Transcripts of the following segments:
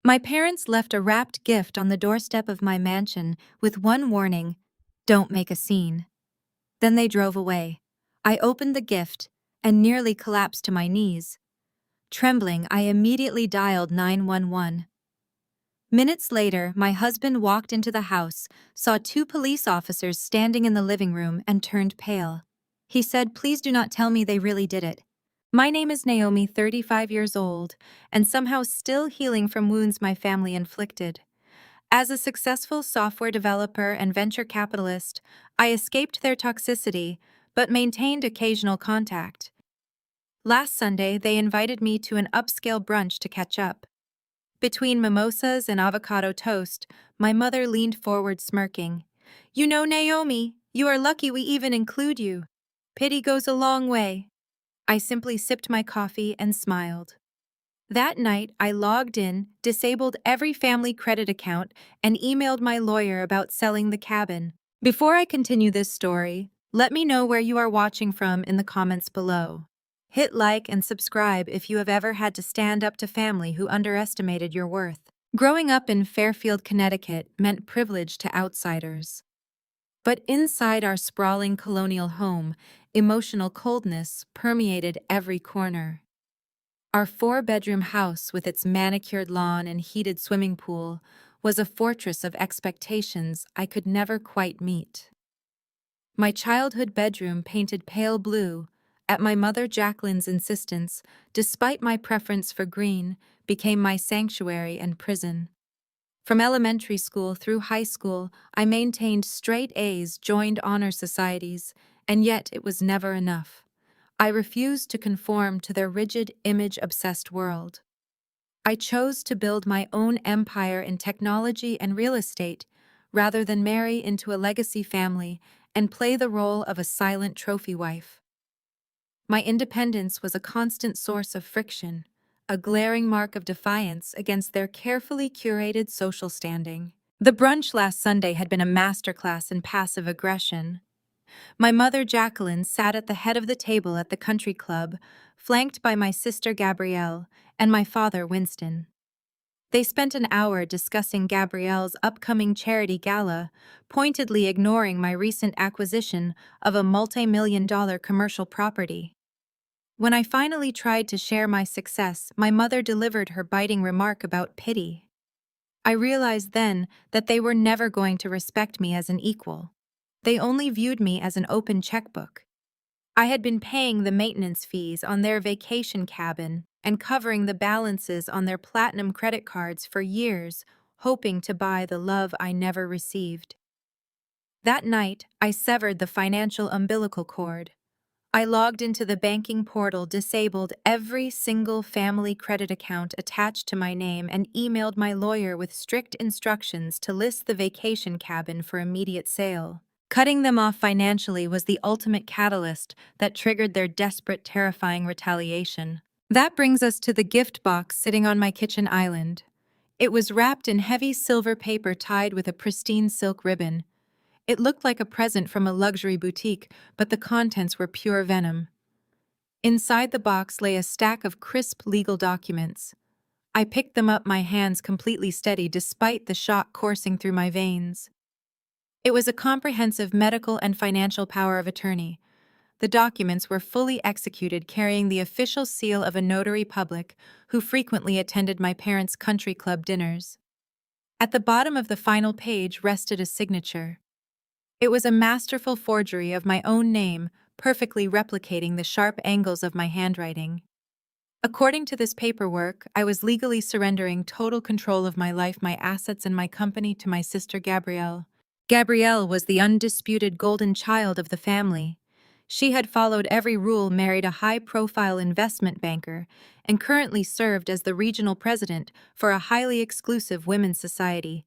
My parents left a wrapped gift on the doorstep of my mansion with one warning: don't make a scene. Then they drove away. I opened the gift and nearly collapsed to my knees. Trembling, I immediately dialed 911. Minutes later, my husband walked into the house, saw two police officers standing in the living room, and turned pale. He said, "Please do not tell me they really did it." My name is Naomi, 35 years old, and somehow still healing from wounds my family inflicted. As a successful software developer and venture capitalist, I escaped their toxicity, but maintained occasional contact. Last Sunday, they invited me to an upscale brunch to catch up. Between mimosas and avocado toast, my mother leaned forward smirking. "You know, Naomi, you are lucky we even include you. Pity goes a long way." I simply sipped my coffee and smiled. That night, I logged in, disabled every family credit account, and emailed my lawyer about selling the cabin. Before I continue this story, let me know where you are watching from in the comments below. Hit like and subscribe if you have ever had to stand up to family who underestimated your worth. Growing up in Fairfield, Connecticut meant privilege to outsiders. But inside our sprawling colonial home, emotional coldness permeated every corner. Our four-bedroom house with its manicured lawn and heated swimming pool was a fortress of expectations I could never quite meet. My childhood bedroom, painted pale blue, at my mother Jacqueline's insistence, despite my preference for green, became my sanctuary and prison. From elementary school through high school, I maintained straight A's, joined honor societies, and yet it was never enough. I refused to conform to their rigid, image-obsessed world. I chose to build my own empire in technology and real estate, rather than marry into a legacy family and play the role of a silent trophy wife. My independence was a constant source of friction, a glaring mark of defiance against their carefully curated social standing. The brunch last Sunday had been a masterclass in passive aggression. My mother Jacqueline sat at the head of the table at the country club, flanked by my sister Gabrielle and my father Winston. They spent an hour discussing Gabrielle's upcoming charity gala, pointedly ignoring my recent acquisition of a multi-million-dollar commercial property. When I finally tried to share my success, my mother delivered her biting remark about pity. I realized then that they were never going to respect me as an equal. They only viewed me as an open checkbook. I had been paying the maintenance fees on their vacation cabin and covering the balances on their platinum credit cards for years, hoping to buy the love I never received. That night, I severed the financial umbilical cord. I logged into the banking portal, disabled every single family credit account attached to my name, and emailed my lawyer with strict instructions to list the vacation cabin for immediate sale. Cutting them off financially was the ultimate catalyst that triggered their desperate, terrifying retaliation. That brings us to the gift box sitting on my kitchen island. It was wrapped in heavy silver paper tied with a pristine silk ribbon. It looked like a present from a luxury boutique, but the contents were pure venom. Inside the box lay a stack of crisp legal documents. I picked them up, my hands completely steady despite the shock coursing through my veins. It was a comprehensive medical and financial power of attorney. The documents were fully executed, carrying the official seal of a notary public who frequently attended my parents' country club dinners. At the bottom of the final page rested a signature. It was a masterful forgery of my own name, perfectly replicating the sharp angles of my handwriting. According to this paperwork, I was legally surrendering total control of my life, my assets, and my company to my sister Gabrielle. Gabrielle was the undisputed golden child of the family. She had followed every rule, married a high-profile investment banker, and currently served as the regional president for a highly exclusive women's society.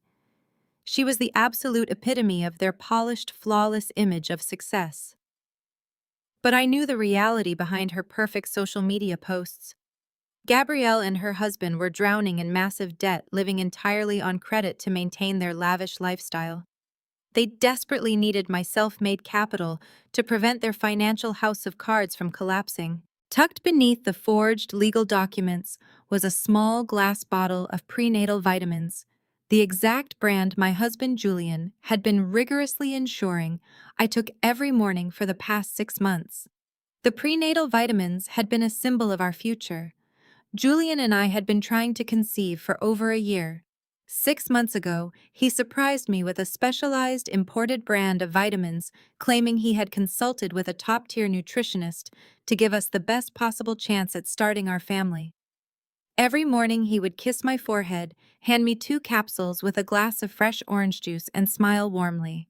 She was the absolute epitome of their polished, flawless image of success. But I knew the reality behind her perfect social media posts. Gabrielle and her husband were drowning in massive debt, living entirely on credit to maintain their lavish lifestyle. They desperately needed my self-made capital to prevent their financial house of cards from collapsing. Tucked beneath the forged legal documents was a small glass bottle of prenatal vitamins, the exact brand my husband Julian had been rigorously ensuring I took every morning for the past 6 months. The prenatal vitamins had been a symbol of our future. Julian and I had been trying to conceive for over a year. 6 months ago, he surprised me with a specialized imported brand of vitamins, claiming he had consulted with a top-tier nutritionist to give us the best possible chance at starting our family. Every morning he would kiss my forehead, hand me 2 capsules with a glass of fresh orange juice, and smile warmly.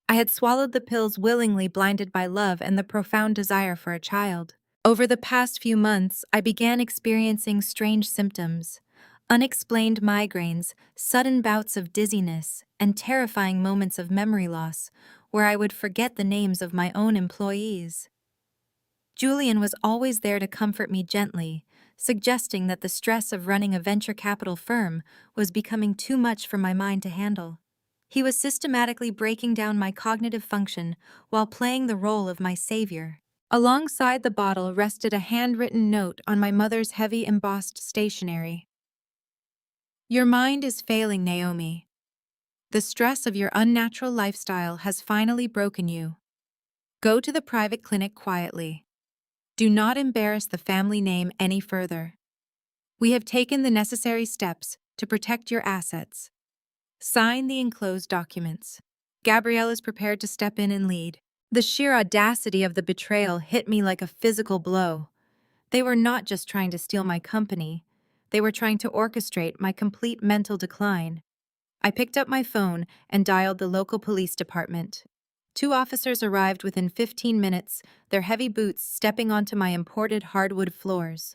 I had swallowed the pills willingly, blinded by love and the profound desire for a child. Over the past few months, I began experiencing strange symptoms: unexplained migraines, sudden bouts of dizziness, and terrifying moments of memory loss, where I would forget the names of my own employees. Julian was always there to comfort me gently, suggesting that the stress of running a venture capital firm was becoming too much for my mind to handle. He was systematically breaking down my cognitive function while playing the role of my savior. Alongside the bottle rested a handwritten note on my mother's heavy embossed stationery. "Your mind is failing, Naomi. The stress of your unnatural lifestyle has finally broken you. Go to the private clinic quietly. Do not embarrass the family name any further. We have taken the necessary steps to protect your assets. Sign the enclosed documents." Gabrielle is prepared to step in and lead. The sheer audacity of the betrayal hit me like a physical blow. They were not just trying to steal my company, they were trying to orchestrate my complete mental decline. I picked up my phone and dialed the local police department. 2 officers arrived within 15 minutes, their heavy boots stepping onto my imported hardwood floors.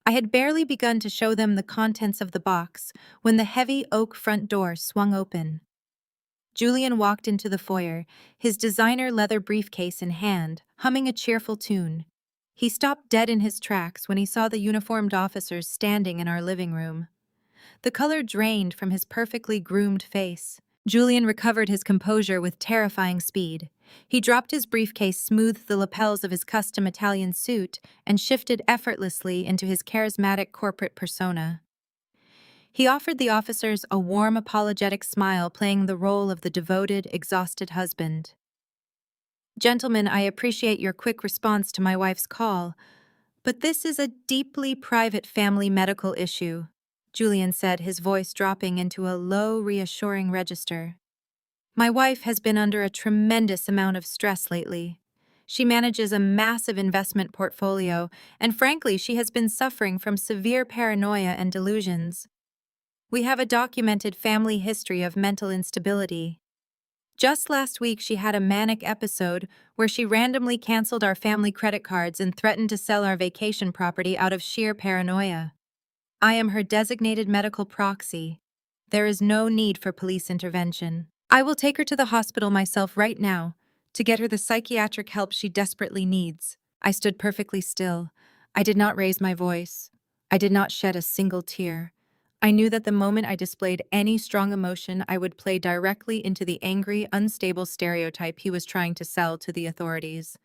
I had barely begun to show them the contents of the box when the heavy oak front door swung open. Julian walked into the foyer, his designer leather briefcase in hand, humming a cheerful tune. He stopped dead in his tracks when he saw the uniformed officers standing in our living room. The color drained from his perfectly groomed face. Julian recovered his composure with terrifying speed. He dropped his briefcase, smoothed the lapels of his custom Italian suit, and shifted effortlessly into his charismatic corporate persona. He offered the officers a warm, apologetic smile, playing the role of the devoted, exhausted husband. "Gentlemen, I appreciate your quick response to my wife's call, but this is a deeply private family medical issue," Julian said, his voice dropping into a low, reassuring register. "My wife has been under a tremendous amount of stress lately. She manages a massive investment portfolio, and frankly, she has been suffering from severe paranoia and delusions. We have a documented family history of mental instability. Just last week, she had a manic episode where she randomly canceled our family credit cards and threatened to sell our vacation property out of sheer paranoia. I am her designated medical proxy. There is no need for police intervention. I will take her to the hospital myself right now to get her the psychiatric help she desperately needs." I stood perfectly still. I did not raise my voice. I did not shed a single tear. I knew that the moment I displayed any strong emotion, I would play directly into the angry, unstable stereotype he was trying to sell to the authorities.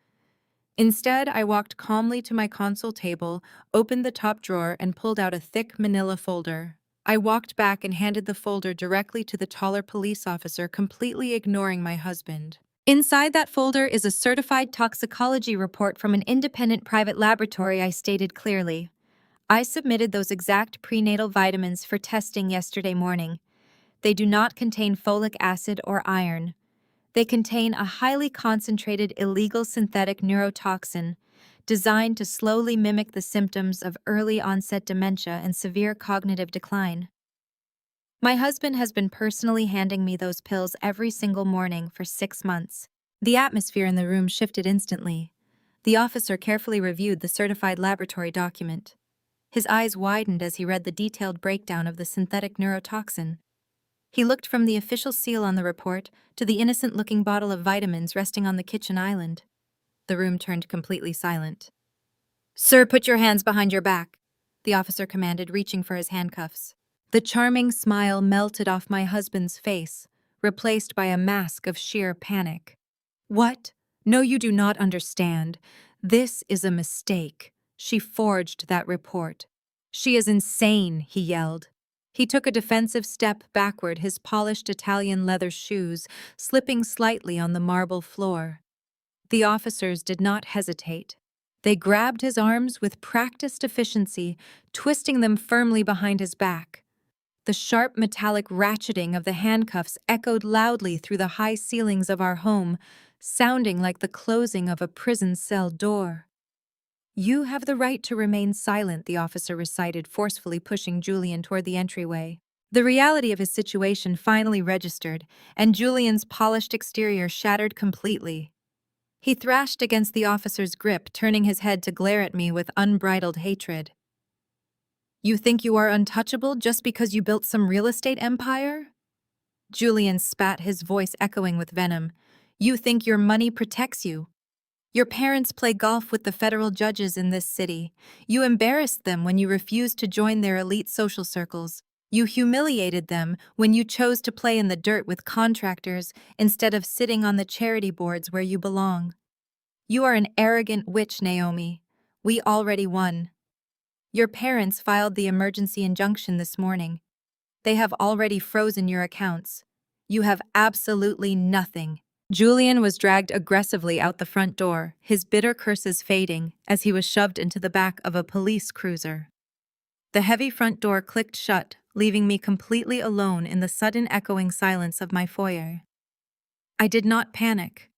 Instead, I walked calmly to my console table, opened the top drawer, and pulled out a thick manila folder. I walked back and handed the folder directly to the taller police officer, completely ignoring my husband. "Inside that folder is a certified toxicology report from an independent private laboratory," I stated clearly. "I submitted those exact prenatal vitamins for testing yesterday morning. They do not contain folic acid or iron. They contain a highly concentrated illegal synthetic neurotoxin designed to slowly mimic the symptoms of early-onset dementia and severe cognitive decline. My husband has been personally handing me those pills every single morning for 6 months." The atmosphere in the room shifted instantly. The officer carefully reviewed the certified laboratory document. His eyes widened as he read the detailed breakdown of the synthetic neurotoxin. He looked from the official seal on the report to the innocent-looking bottle of vitamins resting on the kitchen island. The room turned completely silent. "Sir, put your hands behind your back," the officer commanded, reaching for his handcuffs. The charming smile melted off my husband's face, replaced by a mask of sheer panic. "What? No, you do not understand. This is a mistake. She forged that report. She is insane, he yelled. He took a defensive step backward, his polished Italian leather shoes slipping slightly on the marble floor. The officers did not hesitate. They grabbed his arms with practiced efficiency, twisting them firmly behind his back. The sharp metallic ratcheting of the handcuffs echoed loudly through the high ceilings of our home, sounding like the closing of a prison cell door. "You have the right to remain silent," the officer recited, forcefully pushing Julian toward the entryway. The reality of his situation finally registered, and Julian's polished exterior shattered completely. He thrashed against the officer's grip, turning his head to glare at me with unbridled hatred. "You think you are untouchable just because you built some real estate empire?" Julian spat, his voice echoing with venom. "You think your money protects you? Your parents play golf with the federal judges in this city. You embarrassed them when you refused to join their elite social circles. You humiliated them when you chose to play in the dirt with contractors instead of sitting on the charity boards where you belong. You are an arrogant witch, Naomi. We already won. Your parents filed the emergency injunction this morning. They have already frozen your accounts. You have absolutely nothing." Julian was dragged aggressively out the front door, his bitter curses fading as he was shoved into the back of a police cruiser. The heavy front door clicked shut, leaving me completely alone in the sudden echoing silence of my foyer. I did not panic.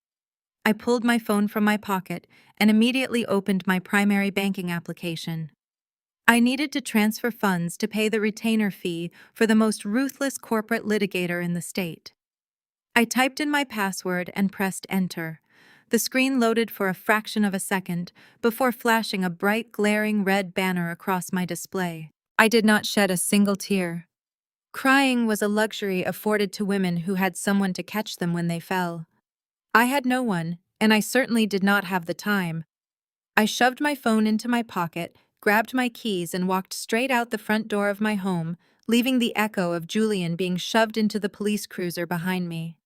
I pulled my phone from my pocket and immediately opened my primary banking application. I needed to transfer funds to pay the retainer fee for the most ruthless corporate litigator in the state. I typed in my password and pressed enter. The screen loaded for a fraction of a second before flashing a bright, glaring red banner across my display. I did not shed a single tear. Crying was a luxury afforded to women who had someone to catch them when they fell. I had no one, and I certainly did not have the time. I shoved my phone into my pocket, grabbed my keys, and walked straight out the front door of my home, leaving the echo of Julian being shoved into the police cruiser behind me.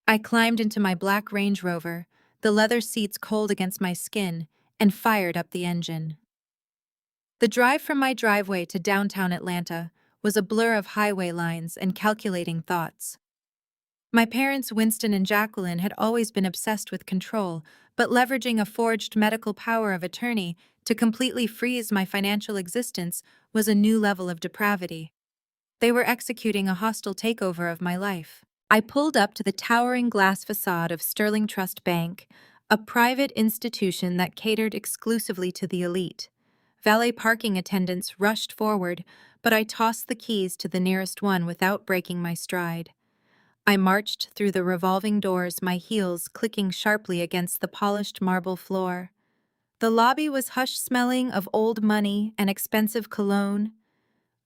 I climbed into my black Range Rover, the leather seats cold against my skin, and fired up the engine. The drive from my driveway to downtown Atlanta was a blur of highway lines and calculating thoughts. My parents, Winston and Jacqueline, had always been obsessed with control, but leveraging a forged medical power of attorney to completely freeze my financial existence was a new level of depravity. They were executing a hostile takeover of my life. I pulled up to the towering glass facade of Sterling Trust Bank, a private institution that catered exclusively to the elite. Valet parking attendants rushed forward, but I tossed the keys to the nearest one without breaking my stride. I marched through the revolving doors, my heels clicking sharply against the polished marble floor. The lobby was hush-smelling of old money and expensive cologne.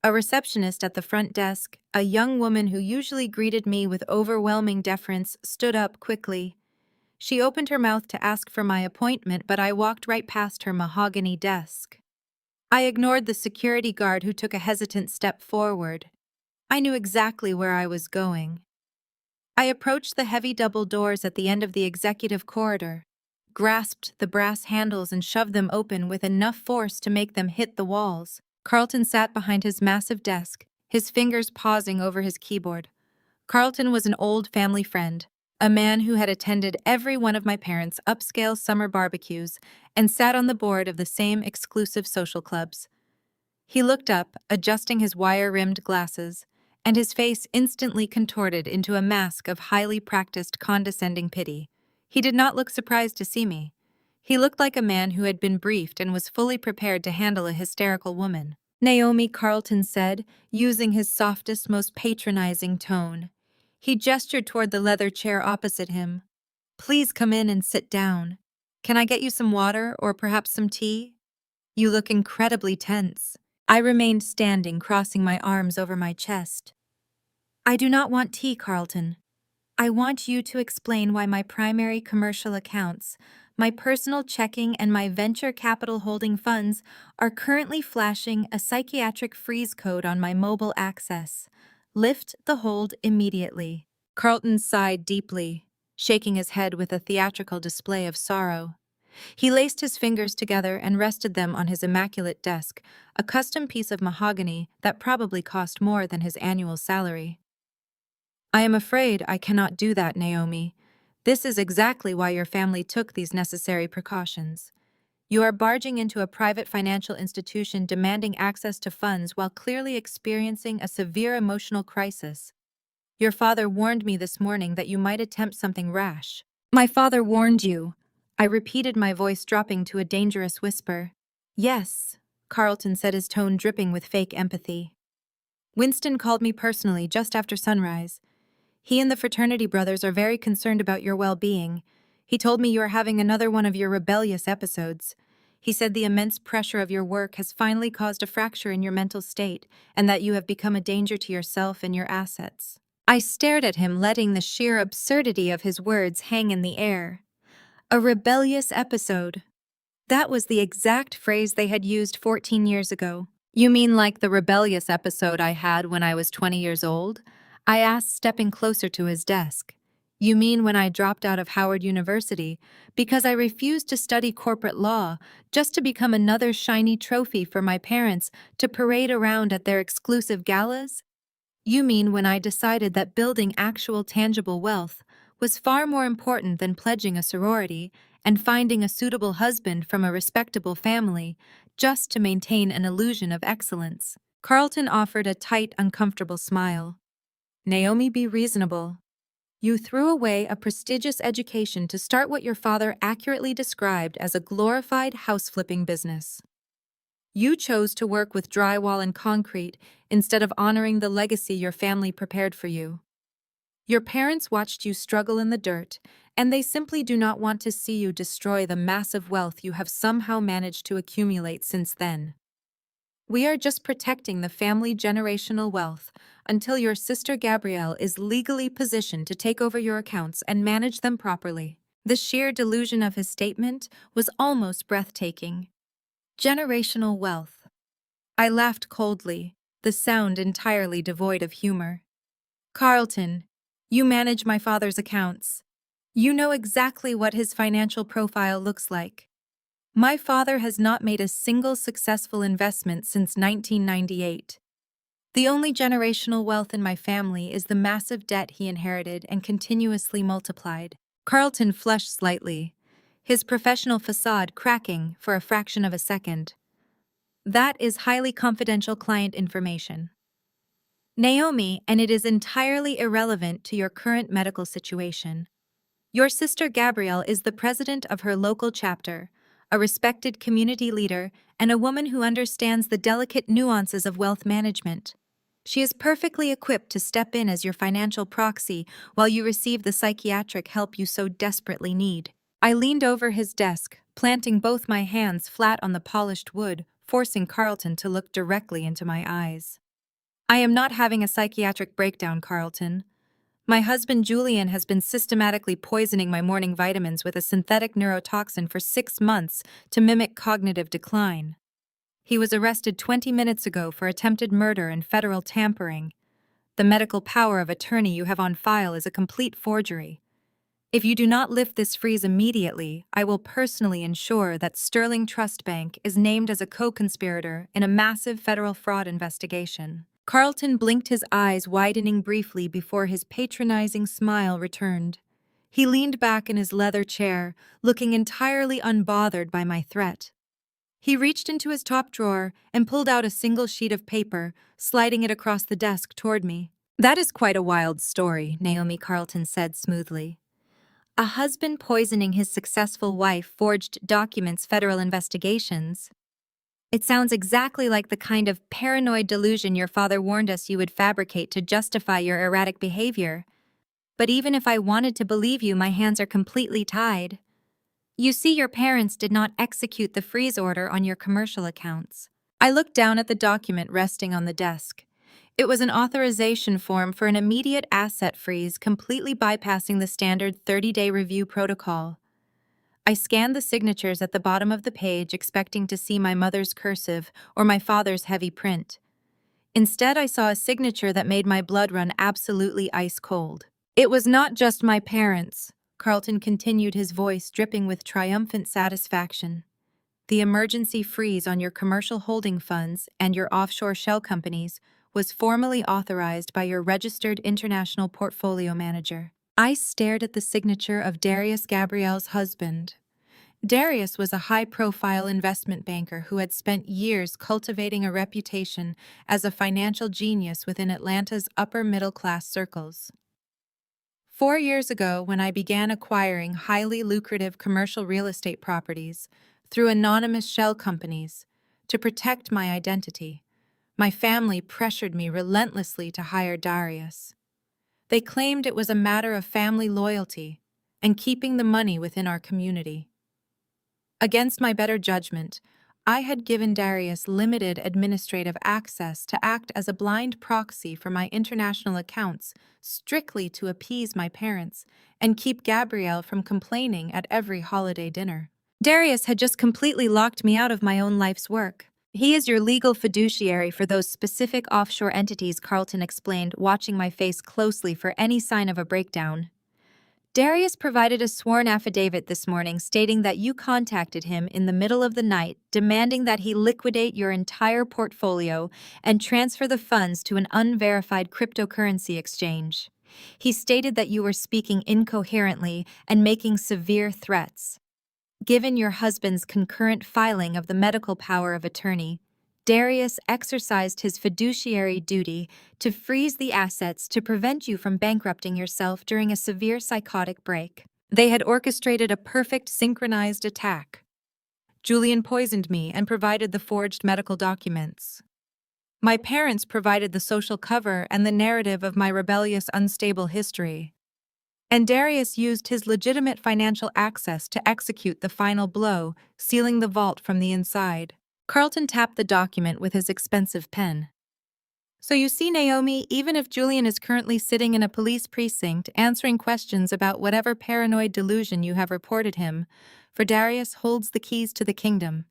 A receptionist at the front desk, a young woman who usually greeted me with overwhelming deference, stood up quickly. She opened her mouth to ask for my appointment, but I walked right past her mahogany desk. I ignored the security guard who took a hesitant step forward. I knew exactly where I was going. I approached the heavy double doors at the end of the executive corridor, grasped the brass handles and shoved them open with enough force to make them hit the walls. Carlton sat behind his massive desk, his fingers pausing over his keyboard. Carlton was an old family friend, a man who had attended every one of my parents' upscale summer barbecues and sat on the board of the same exclusive social clubs. He looked up, adjusting his wire-rimmed glasses, and his face instantly contorted into a mask of highly practiced condescending pity. He did not look surprised to see me. He looked like a man who had been briefed and was fully prepared to handle a hysterical woman. "Naomi," Carlton said, using his softest, most patronizing tone. He gestured toward the leather chair opposite him. "Please come in and sit down. Can I get you some water or perhaps some tea? You look incredibly tense." I remained standing, crossing my arms over my chest. "I do not want tea, Carlton. I want you to explain why my primary commercial accounts, my personal checking, and my venture capital holding funds are currently flashing a psychiatric freeze code on my mobile access. Lift the hold immediately." Carlton sighed deeply, shaking his head with a theatrical display of sorrow. He laced his fingers together and rested them on his immaculate desk, a custom piece of mahogany that probably cost more than his annual salary. I am afraid I cannot do that, Naomi. This is exactly why your family took these necessary precautions. You are barging into a private financial institution demanding access to funds while clearly experiencing a severe emotional crisis. Your father warned me this morning that you might attempt something rash. My father warned you. I repeated, my voice dropping to a dangerous whisper. Yes, Carlton said, his tone dripping with fake empathy. Winston called me personally just after sunrise. He and the fraternity brothers are very concerned about your well-being. He told me you are having another one of your rebellious episodes. He said the immense pressure of your work has finally caused a fracture in your mental state, and that you have become a danger to yourself and your assets. I stared at him, letting the sheer absurdity of his words hang in the air. A rebellious episode. That was the exact phrase they had used 14 years ago. You mean like the rebellious episode I had when I was 20 years old? I asked, stepping closer to his desk. You mean when I dropped out of Howard University because I refused to study corporate law just to become another shiny trophy for my parents to parade around at their exclusive galas? You mean when I decided that building actual tangible wealth was far more important than pledging a sorority and finding a suitable husband from a respectable family just to maintain an illusion of excellence? Carlton offered a tight, uncomfortable smile. Naomi, be reasonable. You threw away a prestigious education to start what your father accurately described as a glorified house-flipping business. You chose to work with drywall and concrete instead of honoring the legacy your family prepared for you. Your parents watched you struggle in the dirt, and they simply do not want to see you destroy the massive wealth you have somehow managed to accumulate since then. We are just protecting the family generational wealth until your sister Gabrielle is legally positioned to take over your accounts and manage them properly. The sheer delusion of his statement was almost breathtaking. Generational wealth. I laughed coldly, the sound entirely devoid of humor. Carlton, you manage my father's accounts. You know exactly what his financial profile looks like. My father has not made a single successful investment since 1998. The only generational wealth in my family is the massive debt he inherited and continuously multiplied. Carlton flushed slightly, his professional facade cracking for a fraction of a second. That is highly confidential client information, Naomi, and it is entirely irrelevant to your current medical situation. Your sister Gabrielle is the president of her local chapter, a respected community leader, and a woman who understands the delicate nuances of wealth management. She is perfectly equipped to step in as your financial proxy while you receive the psychiatric help you so desperately need. I leaned over his desk, planting both my hands flat on the polished wood, forcing Carlton to look directly into my eyes. I am not having a psychiatric breakdown, Carlton. My husband Julian has been systematically poisoning my morning vitamins with a synthetic neurotoxin for 6 months to mimic cognitive decline. He was arrested 20 minutes ago for attempted murder and federal tampering. The medical power of attorney you have on file is a complete forgery. If you do not lift this freeze immediately, I will personally ensure that Sterling Trust Bank is named as a co-conspirator in a massive federal fraud investigation. Carlton blinked, his eyes widening briefly before his patronizing smile returned. He leaned back in his leather chair, looking entirely unbothered by my threat. He reached into his top drawer and pulled out a single sheet of paper, sliding it across the desk toward me. That is quite a wild story, Naomi, Carlton said smoothly. A husband poisoning his successful wife, forged documents, federal investigations. It sounds exactly like the kind of paranoid delusion your father warned us you would fabricate to justify your erratic behavior. But even if I wanted to believe you, my hands are completely tied. You see, your parents did not execute the freeze order on your commercial accounts. I looked down at the document resting on the desk. It was an authorization form for an immediate asset freeze, completely bypassing the standard 30-day review protocol. I scanned the signatures at the bottom of the page, expecting to see my mother's cursive or my father's heavy print. Instead, I saw a signature that made my blood run absolutely ice cold. It was not just my parents, Carlton continued, his voice dripping with triumphant satisfaction. The emergency freeze on your commercial holding funds and your offshore shell companies was formally authorized by your registered international portfolio manager. I stared at the signature of Darius Gabriel's husband. Darius was a high-profile investment banker who had spent years cultivating a reputation as a financial genius within Atlanta's upper-middle-class circles. 4 years ago, when I began acquiring highly lucrative commercial real estate properties through anonymous shell companies to protect my identity, my family pressured me relentlessly to hire Darius. They claimed it was a matter of family loyalty and keeping the money within our community. Against my better judgment, I had given Darius limited administrative access to act as a blind proxy for my international accounts, strictly to appease my parents and keep Gabrielle from complaining at every holiday dinner. Darius had just completely locked me out of my own life's work. He is your legal fiduciary for those specific offshore entities, Carlton explained, watching my face closely for any sign of a breakdown. Darius provided a sworn affidavit this morning stating that you contacted him in the middle of the night, demanding that he liquidate your entire portfolio and transfer the funds to an unverified cryptocurrency exchange. He stated that you were speaking incoherently and making severe threats. Given your husband's concurrent filing of the medical power of attorney, Darius exercised his fiduciary duty to freeze the assets to prevent you from bankrupting yourself during a severe psychotic break. They had orchestrated a perfect synchronized attack. Julian poisoned me and provided the forged medical documents. My parents provided the social cover and the narrative of my rebellious, unstable history. And Darius used his legitimate financial access to execute the final blow, sealing the vault from the inside. Carlton tapped the document with his expensive pen. So you see, Naomi, even if Julian is currently sitting in a police precinct answering questions about whatever paranoid delusion you have reported him, for Darius holds the keys to the kingdom.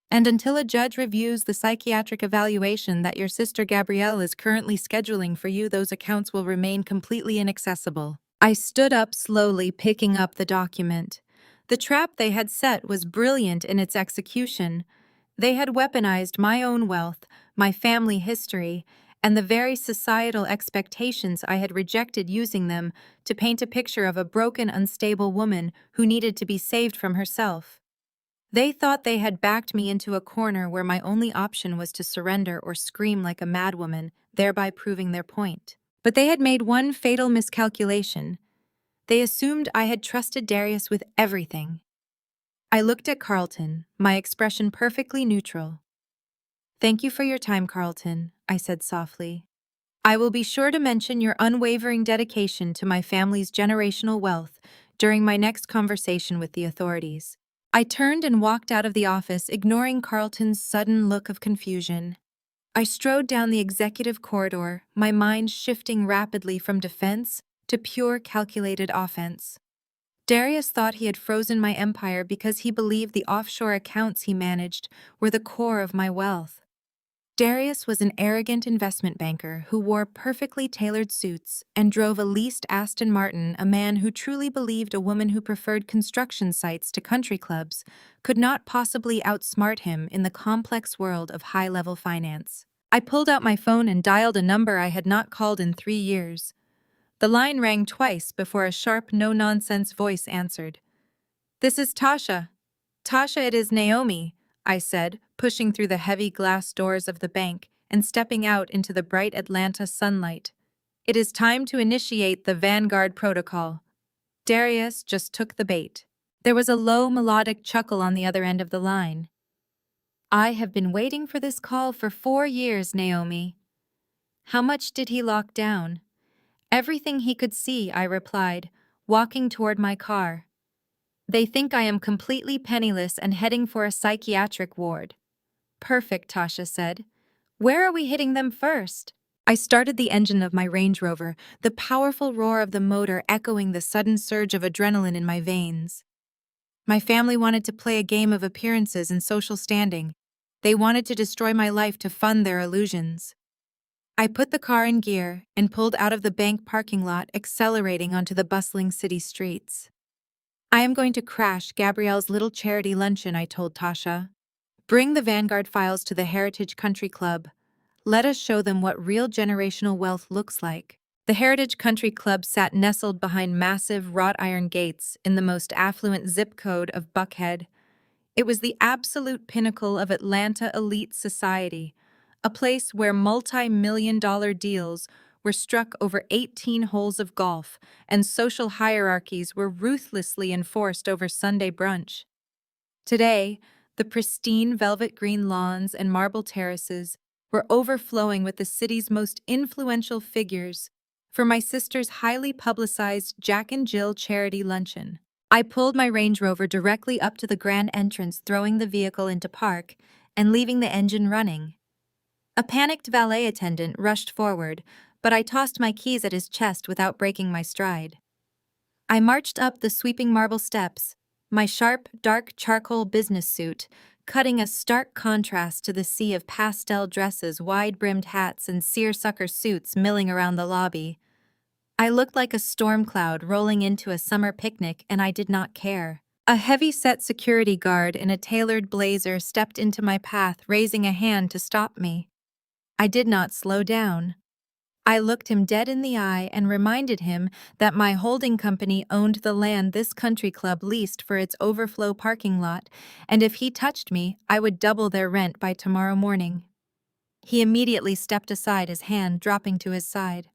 And until a judge reviews the psychiatric evaluation that your sister Gabrielle is currently scheduling for you, those accounts will remain completely inaccessible. I stood up slowly, picking up the document. The trap they had set was brilliant in its execution. They had weaponized my own wealth, my family history, and the very societal expectations I had rejected, using them to paint a picture of a broken, unstable woman who needed to be saved from herself. They thought they had backed me into a corner where my only option was to surrender or scream like a madwoman, thereby proving their point. But they had made one fatal miscalculation. They assumed I had trusted Darius with everything. I looked at Carlton, my expression perfectly neutral. "Thank you for your time, Carlton," I said softly. "I will be sure to mention your unwavering dedication to my family's generational wealth during my next conversation with the authorities." I turned and walked out of the office, ignoring Carlton's sudden look of confusion. I strode down the executive corridor, my mind shifting rapidly from defense to pure calculated offense. Darius thought he had frozen my empire because he believed the offshore accounts he managed were the core of my wealth. Darius was an arrogant investment banker who wore perfectly tailored suits and drove a leased Aston Martin. A man who truly believed a woman who preferred construction sites to country clubs could not possibly outsmart him in the complex world of high-level finance. I pulled out my phone and dialed a number I had not called in 3 years. The line rang twice before a sharp, no-nonsense voice answered. "This is Tasha." "Tasha, it is Naomi," I said, pushing through the heavy glass doors of the bank and stepping out into the bright Atlanta sunlight. "It is time to initiate the Vanguard protocol." Darius just took the bait. There was a low, melodic chuckle on the other end of the line. "I have been waiting for this call for 4 years, Naomi." "How much did he lock down?" "Everything he could see," I replied, walking toward my car. "They think I am completely penniless and heading for a psychiatric ward." "Perfect," Tasha said. "Where are we hitting them first?" I started the engine of my Range Rover, the powerful roar of the motor echoing the sudden surge of adrenaline in my veins. My family wanted to play a game of appearances and social standing. They wanted to destroy my life to fund their illusions. I put the car in gear and pulled out of the bank parking lot, accelerating onto the bustling city streets. I am going to crash Gabrielle's little charity luncheon, I told Tasha. Bring the Vanguard files to the Heritage Country Club. Let us show them what real generational wealth looks like. The Heritage Country Club sat nestled behind massive wrought iron gates in the most affluent zip code of Buckhead. It was the absolute pinnacle of Atlanta elite society, a place where multi-million-dollar deals were struck over 18 holes of golf and social hierarchies were ruthlessly enforced over Sunday brunch. Today, the pristine velvet green lawns and marble terraces were overflowing with the city's most influential figures for my sister's highly publicized Jack and Jill charity luncheon. I pulled my Range Rover directly up to the grand entrance, throwing the vehicle into park and leaving the engine running. A panicked valet attendant rushed forward, but I tossed my keys at his chest without breaking my stride. I marched up the sweeping marble steps, my sharp, dark charcoal business suit, cutting a stark contrast to the sea of pastel dresses, wide-brimmed hats, and seersucker suits milling around the lobby. I looked like a storm cloud rolling into a summer picnic, and I did not care. A heavy-set security guard in a tailored blazer stepped into my path, raising a hand to stop me. I did not slow down. I looked him dead in the eye and reminded him that my holding company owned the land this country club leased for its overflow parking lot, and if he touched me, I would double their rent by tomorrow morning. He immediately stepped aside, his hand dropping to his side.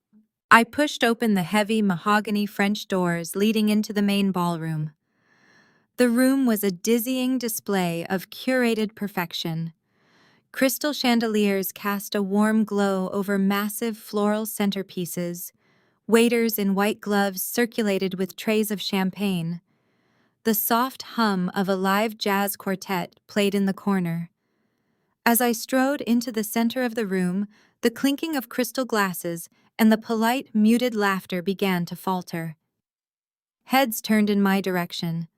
I pushed open the heavy mahogany French doors leading into the main ballroom. The room was a dizzying display of curated perfection. Crystal chandeliers cast a warm glow over massive floral centerpieces. Waiters in white gloves circulated with trays of champagne. The soft hum of a live jazz quartet played in the corner. As I strode into the center of the room, the clinking of crystal glasses and the polite, muted laughter began to falter. Heads turned in my direction.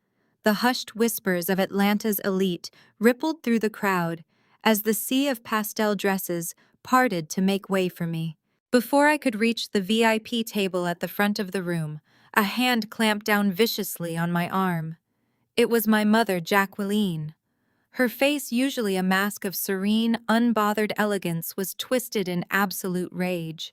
The hushed whispers of Atlanta's elite rippled through the crowd as the sea of pastel dresses parted to make way for me. Before I could reach the VIP table at the front of the room, a hand clamped down viciously on my arm. It was my mother, Jacqueline. Her face, usually a mask of serene, unbothered elegance, was twisted in absolute rage.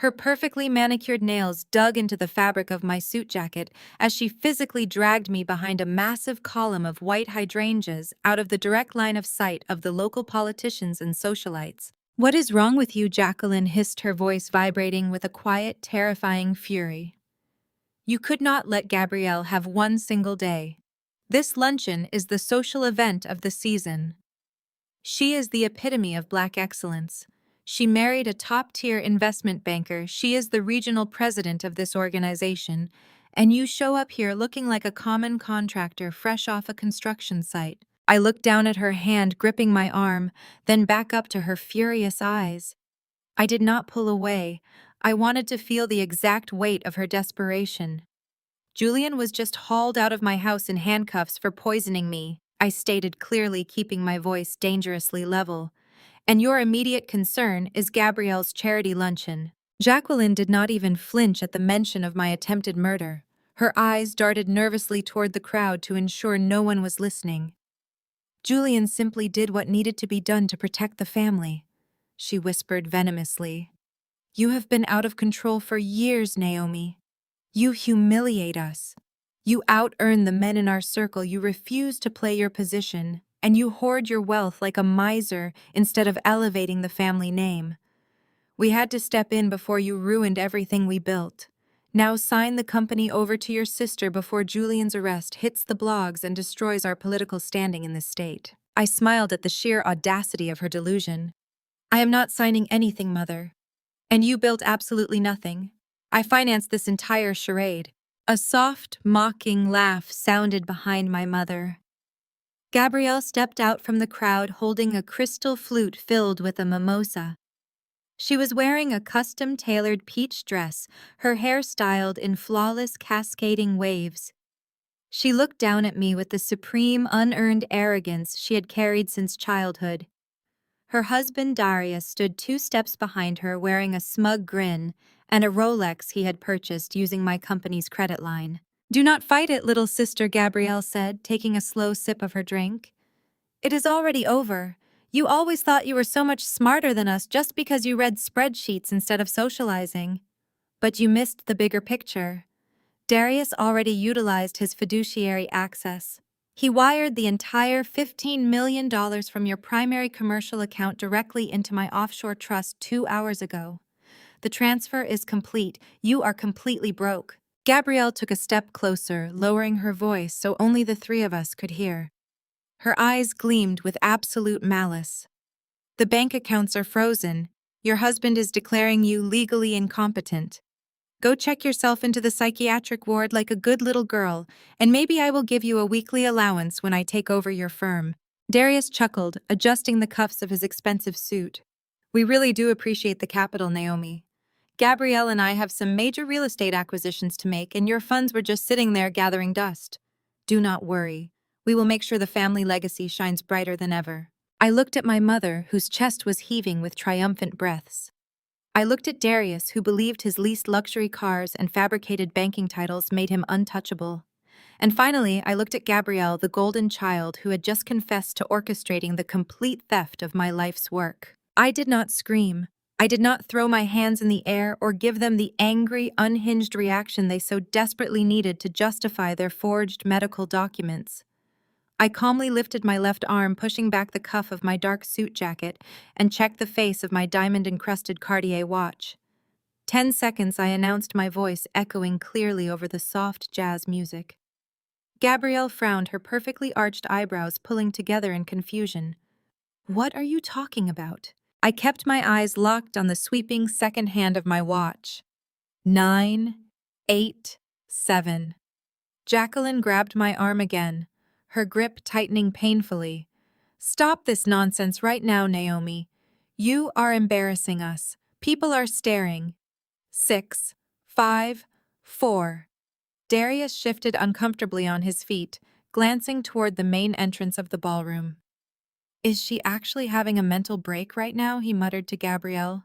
Her perfectly manicured nails dug into the fabric of my suit jacket as she physically dragged me behind a massive column of white hydrangeas out of the direct line of sight of the local politicians and socialites. "What is wrong with you?" Jacqueline hissed, her voice vibrating with a quiet, terrifying fury. "You could not let Gabrielle have one single day. This luncheon is the social event of the season. She is the epitome of Black excellence. She married a top-tier investment banker. She is the regional president of this organization. And you show up here looking like a common contractor fresh off a construction site." I looked down at her hand gripping my arm, then back up to her furious eyes. I did not pull away. I wanted to feel the exact weight of her desperation. "Julian was just hauled out of my house in handcuffs for poisoning me," I stated clearly, keeping my voice dangerously level. "And your immediate concern is Gabrielle's charity luncheon." Jacqueline did not even flinch at the mention of my attempted murder. Her eyes darted nervously toward the crowd to ensure no one was listening. "Julian simply did what needed to be done to protect the family," she whispered venomously. "You have been out of control for years, Naomi. You humiliate us. You out-earn the men in our circle. You refuse to play your position, and you hoard your wealth like a miser instead of elevating the family name. We had to step in before you ruined everything we built. Now sign the company over to your sister before Julian's arrest hits the blogs and destroys our political standing in this state." I smiled at the sheer audacity of her delusion. "I am not signing anything, Mother. And you built absolutely nothing. I financed this entire charade." A soft, mocking laugh sounded behind my mother. Gabrielle stepped out from the crowd holding a crystal flute filled with a mimosa. She was wearing a custom-tailored peach dress, her hair styled in flawless cascading waves. She looked down at me with the supreme, unearned arrogance she had carried since childhood. Her husband Darius stood 2 steps behind her wearing a smug grin and a Rolex he had purchased using my company's credit line. Do not fight it, little sister, Gabrielle said, taking a slow sip of her drink. It is already over. You always thought you were so much smarter than us just because you read spreadsheets instead of socializing. But you missed the bigger picture. Darius already utilized his fiduciary access. He wired the entire $15 million from your primary commercial account directly into my offshore trust 2 hours ago. The transfer is complete. You are completely broke. Gabrielle took a step closer, lowering her voice so only the three of us could hear. Her eyes gleamed with absolute malice. The bank accounts are frozen. Your husband is declaring you legally incompetent. Go check yourself into the psychiatric ward like a good little girl, and maybe I will give you a weekly allowance when I take over your firm. Darius chuckled, adjusting the cuffs of his expensive suit. We really do appreciate the capital, Naomi. Gabrielle and I have some major real estate acquisitions to make, and your funds were just sitting there gathering dust. Do not worry. We will make sure the family legacy shines brighter than ever. I looked at my mother, whose chest was heaving with triumphant breaths. I looked at Darius, who believed his leased luxury cars and fabricated banking titles made him untouchable. And finally, I looked at Gabrielle, the golden child who had just confessed to orchestrating the complete theft of my life's work. I did not scream. I did not throw my hands in the air or give them the angry, unhinged reaction they so desperately needed to justify their forged medical documents. I calmly lifted my left arm, pushing back the cuff of my dark suit jacket, and checked the face of my diamond-encrusted Cartier watch. 10 seconds, I announced, my voice echoing clearly over the soft jazz music. Gabrielle frowned, her perfectly arched eyebrows pulling together in confusion. What are you talking about? I kept my eyes locked on the sweeping second hand of my watch. 9, 8, 7. Jacqueline grabbed my arm again, her grip tightening painfully. Stop this nonsense right now, Naomi. You are embarrassing us. People are staring. 6, 5, 4. Darius shifted uncomfortably on his feet, glancing toward the main entrance of the ballroom. Is she actually having a mental break right now? He muttered to Gabrielle.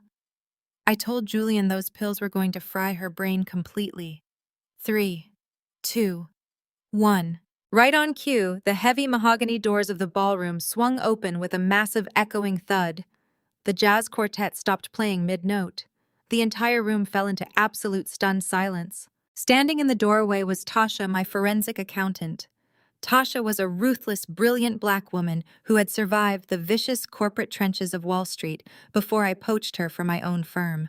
I told Julian those pills were going to fry her brain completely. 3, 2, 1. Right on cue, the heavy mahogany doors of the ballroom swung open with a massive echoing thud. The jazz quartet stopped playing mid-note. The entire room fell into absolute stunned silence. Standing in the doorway was Tasha, my forensic accountant. Tasha was a ruthless, brilliant black woman who had survived the vicious corporate trenches of Wall Street before I poached her for my own firm.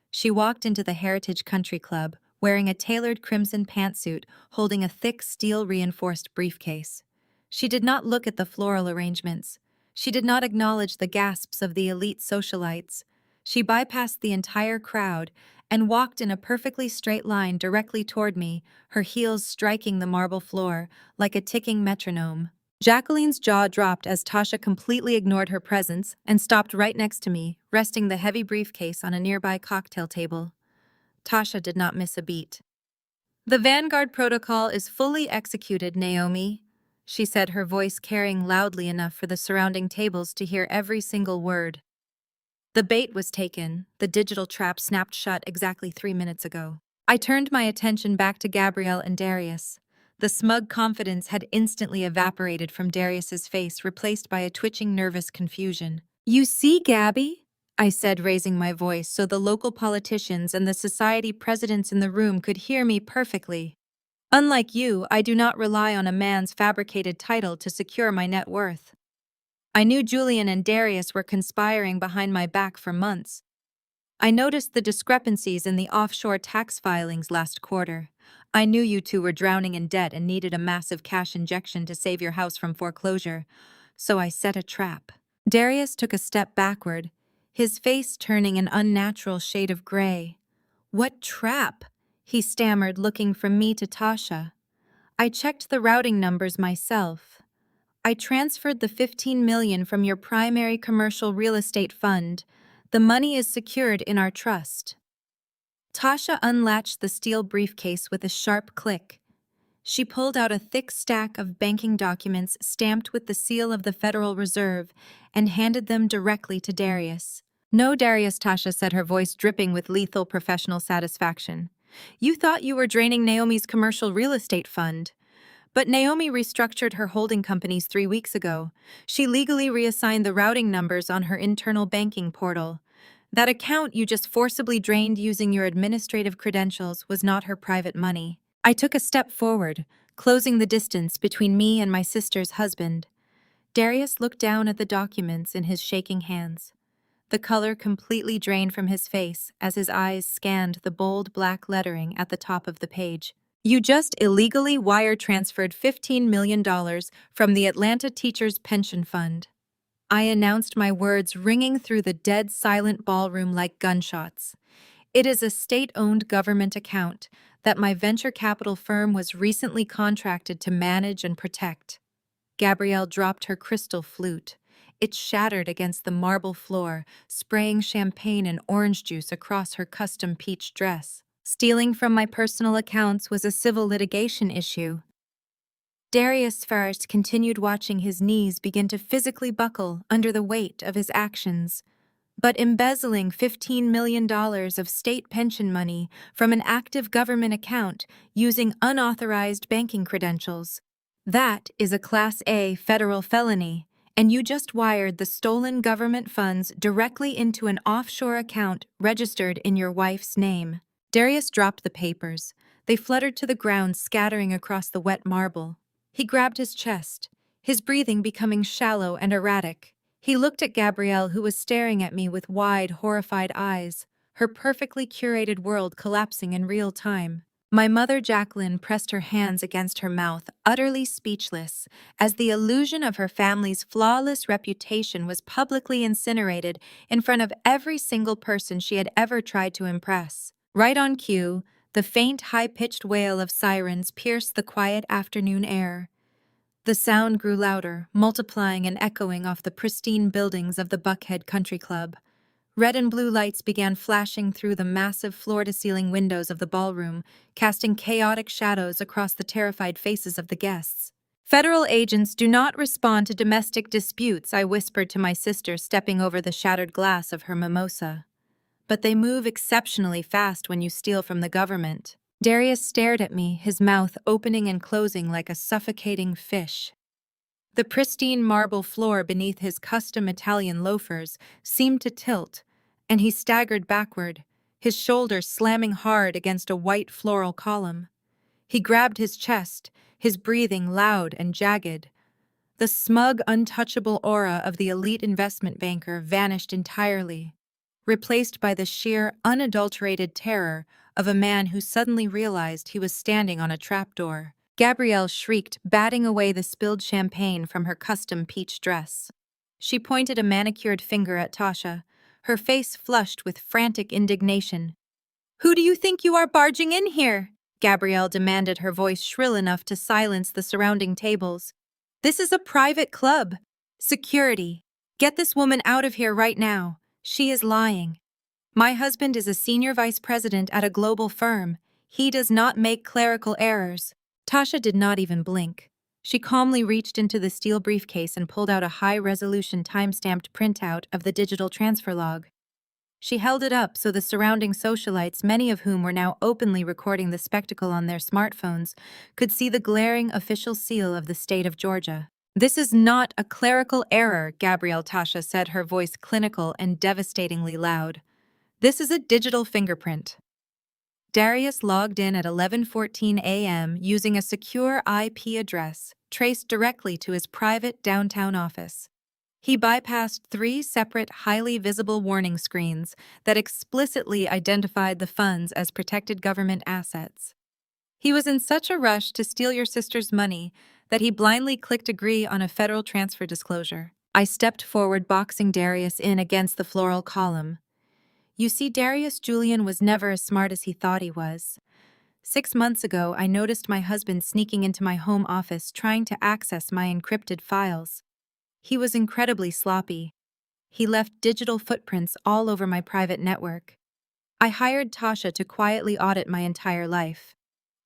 She walked into the Heritage Country Club, wearing a tailored crimson pantsuit, holding a thick steel-reinforced briefcase. She did not look at the floral arrangements. She did not acknowledge the gasps of the elite socialites. She bypassed the entire crowd and walked in a perfectly straight line directly toward me, her heels striking the marble floor like a ticking metronome. Jacqueline's jaw dropped as Tasha completely ignored her presence and stopped right next to me, resting the heavy briefcase on a nearby cocktail table. Tasha did not miss a beat. The Vanguard protocol is fully executed, Naomi, she said, her voice carrying loudly enough for the surrounding tables to hear every single word. The bait was taken, the digital trap snapped shut exactly 3 minutes ago. I turned my attention back to Gabrielle and Darius. The smug confidence had instantly evaporated from Darius's face, replaced by a twitching, nervous confusion. You see, Gabby? I said, raising my voice so the local politicians and the society presidents in the room could hear me perfectly. Unlike you, I do not rely on a man's fabricated title to secure my net worth. I knew Julian and Darius were conspiring behind my back for months. I noticed the discrepancies in the offshore tax filings last quarter. I knew you two were drowning in debt and needed a massive cash injection to save your house from foreclosure, so I set a trap. Darius took a step backward, his face turning an unnatural shade of gray. What trap? He stammered, looking from me to Tasha. I checked the routing numbers myself. I transferred the $15 million from your primary commercial real estate fund. The money is secured in our trust. Tasha unlatched the steel briefcase with a sharp click. She pulled out a thick stack of banking documents stamped with the seal of the Federal Reserve and handed them directly to Darius. No, Darius, Tasha said, her voice dripping with lethal professional satisfaction. You thought you were draining Naomi's commercial real estate fund. But Naomi restructured her holding companies 3 weeks ago. She legally reassigned the routing numbers on her internal banking portal. That account you just forcibly drained using your administrative credentials was not her private money. I took a step forward, closing the distance between me and my sister's husband. Darius looked down at the documents in his shaking hands. The color completely drained from his face as his eyes scanned the bold black lettering at the top of the page. You just illegally wire transferred $15 million from the Atlanta Teachers Pension Fund. I announced, my words ringing through the dead silent ballroom like gunshots. It is a state-owned government account that my venture capital firm was recently contracted to manage and protect. Gabrielle dropped her crystal flute. It shattered against the marble floor, spraying champagne and orange juice across her custom peach dress. Stealing from my personal accounts was a civil litigation issue. Darius first continued, watching his knees begin to physically buckle under the weight of his actions. But embezzling $15 million of state pension money from an active government account using unauthorized banking credentials, that is a Class A federal felony, and you just wired the stolen government funds directly into an offshore account registered in your wife's name. Darius dropped the papers. They fluttered to the ground, scattering across the wet marble. He grabbed his chest, his breathing becoming shallow and erratic. He looked at Gabrielle, who was staring at me with wide, horrified eyes, her perfectly curated world collapsing in real time. My mother, Jacqueline, pressed her hands against her mouth, utterly speechless, as the illusion of her family's flawless reputation was publicly incinerated in front of every single person she had ever tried to impress. Right on cue, the faint, high-pitched wail of sirens pierced the quiet afternoon air. The sound grew louder, multiplying and echoing off the pristine buildings of the Buckhead Country Club. Red and blue lights began flashing through the massive floor-to-ceiling windows of the ballroom, casting chaotic shadows across the terrified faces of the guests. "Federal agents do not respond to domestic disputes," I whispered to my sister, stepping over the shattered glass of her mimosa. "But they move exceptionally fast when you steal from the government." Darius stared at me, his mouth opening and closing like a suffocating fish. The pristine marble floor beneath his custom Italian loafers seemed to tilt, and he staggered backward, his shoulders slamming hard against a white floral column. He grabbed his chest, his breathing loud and jagged. The smug, untouchable aura of the elite investment banker vanished entirely, replaced by the sheer, unadulterated terror of a man who suddenly realized he was standing on a trapdoor. Gabrielle shrieked, batting away the spilled champagne from her custom peach dress. She pointed a manicured finger at Tasha, her face flushed with frantic indignation. "Who do you think you are barging in here?" Gabrielle demanded, her voice shrill enough to silence the surrounding tables. "This is a private club. Security. Get this woman out of here right now. She is lying. My husband is a senior vice president at a global firm. He does not make clerical errors." Tasha did not even blink. She calmly reached into the steel briefcase and pulled out a high-resolution time-stamped printout of the digital transfer log. She held it up so the surrounding socialites, many of whom were now openly recording the spectacle on their smartphones, could see the glaring official seal of the state of Georgia. "This is not a clerical error," Gabrielle Tasha said, her voice clinical and devastatingly loud. "This is a digital fingerprint." Darius logged in at 11:14 a.m. using a secure IP address traced directly to his private downtown office. He bypassed 3 separate, highly visible warning screens that explicitly identified the funds as protected government assets. He was in such a rush to steal your sister's money that he blindly clicked agree on a federal transfer disclosure. I stepped forward, boxing Darius in against the floral column. You see, Darius Julian was never as smart as he thought he was. 6 months ago, I noticed my husband sneaking into my home office trying to access my encrypted files. He was incredibly sloppy. He left digital footprints all over my private network. I hired Tasha to quietly audit my entire life.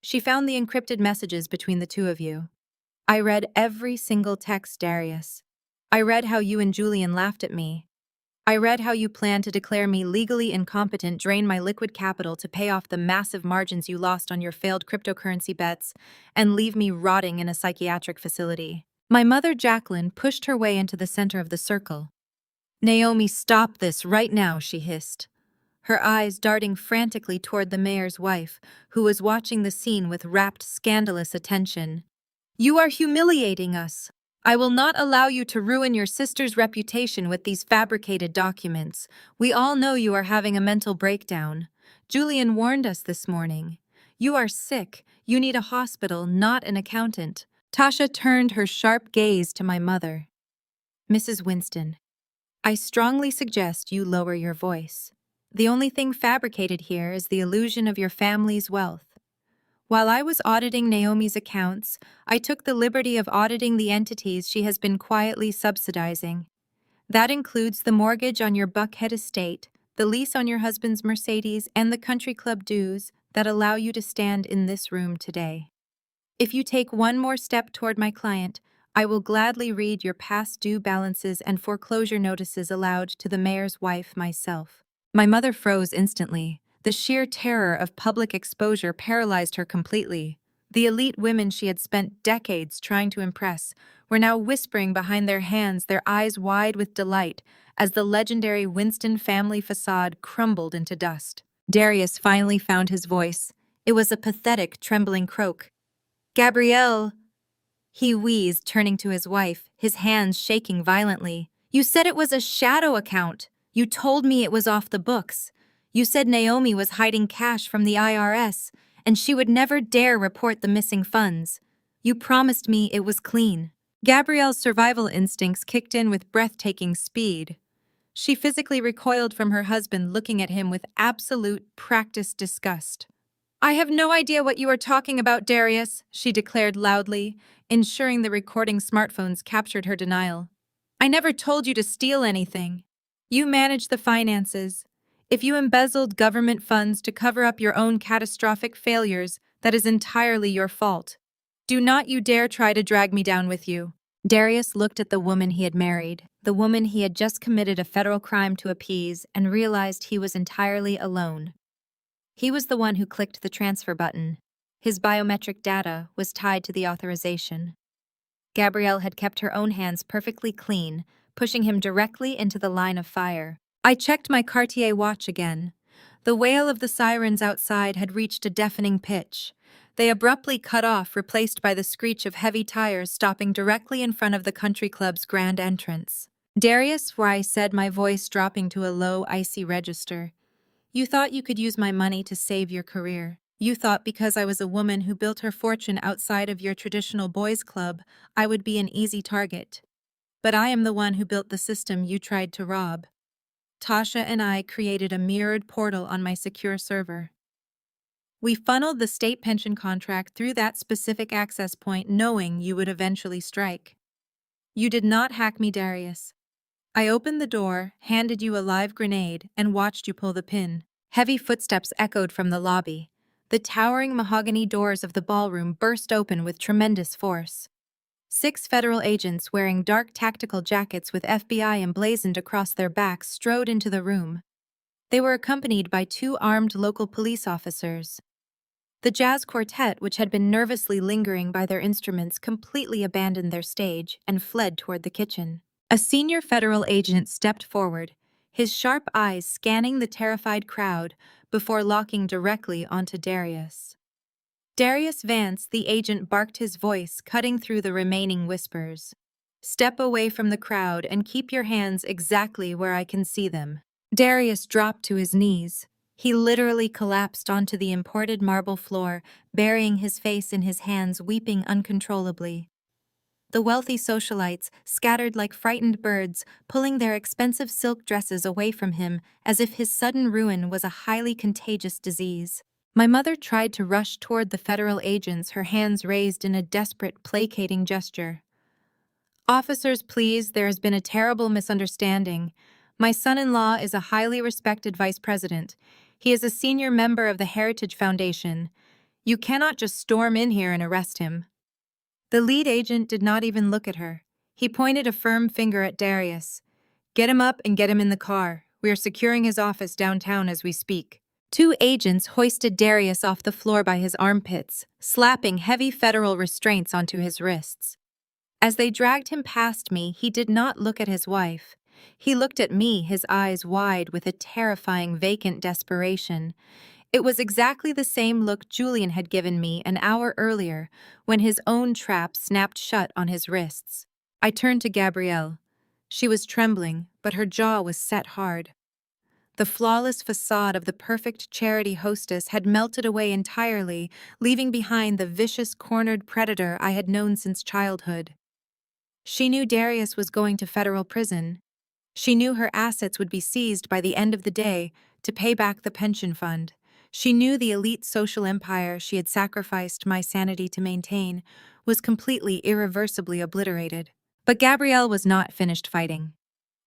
She found the encrypted messages between the two of you. I read every single text, Darius. I read how you and Julian laughed at me. I read how you plan to declare me legally incompetent, drain my liquid capital to pay off the massive margins you lost on your failed cryptocurrency bets, and leave me rotting in a psychiatric facility. My mother, Jacqueline, pushed her way into the center of the circle. Naomi, stop this right now, she hissed, her eyes darting frantically toward the mayor's wife, who was watching the scene with rapt, scandalous attention. You are humiliating us. I will not allow you to ruin your sister's reputation with these fabricated documents. We all know you are having a mental breakdown. Julian warned us this morning. You are sick. You need a hospital, not an accountant. Tasha turned her sharp gaze to my mother. Mrs. Winston, I strongly suggest you lower your voice. The only thing fabricated here is the illusion of your family's wealth. While I was auditing Naomi's accounts, I took the liberty of auditing the entities she has been quietly subsidizing. That includes the mortgage on your Buckhead estate, the lease on your husband's Mercedes, and the country club dues that allow you to stand in this room today. If you take one more step toward my client, I will gladly read your past due balances and foreclosure notices aloud to the mayor's wife myself. My mother froze instantly. The sheer terror of public exposure paralyzed her completely. The elite women she had spent decades trying to impress were now whispering behind their hands, their eyes wide with delight, as the legendary Winston family facade crumbled into dust. Darius finally found his voice. It was a pathetic, trembling croak. Gabrielle, he wheezed, turning to his wife, his hands shaking violently. You said it was a shadow account. You told me it was off the books. You said Naomi was hiding cash from the IRS, and she would never dare report the missing funds. You promised me it was clean. Gabrielle's survival instincts kicked in with breathtaking speed. She physically recoiled from her husband, looking at him with absolute practiced disgust. I have no idea what you are talking about, Darius, she declared loudly, ensuring the recording smartphones captured her denial. I never told you to steal anything. You managed the finances. If you embezzled government funds to cover up your own catastrophic failures, that is entirely your fault. Do not you dare try to drag me down with you. Darius looked at the woman he had married, the woman he had just committed a federal crime to appease, and realized he was entirely alone. He was the one who clicked the transfer button. His biometric data was tied to the authorization. Gabrielle had kept her own hands perfectly clean, pushing him directly into the line of fire. I checked my Cartier watch again. The wail of the sirens outside had reached a deafening pitch. They abruptly cut off, replaced by the screech of heavy tires stopping directly in front of the country club's grand entrance. Darius, where I said, my voice dropping to a low, icy register. You thought you could use my money to save your career. You thought because I was a woman who built her fortune outside of your traditional boys' club, I would be an easy target. But I am the one who built the system you tried to rob. Tasha and I created a mirrored portal on my secure server. We funneled the state pension contract through that specific access point, knowing you would eventually strike. You did not hack me, Darius. I opened the door, handed you a live grenade, and watched you pull the pin. Heavy footsteps echoed from the lobby. The towering mahogany doors of the ballroom burst open with tremendous force. 6 federal agents wearing dark tactical jackets with FBI emblazoned across their backs strode into the room. They were accompanied by 2 armed local police officers. The jazz quartet, which had been nervously lingering by their instruments, completely abandoned their stage and fled toward the kitchen. A senior federal agent stepped forward, his sharp eyes scanning the terrified crowd before locking directly onto Darius. Darius Vance, the agent, barked, his voice cutting through the remaining whispers. Step away from the crowd and keep your hands exactly where I can see them. Darius dropped to his knees. He literally collapsed onto the imported marble floor, burying his face in his hands, weeping uncontrollably. The wealthy socialites scattered like frightened birds, pulling their expensive silk dresses away from him as if his sudden ruin was a highly contagious disease. My mother tried to rush toward the federal agents, her hands raised in a desperate, placating gesture. Officers, please, there has been a terrible misunderstanding. My son-in-law is a highly respected vice president. He is a senior member of the Heritage Foundation. You cannot just storm in here and arrest him. The lead agent did not even look at her. He pointed a firm finger at Darius. Get him up and get him in the car. We are securing his office downtown as we speak. Two agents hoisted Darius off the floor by his armpits, slapping heavy federal restraints onto his wrists. As they dragged him past me, he did not look at his wife. He looked at me, his eyes wide with a terrifying, vacant desperation. It was exactly the same look Julian had given me an hour earlier, when his own trap snapped shut on his wrists. I turned to Gabrielle. She was trembling, but her jaw was set hard. The flawless facade of the perfect charity hostess had melted away entirely, leaving behind the vicious, cornered predator I had known since childhood. She knew Darius was going to federal prison. She knew her assets would be seized by the end of the day to pay back the pension fund. She knew the elite social empire she had sacrificed my sanity to maintain was completely, irreversibly obliterated. But Gabrielle was not finished fighting.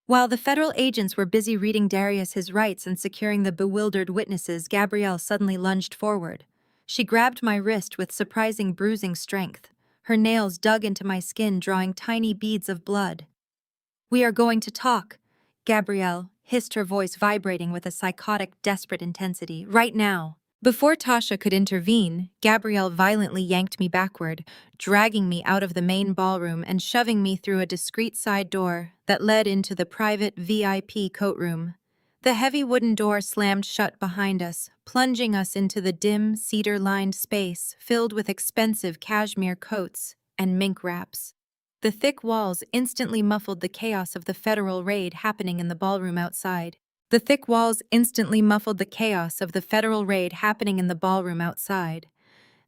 While the federal agents were busy reading Darius his rights and securing the bewildered witnesses, Gabrielle suddenly lunged forward. She grabbed my wrist with surprising bruising strength. Her nails dug into my skin, drawing tiny beads of blood. "We are going to talk," Gabrielle hissed, her voice vibrating with a psychotic, desperate intensity. "Right now." Before Tasha could intervene, Gabrielle violently yanked me backward, dragging me out of the main ballroom and shoving me through a discreet side door that led into the private VIP coat room. The heavy wooden door slammed shut behind us, plunging us into the dim, cedar-lined space filled with expensive cashmere coats and mink wraps. The thick walls instantly muffled the chaos of the federal raid happening in the ballroom outside. The thick walls instantly muffled the chaos of the federal raid happening in the ballroom outside.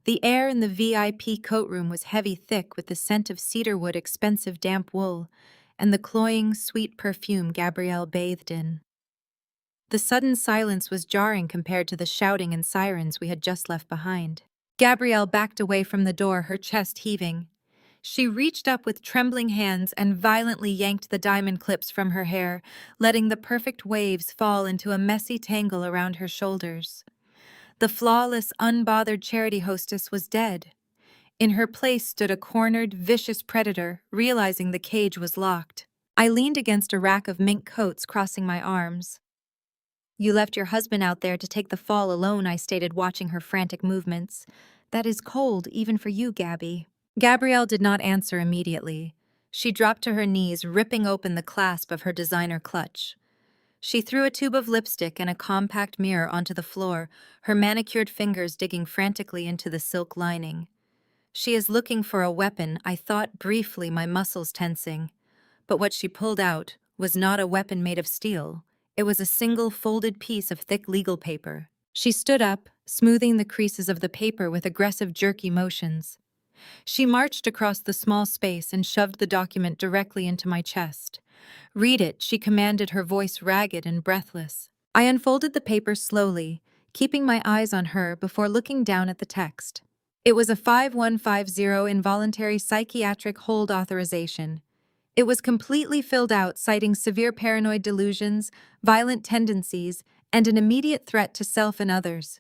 The air in the VIP coat room was heavy, thick, with the scent of cedarwood, expensive damp wool, and the cloying, sweet perfume Gabrielle bathed in. The sudden silence was jarring compared to the shouting and sirens we had just left behind. Gabrielle backed away from the door, her chest heaving. She reached up with trembling hands and violently yanked the diamond clips from her hair, letting the perfect waves fall into a messy tangle around her shoulders. The flawless, unbothered charity hostess was dead. In her place stood a cornered, vicious predator, realizing the cage was locked. I leaned against a rack of mink coats, crossing my arms. "You left your husband out there to take the fall alone," I stated, watching her frantic movements. "That is cold, even for you, Gabby." Gabrielle did not answer immediately. She dropped to her knees, ripping open the clasp of her designer clutch. She threw a tube of lipstick and a compact mirror onto the floor, her manicured fingers digging frantically into the silk lining. "She is looking for a weapon," I thought briefly, my muscles tensing. But what she pulled out was not a weapon made of steel. It was a single folded piece of thick legal paper. She stood up, smoothing the creases of the paper with aggressive, jerky motions. She marched across the small space and shoved the document directly into my chest. "Read it," she commanded, her voice ragged and breathless. I unfolded the paper slowly, keeping my eyes on her before looking down at the text. It was a 5150 involuntary psychiatric hold authorization. It was completely filled out, citing severe paranoid delusions, violent tendencies, and an immediate threat to self and others.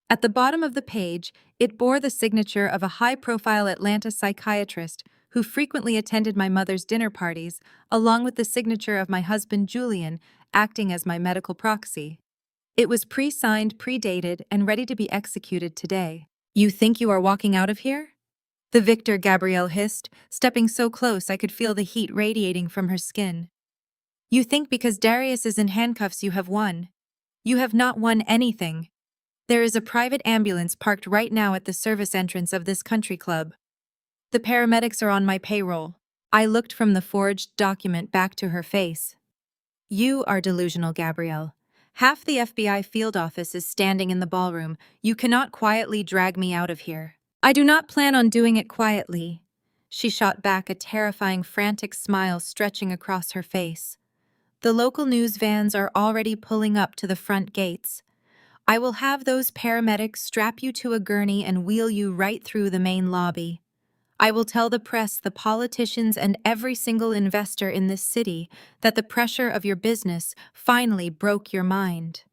At the bottom of the page, it bore the signature of a high-profile Atlanta psychiatrist who frequently attended my mother's dinner parties, along with the signature of my husband Julian, acting as my medical proxy. It was pre-signed, pre-dated, and ready to be executed today. "You think you are walking out of here?" The victor, Gabrielle hissed, stepping so close I could feel the heat radiating from her skin. "You think because Darius is in handcuffs you have won. You have not won anything. There is a private ambulance parked right now at the service entrance of this country club. The paramedics are on my payroll." I looked from the forged document back to her face. "You are delusional, Gabrielle. Half the FBI field office is standing in the ballroom. You cannot quietly drag me out of here." "I do not plan on doing it quietly." She shot back, a terrifying, frantic smile stretching across her face. "The local news vans are already pulling up to the front gates. I will have those paramedics strap you to a gurney and wheel you right through the main lobby. I will tell the press, the politicians, and every single investor in this city that the pressure of your business finally broke your mind.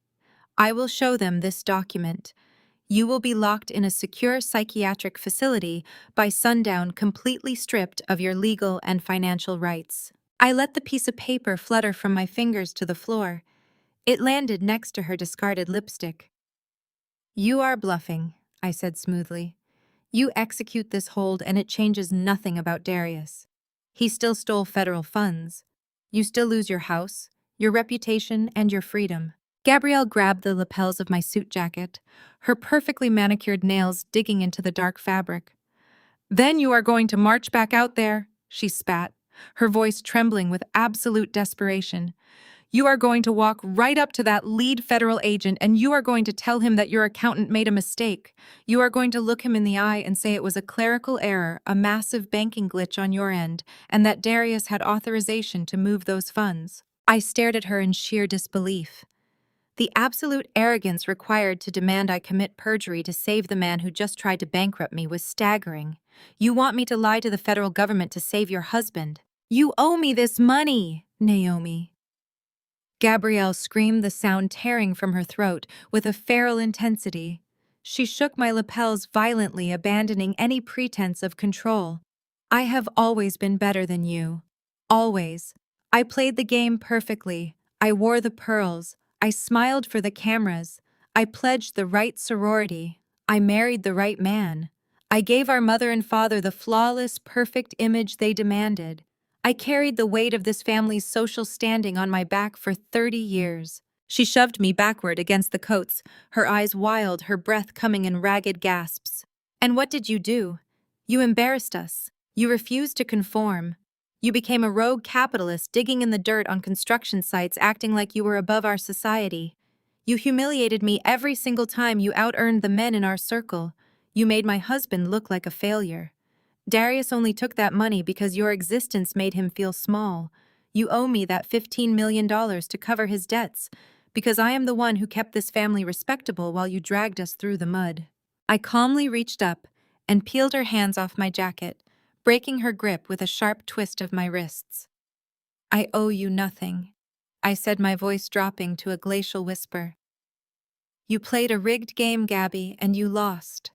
I will show them this document. You will be locked in a secure psychiatric facility by sundown, completely stripped of your legal and financial rights." I let the piece of paper flutter from my fingers to the floor. It landed next to her discarded lipstick. "You are bluffing," I said smoothly. "You execute this hold and it changes nothing about Darius. He still stole federal funds. You still lose your house, your reputation, and your freedom." Gabrielle grabbed the lapels of my suit jacket, her perfectly manicured nails digging into the dark fabric. "Then you are going to march back out there," she spat, her voice trembling with absolute desperation. "You are going to walk right up to that lead federal agent and you are going to tell him that your accountant made a mistake. You are going to look him in the eye and say it was a clerical error, a massive banking glitch on your end, and that Darius had authorization to move those funds." I stared at her in sheer disbelief. The absolute arrogance required to demand I commit perjury to save the man who just tried to bankrupt me was staggering. "You want me to lie to the federal government to save your husband? You owe me this money, Naomi." Gabrielle screamed, the sound tearing from her throat with a feral intensity. She shook my lapels violently, abandoning any pretense of control. "I have always been better than you. Always. I played the game perfectly. I wore the pearls. I smiled for the cameras. I pledged the right sorority. I married the right man. I gave our mother and father the flawless, perfect image they demanded. I carried the weight of this family's social standing on my back for 30 years." She shoved me backward against the coats, her eyes wild, her breath coming in ragged gasps. "And what did you do? You embarrassed us. You refused to conform. You became a rogue capitalist digging in the dirt on construction sites, acting like you were above our society. You humiliated me every single time you out-earned the men in our circle. You made my husband look like a failure. Darius only took that money because your existence made him feel small. You owe me that $15 million to cover his debts, because I am the one who kept this family respectable while you dragged us through the mud." I calmly reached up and peeled her hands off my jacket, breaking her grip with a sharp twist of my wrists. "I owe you nothing," I said, my voice dropping to a glacial whisper. "You played a rigged game, Gabby, and you lost.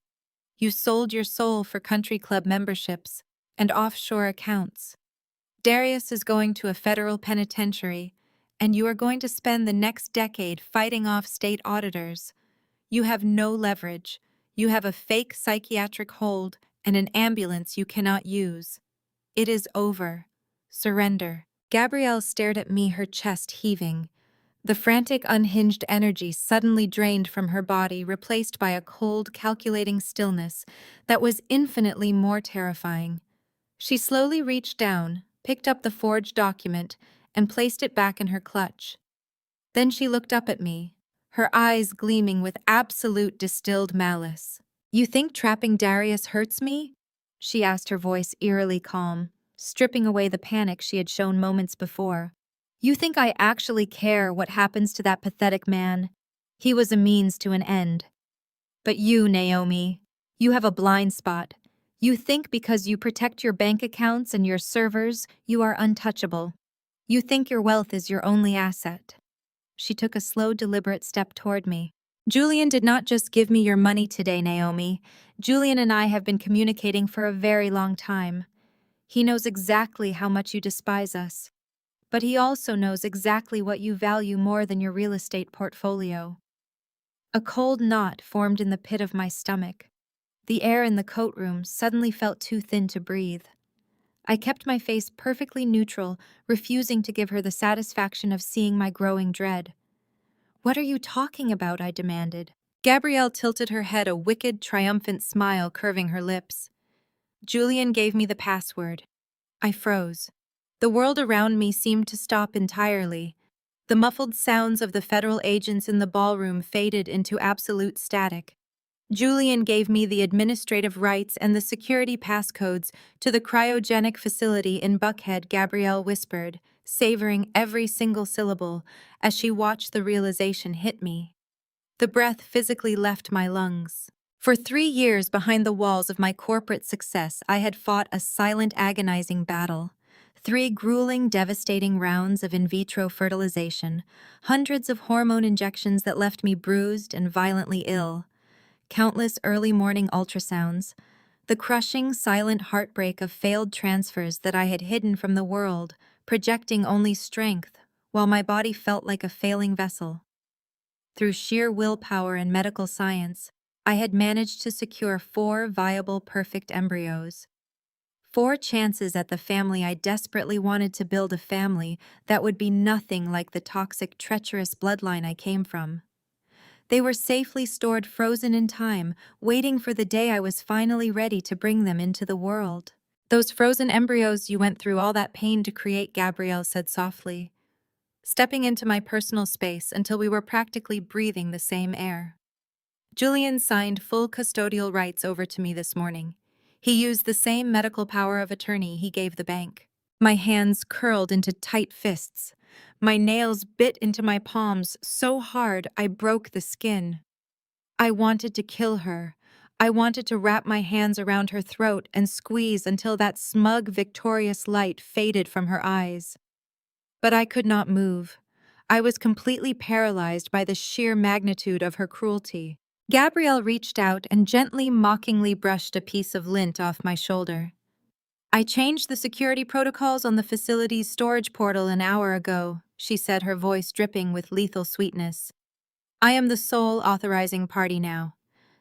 You sold your soul for country club memberships and offshore accounts. Darius is going to a federal penitentiary, and you are going to spend the next decade fighting off state auditors. You have no leverage. You have a fake psychiatric hold and an ambulance you cannot use. It is over. Surrender." Gabrielle stared at me, her chest heaving. The frantic, unhinged energy suddenly drained from her body, replaced by a cold, calculating stillness that was infinitely more terrifying. She slowly reached down, picked up the forged document, and placed it back in her clutch. Then she looked up at me, her eyes gleaming with absolute distilled malice. "You think trapping Darius hurts me?" she asked, her voice eerily calm, stripping away the panic she had shown moments before. "You think I actually care what happens to that pathetic man? He was a means to an end. But you, Naomi, you have a blind spot. You think because you protect your bank accounts and your servers, you are untouchable. You think your wealth is your only asset." She took a slow, deliberate step toward me. "Julian did not just give me your money today, Naomi. Julian and I have been communicating for a very long time. He knows exactly how much you despise us. But he also knows exactly what you value more than your real estate portfolio." A cold knot formed in the pit of my stomach. The air in the coat room suddenly felt too thin to breathe. I kept my face perfectly neutral, refusing to give her the satisfaction of seeing my growing dread. "What are you talking about?" I demanded. Gabrielle tilted her head, a wicked, triumphant smile curving her lips. "Julian gave me the password." I froze. The world around me seemed to stop entirely. The muffled sounds of the federal agents in the ballroom faded into absolute static. "Julian gave me the administrative rights and the security passcodes to the cryogenic facility in Buckhead," Gabrielle whispered, savoring every single syllable as she watched the realization hit me. The breath physically left my lungs. For 3 years behind the walls of my corporate success, I had fought a silent, agonizing battle. 3 grueling, devastating rounds of in vitro fertilization, hundreds of hormone injections that left me bruised and violently ill, countless early morning ultrasounds, the crushing, silent heartbreak of failed transfers that I had hidden from the world, projecting only strength, while my body felt like a failing vessel. Through sheer willpower and medical science, I had managed to secure 4 viable perfect embryos. 4 chances at the family I desperately wanted to build, a family that would be nothing like the toxic, treacherous bloodline I came from. They were safely stored, frozen in time, waiting for the day I was finally ready to bring them into the world. "Those frozen embryos you went through all that pain to create," Gabrielle said softly, stepping into my personal space until we were practically breathing the same air. "Julian signed full custodial rights over to me this morning. He used the same medical power of attorney he gave the bank." My hands curled into tight fists. My nails bit into my palms so hard I broke the skin. I wanted to kill her. I wanted to wrap my hands around her throat and squeeze until that smug, victorious light faded from her eyes. But I could not move. I was completely paralyzed by the sheer magnitude of her cruelty. Gabrielle reached out and gently, mockingly brushed a piece of lint off my shoulder. "I changed the security protocols on the facility's storage portal an hour ago," she said, her voice dripping with lethal sweetness. "I am the sole authorizing party now.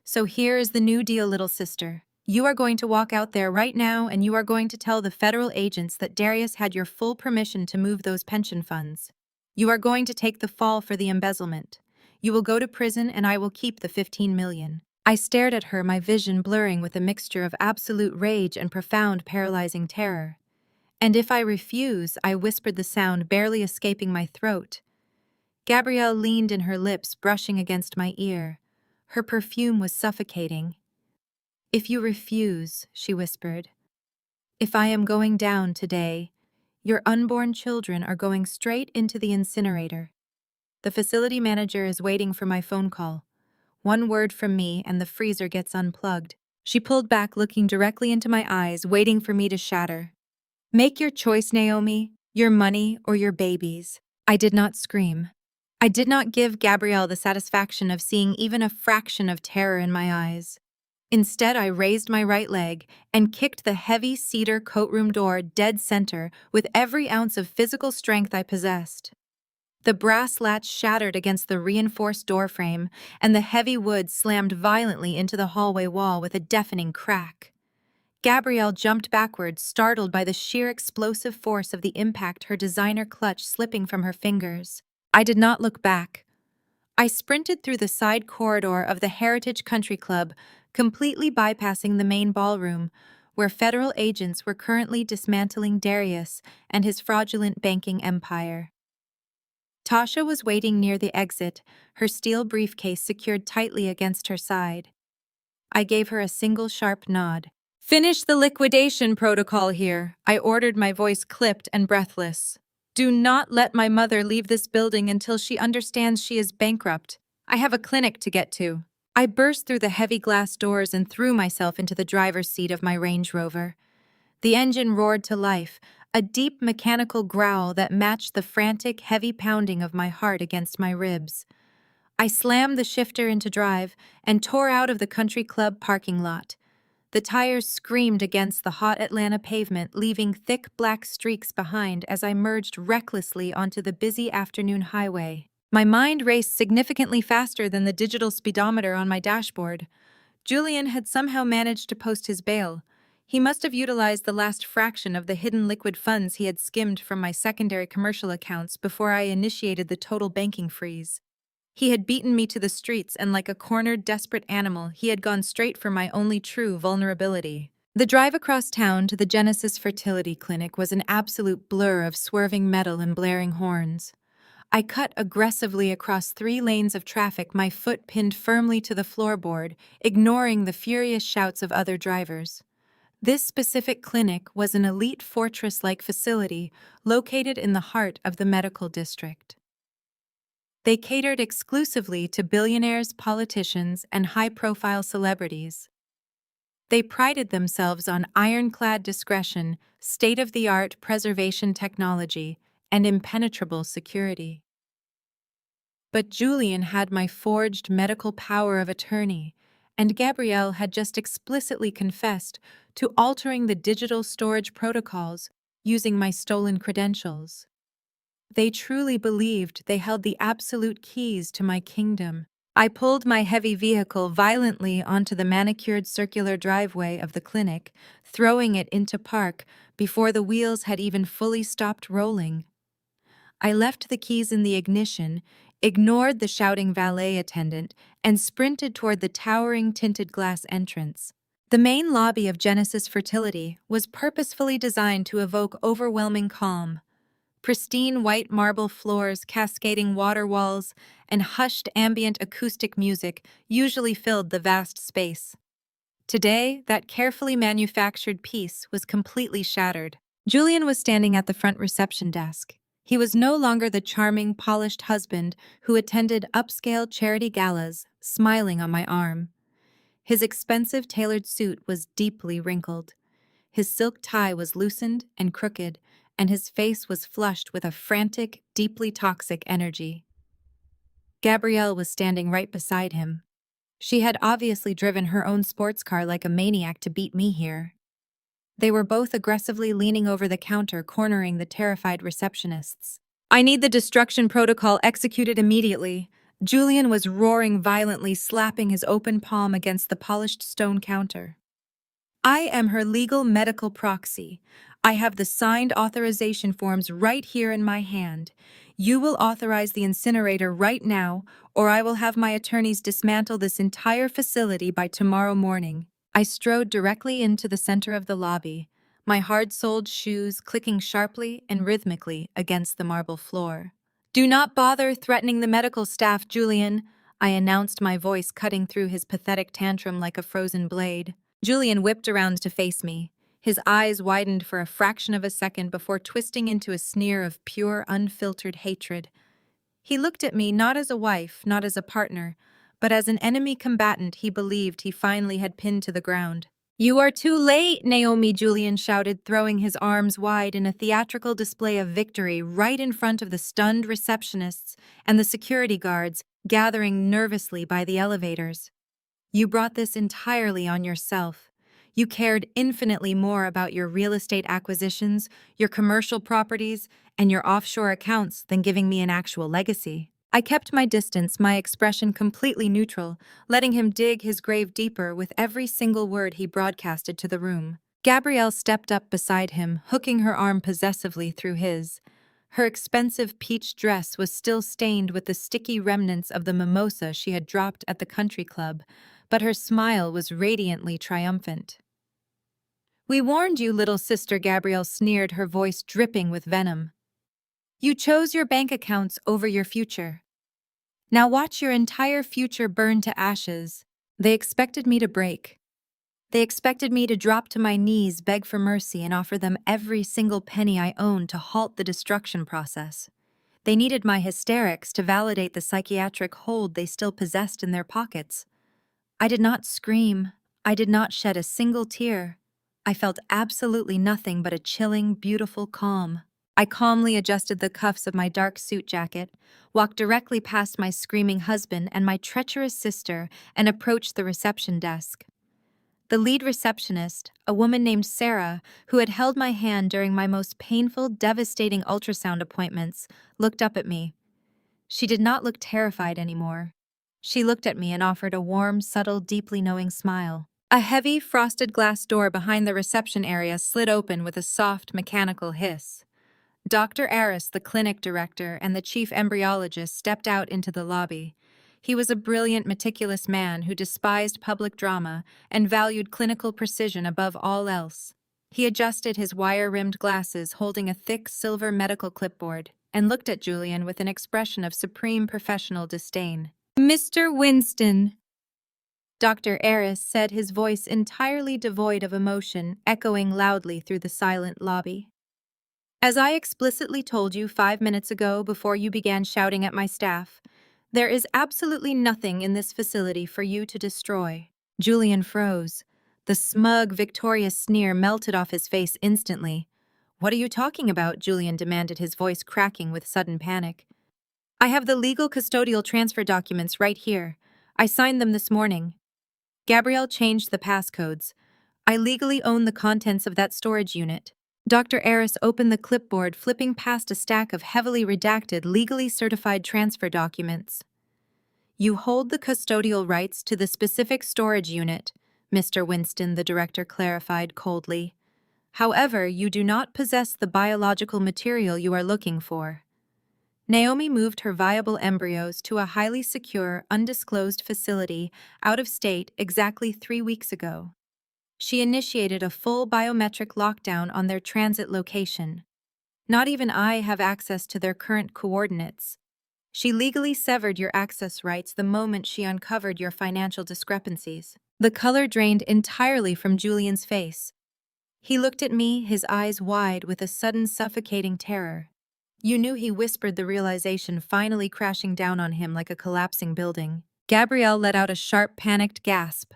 So here is the new deal, little sister. You are going to walk out there right now and you are going to tell the federal agents that Darius had your full permission to move those pension funds. You are going to take the fall for the embezzlement. You will go to prison and I will keep the 15 million. I stared at her, my vision blurring with a mixture of absolute rage and profound, paralyzing terror. "And if I refuse," I whispered, the sound barely escaping my throat. Gabrielle leaned in, her lips brushing against my ear. Her perfume was suffocating. "If you refuse," she whispered, "if I am going down today, your unborn children are going straight into the incinerator. The facility manager is waiting for my phone call. One word from me and the freezer gets unplugged." She pulled back, looking directly into my eyes, waiting for me to shatter. "Make your choice, Naomi, your money or your babies." I did not scream. I did not give Gabrielle the satisfaction of seeing even a fraction of terror in my eyes. Instead, I raised my right leg and kicked the heavy cedar courtroom door dead center with every ounce of physical strength I possessed. The brass latch shattered against the reinforced doorframe, and the heavy wood slammed violently into the hallway wall with a deafening crack. Gabrielle jumped backwards, startled by the sheer explosive force of the impact, her designer clutch slipping from her fingers. I did not look back. I sprinted through the side corridor of the Heritage Country Club, completely bypassing the main ballroom, where federal agents were currently dismantling Darius and his fraudulent banking empire. Tasha was waiting near the exit, her steel briefcase secured tightly against her side. I gave her a single sharp nod. "Finish the liquidation protocol here," I ordered, my voice clipped and breathless. "Do not let my mother leave this building until she understands she is bankrupt. I have a clinic to get to." I burst through the heavy glass doors and threw myself into the driver's seat of my Range Rover. The engine roared to life, a deep mechanical growl that matched the frantic, heavy pounding of my heart against my ribs. I slammed the shifter into drive and tore out of the country club parking lot. The tires screamed against the hot Atlanta pavement, leaving thick black streaks behind as I merged recklessly onto the busy afternoon highway. My mind raced significantly faster than the digital speedometer on my dashboard. Julian had somehow managed to post his bail. He must have utilized the last fraction of the hidden liquid funds he had skimmed from my secondary commercial accounts before I initiated the total banking freeze. He had beaten me to the streets, and like a cornered, desperate animal, he had gone straight for my only true vulnerability. The drive across town to the Genesis Fertility Clinic was an absolute blur of swerving metal and blaring horns. I cut aggressively across 3 lanes of traffic, my foot pinned firmly to the floorboard, ignoring the furious shouts of other drivers. This specific clinic was an elite fortress-like facility located in the heart of the medical district. They catered exclusively to billionaires, politicians, and high-profile celebrities. They prided themselves on ironclad discretion, state-of-the-art preservation technology, and impenetrable security. But Julian had my forged medical power of attorney, and Gabrielle had just explicitly confessed to altering the digital storage protocols using my stolen credentials. They truly believed they held the absolute keys to my kingdom. I pulled my heavy vehicle violently onto the manicured circular driveway of the clinic, throwing it into park before the wheels had even fully stopped rolling. I left the keys in the ignition, ignored the shouting valet attendant, and sprinted toward the towering tinted glass entrance. The main lobby of Genesis Fertility was purposefully designed to evoke overwhelming calm. Pristine white marble floors, cascading water walls, and hushed ambient acoustic music usually filled the vast space. Today, that carefully manufactured piece was completely shattered. Julian was standing at the front reception desk. He was no longer the charming, polished husband who attended upscale charity galas, smiling on my arm. His expensive tailored suit was deeply wrinkled. His silk tie was loosened and crooked, and his face was flushed with a frantic, deeply toxic energy. Gabrielle was standing right beside him. She had obviously driven her own sports car like a maniac to beat me here. They were both aggressively leaning over the counter, cornering the terrified receptionists. "I need the destruction protocol executed immediately." Julian was roaring violently, slapping his open palm against the polished stone counter. "I am her legal medical proxy. I have the signed authorization forms right here in my hand. You will authorize the incinerator right now, or I will have my attorneys dismantle this entire facility by tomorrow morning." I strode directly into the center of the lobby, my hard-soled shoes clicking sharply and rhythmically against the marble floor. "Do not bother threatening the medical staff, Julian," I announced, my voice cutting through his pathetic tantrum like a frozen blade. Julian whipped around to face me. His eyes widened for a fraction of a second before twisting into a sneer of pure, unfiltered hatred. He looked at me not as a wife, not as a partner, but as an enemy combatant he believed he finally had pinned to the ground. "You are too late, Naomi," Julian shouted, throwing his arms wide in a theatrical display of victory right in front of the stunned receptionists and the security guards gathering nervously by the elevators. "You brought this entirely on yourself. You cared infinitely more about your real estate acquisitions, your commercial properties, and your offshore accounts than giving me an actual legacy." I kept my distance, my expression completely neutral, letting him dig his grave deeper with every single word he broadcasted to the room. Gabrielle stepped up beside him, hooking her arm possessively through his. Her expensive peach dress was still stained with the sticky remnants of the mimosa she had dropped at the country club, but her smile was radiantly triumphant. "We warned you, little sister," Gabrielle sneered, her voice dripping with venom. "You chose your bank accounts over your future. Now watch your entire future burn to ashes." They expected me to break. They expected me to drop to my knees, beg for mercy, and offer them every single penny I owned to halt the destruction process. They needed my hysterics to validate the psychiatric hold they still possessed in their pockets. I did not scream. I did not shed a single tear. I felt absolutely nothing but a chilling, beautiful calm. I calmly adjusted the cuffs of my dark suit jacket, walked directly past my screaming husband and my treacherous sister, and approached the reception desk. The lead receptionist, a woman named Sarah, who had held my hand during my most painful, devastating ultrasound appointments, looked up at me. She did not look terrified anymore. She looked at me and offered a warm, subtle, deeply knowing smile. A heavy, frosted glass door behind the reception area slid open with a soft, mechanical hiss. Dr. Aris, the clinic director, and the chief embryologist stepped out into the lobby. He was a brilliant, meticulous man who despised public drama and valued clinical precision above all else. He adjusted his wire-rimmed glasses, holding a thick silver medical clipboard, and looked at Julian with an expression of supreme professional disdain. "Mr. Winston," Dr. Aris said, his voice entirely devoid of emotion, echoing loudly through the silent lobby. "As I explicitly told you 5 minutes ago before you began shouting at my staff, there is absolutely nothing in this facility for you to destroy." Julian froze. The smug, victorious sneer melted off his face instantly. "What are you talking about?" Julian demanded, his voice cracking with sudden panic. "I have the legal custodial transfer documents right here. I signed them this morning." Gabrielle changed the passcodes. "I legally own the contents of that storage unit." Dr. Eris opened the clipboard, flipping past a stack of heavily redacted, legally certified transfer documents. You hold the custodial rights to the specific storage unit, Mr. Winston, the director clarified coldly. However, you do not possess the biological material you are looking for. Naomi moved her viable embryos to a highly secure, undisclosed facility out of state exactly 3 weeks ago. She initiated a full biometric lockdown on their transit location. Not even I have access to their current coordinates. She legally severed your access rights the moment she uncovered your financial discrepancies. The color drained entirely from Julian's face. He looked at me, his eyes wide with a sudden suffocating terror. You knew he whispered, the realization finally crashing down on him like a collapsing building. Gabrielle let out a sharp, panicked gasp.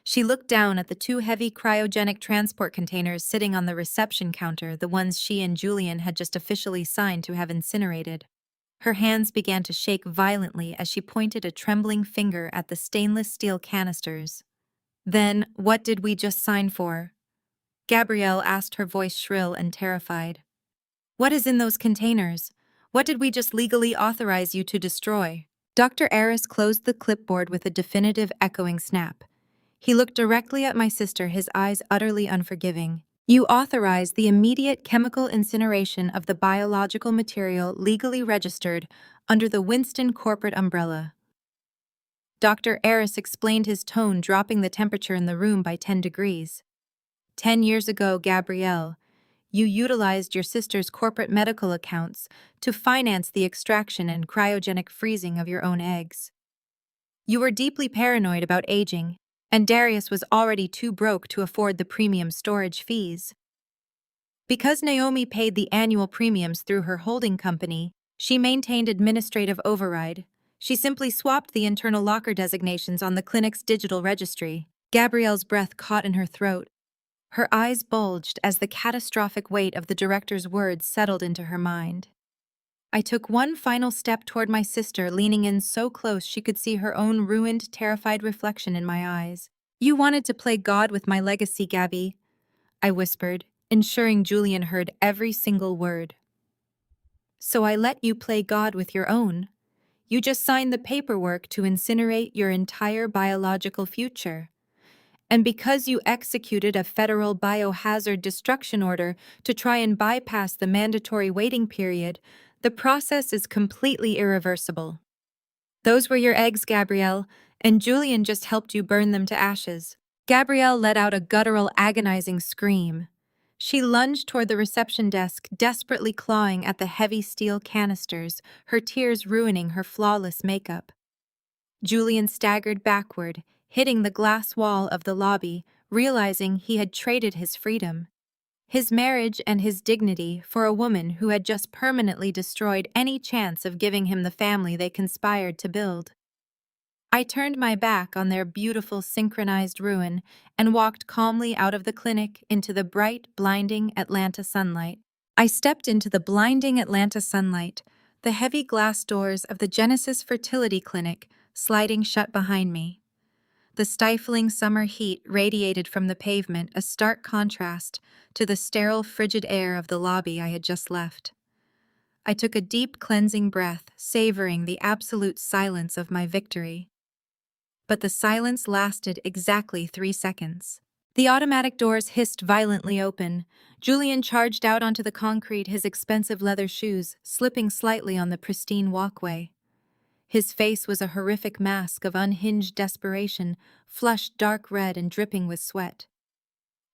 She looked down at the 2 heavy cryogenic transport containers sitting on the reception counter, the ones she and Julian had just officially signed to have incinerated. Her hands began to shake violently as she pointed a trembling finger at the stainless steel canisters. Then, what did we just sign for? Gabrielle asked, her voice shrill and terrified. What is in those containers? What did we just legally authorize you to destroy? Dr. Eris closed the clipboard with a definitive echoing snap. He looked directly at my sister, his eyes utterly unforgiving. You authorized the immediate chemical incineration of the biological material legally registered under the Winston corporate umbrella. Dr. Eris explained, his tone dropping the temperature in the room by 10 degrees. 10 years ago, Gabrielle, you utilized your sister's corporate medical accounts to finance the extraction and cryogenic freezing of your own eggs. You were deeply paranoid about aging, and Darius was already too broke to afford the premium storage fees. Because Naomi paid the annual premiums through her holding company, she maintained administrative override. She simply swapped the internal locker designations on the clinic's digital registry. Gabrielle's breath caught in her throat. Her eyes bulged as the catastrophic weight of the director's words settled into her mind. I took one final step toward my sister, leaning in so close she could see her own ruined, terrified reflection in my eyes. You wanted to play God with my legacy, Gabby, I whispered, ensuring Julian heard every single word. So I let you play God with your own. You just signed the paperwork to incinerate your entire biological future. And because you executed a federal biohazard destruction order to try and bypass the mandatory waiting period, the process is completely irreversible. Those were your eggs, Gabrielle, and Julian just helped you burn them to ashes. Gabrielle let out a guttural, agonizing scream. She lunged toward the reception desk, desperately clawing at the heavy steel canisters, her tears ruining her flawless makeup. Julian staggered backward, hitting the glass wall of the lobby, realizing he had traded his freedom, his marriage and his dignity for a woman who had just permanently destroyed any chance of giving him the family they conspired to build. I turned my back on their beautiful synchronized ruin and walked calmly out of the clinic into the bright, blinding Atlanta sunlight. I stepped into the blinding Atlanta sunlight, the heavy glass doors of the Genesis Fertility Clinic sliding shut behind me. The stifling summer heat radiated from the pavement, a stark contrast to the sterile, frigid air of the lobby I had just left. I took a deep, cleansing breath, savoring the absolute silence of my victory. But the silence lasted exactly 3 seconds. The automatic doors hissed violently open. Julian charged out onto the concrete, his expensive leather shoes slipping slightly on the pristine walkway. His face was a horrific mask of unhinged desperation, flushed dark red and dripping with sweat.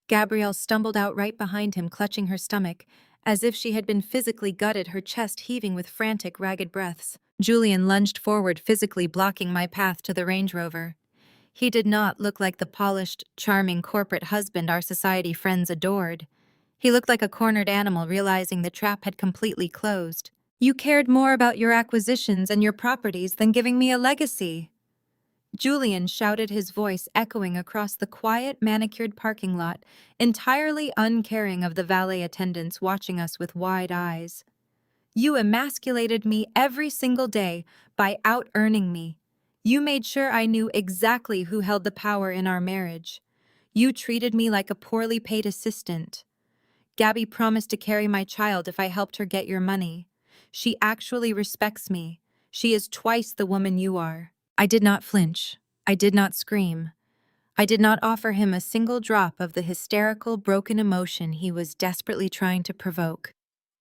Gabrielle stumbled out right behind him, clutching her stomach, as if she had been physically gutted, her chest heaving with frantic, ragged breaths. Julian lunged forward, physically blocking my path to the Range Rover. He did not look like the polished, charming corporate husband our society friends adored. He looked like a cornered animal realizing the trap had completely closed. You cared more about your acquisitions and your properties than giving me a legacy. Julian shouted, his voice echoing across the quiet, manicured parking lot, entirely uncaring of the valet attendants watching us with wide eyes. You emasculated me every single day by out-earning me. You made sure I knew exactly who held the power in our marriage. You treated me like a poorly paid assistant. Gabby promised to carry my child if I helped her get your money. She actually respects me. She is twice the woman you are." I did not flinch. I did not scream. I did not offer him a single drop of the hysterical, broken emotion he was desperately trying to provoke.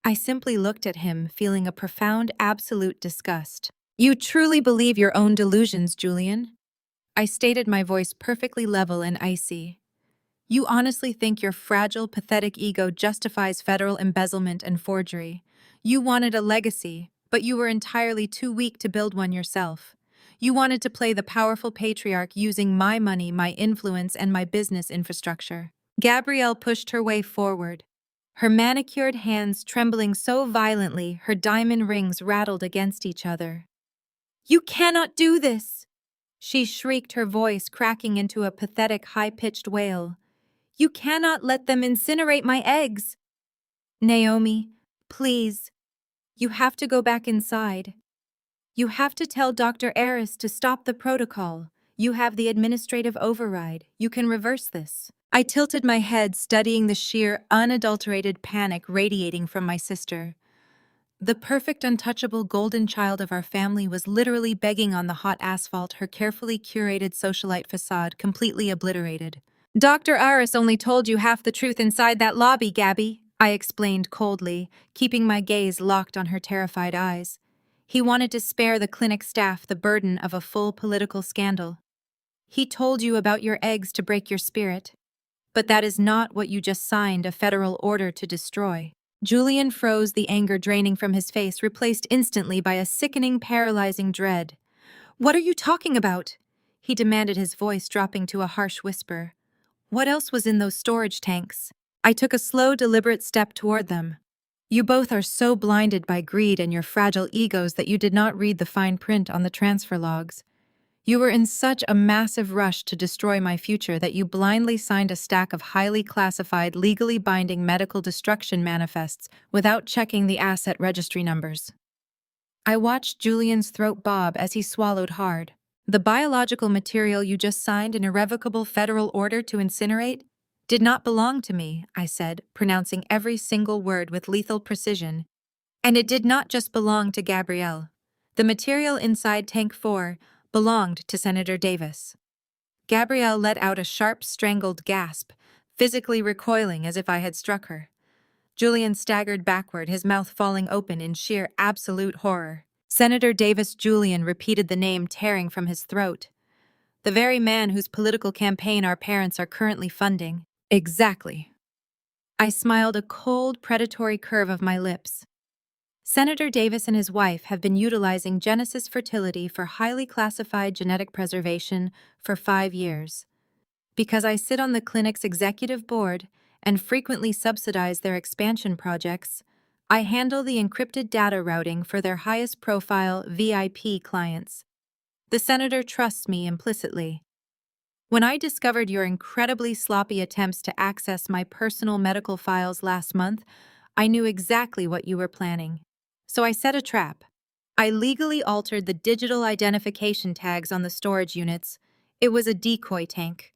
I simply looked at him, feeling a profound, absolute disgust. "You truly believe your own delusions, Julian?" I stated, my voice perfectly level and icy. "You honestly think your fragile, pathetic ego justifies federal embezzlement and forgery? You wanted a legacy, but you were entirely too weak to build one yourself. You wanted to play the powerful patriarch using my money, my influence, and my business infrastructure." Gabrielle pushed her way forward, her manicured hands trembling so violently her diamond rings rattled against each other. "You cannot do this!" she shrieked, her voice cracking into a pathetic, high-pitched wail. "You cannot let them incinerate my eggs!" "Naomi, please. You have to go back inside. You have to tell Dr. Aris to stop the protocol. You have the administrative override. You can reverse this." I tilted my head, studying the sheer, unadulterated panic radiating from my sister. The perfect, untouchable golden child of our family was literally begging on the hot asphalt, her carefully curated socialite facade completely obliterated. "Dr. Aris only told you half the truth inside that lobby, Gabby," I explained coldly, keeping my gaze locked on her terrified eyes. "He wanted to spare the clinic staff the burden of a full political scandal. He told you about your eggs to break your spirit. But that is not what you just signed a federal order to destroy." Julian froze, the anger draining from his face, replaced instantly by a sickening, paralyzing dread. "What are you talking about?" he demanded, his voice dropping to a harsh whisper. "What else was in those storage tanks?" I took a slow, deliberate step toward them. "You both are so blinded by greed and your fragile egos that you did not read the fine print on the transfer logs. You were in such a massive rush to destroy my future that you blindly signed a stack of highly classified, legally binding medical destruction manifests without checking the asset registry numbers." I watched Julian's throat bob as he swallowed hard. "The biological material you just signed an irrevocable federal order to incinerate did not belong to me," I said, pronouncing every single word with lethal precision. "And it did not just belong to Gabrielle. The material inside Tank 4 belonged to Senator Davis." Gabrielle let out a sharp, strangled gasp, physically recoiling as if I had struck her. Julian staggered backward, his mouth falling open in sheer, absolute horror. "Senator Davis." Julian repeated the name, tearing from his throat. "The very man whose political campaign our parents are currently funding." "Exactly." I smiled, a cold, predatory curve of my lips. "Senator Davis and his wife have been utilizing Genesis fertility for highly classified genetic preservation for 5 years. Because I sit on the clinic's executive board and frequently subsidize their expansion projects, I handle the encrypted data routing for their highest-profile VIP clients. The senator trusts me implicitly. When I discovered your incredibly sloppy attempts to access my personal medical files last month, I knew exactly what you were planning. So I set a trap. I legally altered the digital identification tags on the storage units. It was a decoy tank.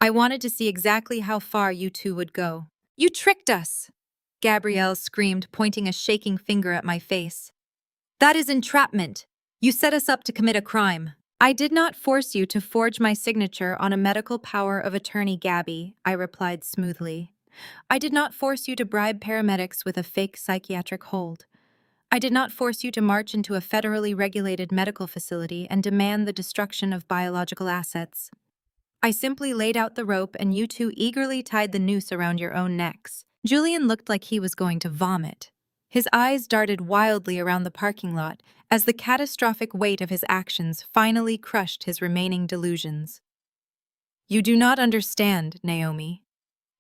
I wanted to see exactly how far you two would go." "You tricked us!" Gabrielle screamed, pointing a shaking finger at my face. "That is entrapment. You set us up to commit a crime." "I did not force you to forge my signature on a medical power of attorney, Gabby," I replied smoothly. "I did not force you to bribe paramedics with a fake psychiatric hold. I did not force you to march into a federally regulated medical facility and demand the destruction of biological assets. I simply laid out the rope and you two eagerly tied the noose around your own necks." Julian looked like he was going to vomit. His eyes darted wildly around the parking lot as the catastrophic weight of his actions finally crushed his remaining delusions. "You do not understand, Naomi,"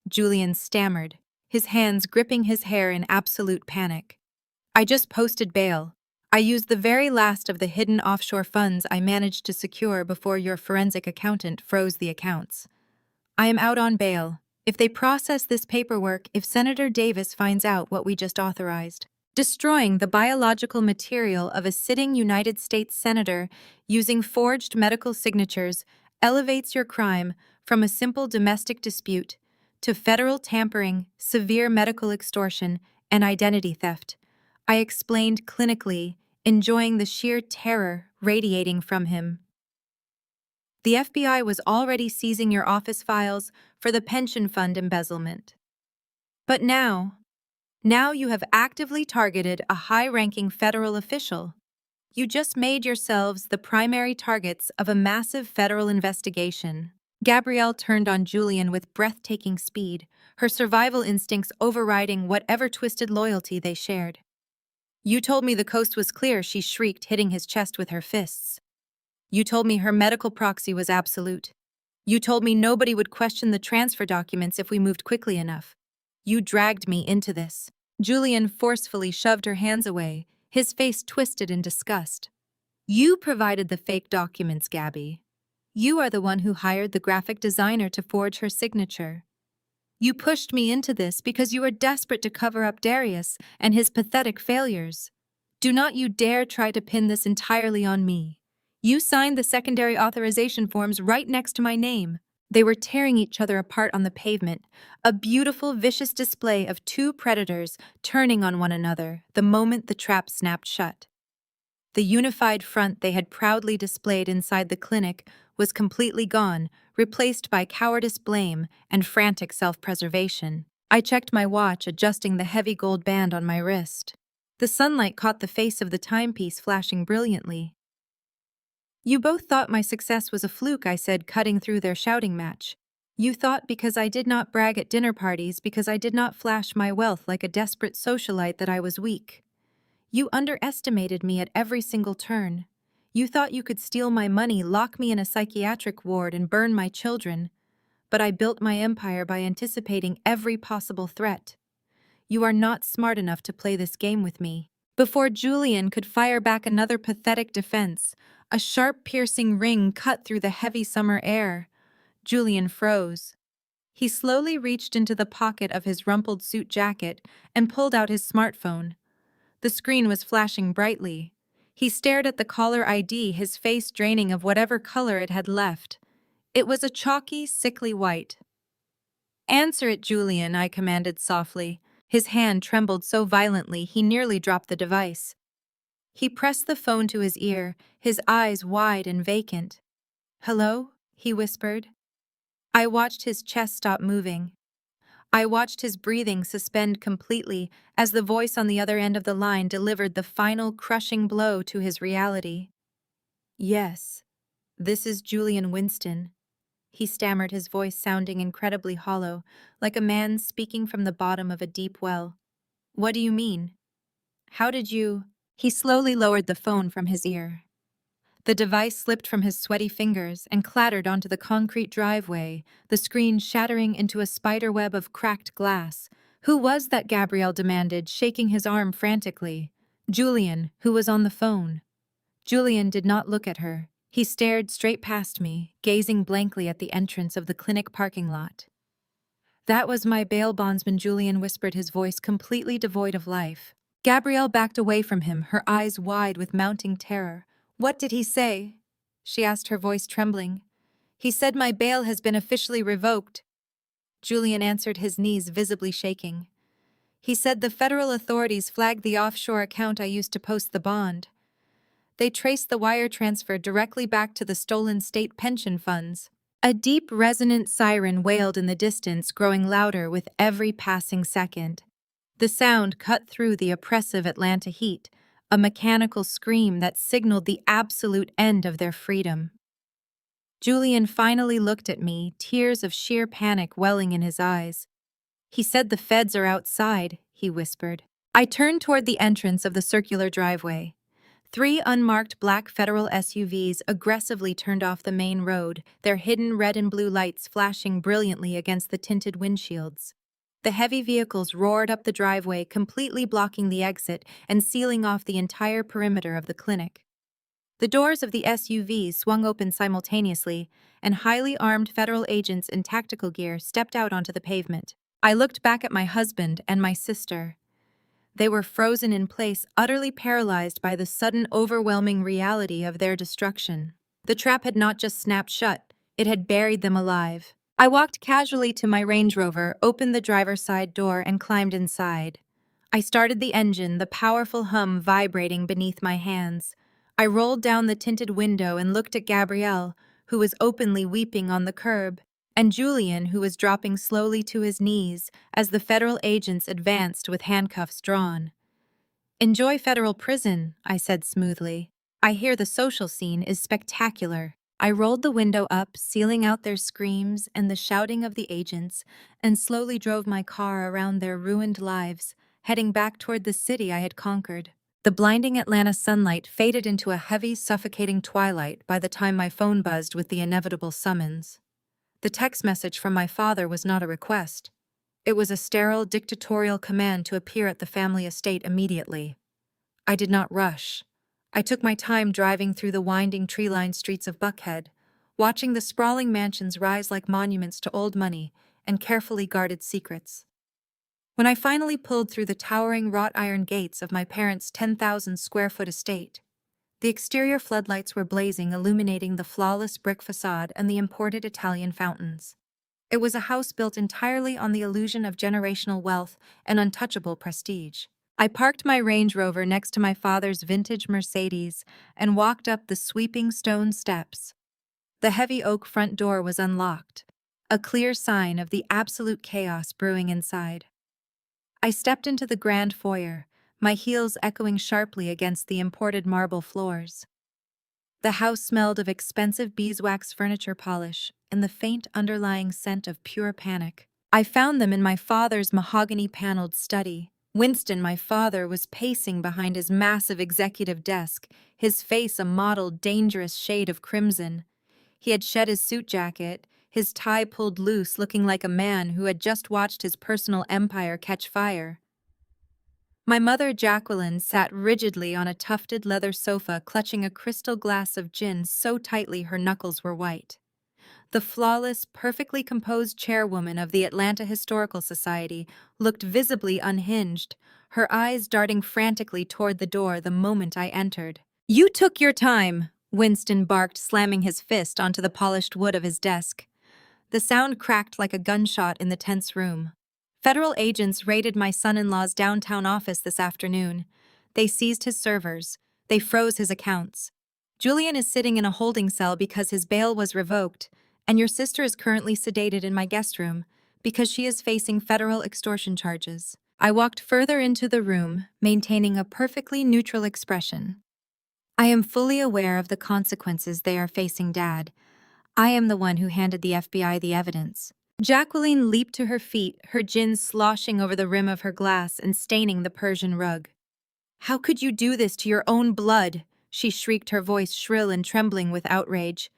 Julian stammered, his hands gripping his hair in absolute panic. "I just posted bail. I used the very last of the hidden offshore funds I managed to secure before your forensic accountant froze the accounts. I am out on bail. If they process this paperwork, if Senator Davis finds out what we just authorized, destroying the biological material of a sitting United States senator using forged medical signatures elevates your crime from a simple domestic dispute to federal tampering, severe medical extortion, and identity theft. I explained clinically, enjoying the sheer terror radiating from him. The FBI was already seizing your office files for the pension fund embezzlement. But now you have actively targeted a high-ranking federal official. You just made yourselves the primary targets of a massive federal investigation. Gabrielle turned on Julian with breathtaking speed, her survival instincts overriding whatever twisted loyalty they shared. You told me the coast was clear, she shrieked, hitting his chest with her fists. You told me her medical proxy was absolute. You told me nobody would question the transfer documents if we moved quickly enough. You dragged me into this. Julian forcefully shoved her hands away, his face twisted in disgust. You provided the fake documents, Gabby. You are the one who hired the graphic designer to forge her signature. You pushed me into this because you were desperate to cover up Darius and his pathetic failures. Do not you dare try to pin this entirely on me. You signed the secondary authorization forms right next to my name. They were tearing each other apart on the pavement, a beautiful, vicious display of two predators turning on one another the moment the trap snapped shut. The unified front they had proudly displayed inside the clinic was completely gone, replaced by cowardice, blame, and frantic self-preservation. I checked my watch, adjusting the heavy gold band on my wrist. The sunlight caught the face of the timepiece flashing brilliantly. You both thought my success was a fluke, I said, cutting through their shouting match. You thought because I did not brag at dinner parties, because I did not flash my wealth like a desperate socialite, that I was weak. You underestimated me at every single turn. You thought you could steal my money, lock me in a psychiatric ward, and burn my children. But I built my empire by anticipating every possible threat. You are not smart enough to play this game with me. Before Julian could fire back another pathetic defense, a sharp, piercing ring cut through the heavy summer air. Julian froze. He slowly reached into the pocket of his rumpled suit jacket and pulled out his smartphone. The screen was flashing brightly. He stared at the caller ID, his face draining of whatever color it had left. It was a chalky, sickly white. "Answer it, Julian," I commanded softly. His hand trembled so violently he nearly dropped the device. He pressed the phone to his ear, his eyes wide and vacant. "Hello?" he whispered. I watched his chest stop moving. I watched his breathing suspend completely as the voice on the other end of the line delivered the final crushing blow to his reality. "Yes, this is Julian Winston," he stammered, his voice sounding incredibly hollow, like a man speaking from the bottom of a deep well. "What do you mean? How did you—" He slowly lowered the phone from his ear. The device slipped from his sweaty fingers and clattered onto the concrete driveway, the screen shattering into a spiderweb of cracked glass. "Who was that?" Gabrielle demanded, shaking his arm frantically. "Julian, who was on the phone." Julian did not look at her. He stared straight past me, gazing blankly at the entrance of the clinic parking lot. "That was my bail bondsman," Julian whispered, his voice completely devoid of life. Gabrielle backed away from him, her eyes wide with mounting terror. "What did he say?" she asked, her voice trembling. "He said my bail has been officially revoked." Julian answered, his knees visibly shaking. "He said the federal authorities flagged the offshore account I used to post the bond. They traced the wire transfer directly back to the stolen state pension funds." A deep, resonant siren wailed in the distance, growing louder with every passing second. The sound cut through the oppressive Atlanta heat, a mechanical scream that signaled the absolute end of their freedom. Julian finally looked at me, tears of sheer panic welling in his eyes. "He said the feds are outside," he whispered. I turned toward the entrance of the circular driveway. 3 unmarked black federal SUVs aggressively turned off the main road, their hidden red and blue lights flashing brilliantly against the tinted windshields. The heavy vehicles roared up the driveway, completely blocking the exit and sealing off the entire perimeter of the clinic. The doors of the SUVs swung open simultaneously, and highly armed federal agents in tactical gear stepped out onto the pavement. I looked back at my husband and my sister. They were frozen in place, utterly paralyzed by the sudden, overwhelming reality of their destruction. The trap had not just snapped shut, it had buried them alive. I walked casually to my Range Rover, opened the driver's side door, and climbed inside. I started the engine, the powerful hum vibrating beneath my hands. I rolled down the tinted window and looked at Gabrielle, who was openly weeping on the curb, and Julian, who was dropping slowly to his knees as the federal agents advanced with handcuffs drawn. "Enjoy federal prison," I said smoothly. "I hear the social scene is spectacular." I rolled the window up, sealing out their screams and the shouting of the agents, and slowly drove my car around their ruined lives, heading back toward the city I had conquered. The blinding Atlanta sunlight faded into a heavy, suffocating twilight by the time my phone buzzed with the inevitable summons. The text message from my father was not a request. It was a sterile, dictatorial command to appear at the family estate immediately. I did not rush. I took my time driving through the winding tree-lined streets of Buckhead, watching the sprawling mansions rise like monuments to old money and carefully guarded secrets. When I finally pulled through the towering wrought iron gates of my parents' 10,000-square-foot estate, the exterior floodlights were blazing, illuminating the flawless brick facade and the imported Italian fountains. It was a house built entirely on the illusion of generational wealth and untouchable prestige. I parked my Range Rover next to my father's vintage Mercedes and walked up the sweeping stone steps. The heavy oak front door was unlocked, a clear sign of the absolute chaos brewing inside. I stepped into the grand foyer, my heels echoing sharply against the imported marble floors. The house smelled of expensive beeswax furniture polish and the faint underlying scent of pure panic. I found them in my father's mahogany-paneled study. Winston, my father, was pacing behind his massive executive desk, his face a mottled, dangerous shade of crimson. He had shed his suit jacket, his tie pulled loose, looking like a man who had just watched his personal empire catch fire. My mother, Jacqueline, sat rigidly on a tufted leather sofa, clutching a crystal glass of gin so tightly her knuckles were white. The flawless, perfectly composed chairwoman of the Atlanta Historical Society looked visibly unhinged, her eyes darting frantically toward the door the moment I entered. "You took your time," Winston barked, slamming his fist onto the polished wood of his desk. The sound cracked like a gunshot in the tense room. "Federal agents raided my son-in-law's downtown office this afternoon. They seized his servers. They froze his accounts. Julian is sitting in a holding cell because his bail was revoked, and your sister is currently sedated in my guest room because she is facing federal extortion charges." I walked further into the room, maintaining a perfectly neutral expression. "I am fully aware of the consequences they are facing, Dad. I am the one who handed the FBI the evidence." Jacqueline leaped to her feet, her gin sloshing over the rim of her glass and staining the Persian rug. "How could you do this to your own blood?" she shrieked, her voice shrill and trembling with outrage.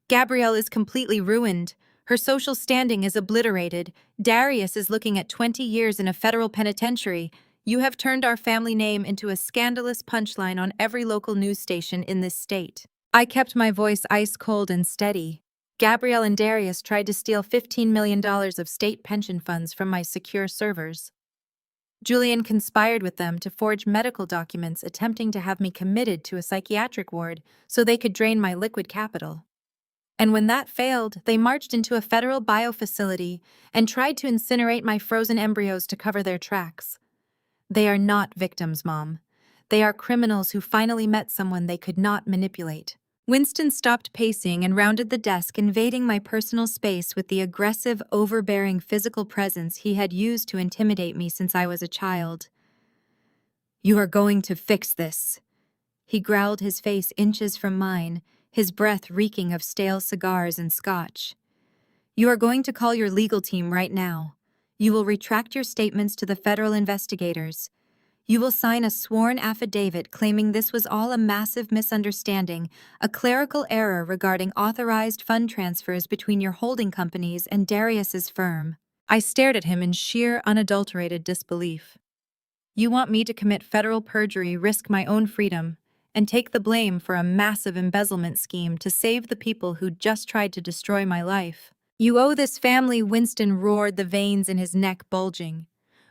"Gabrielle is completely ruined. Her social standing is obliterated. Darius is looking at 20 years in a federal penitentiary. You have turned our family name into a scandalous punchline on every local news station in this state." I kept my voice ice cold and steady. "Gabrielle and Darius tried to steal $15 million of state pension funds from my secure servers. Julian conspired with them to forge medical documents attempting to have me committed to a psychiatric ward so they could drain my liquid capital. And when that failed, they marched into a federal biofacility and tried to incinerate my frozen embryos to cover their tracks. They are not victims, Mom. They are criminals who finally met someone they could not manipulate." Winston stopped pacing and rounded the desk, invading my personal space with the aggressive, overbearing physical presence he had used to intimidate me since I was a child. "You are going to fix this." He growled, his face inches from mine, his breath reeking of stale cigars and scotch. "You are going to call your legal team right now. You will retract your statements to the federal investigators. You will sign a sworn affidavit claiming this was all a massive misunderstanding, a clerical error regarding authorized fund transfers between your holding companies and Darius's firm." I stared at him in sheer, unadulterated disbelief. "You want me to commit federal perjury, risk my own freedom, and take the blame for a massive embezzlement scheme to save the people who just tried to destroy my life? You owe this family," Winston roared, the veins in his neck bulging.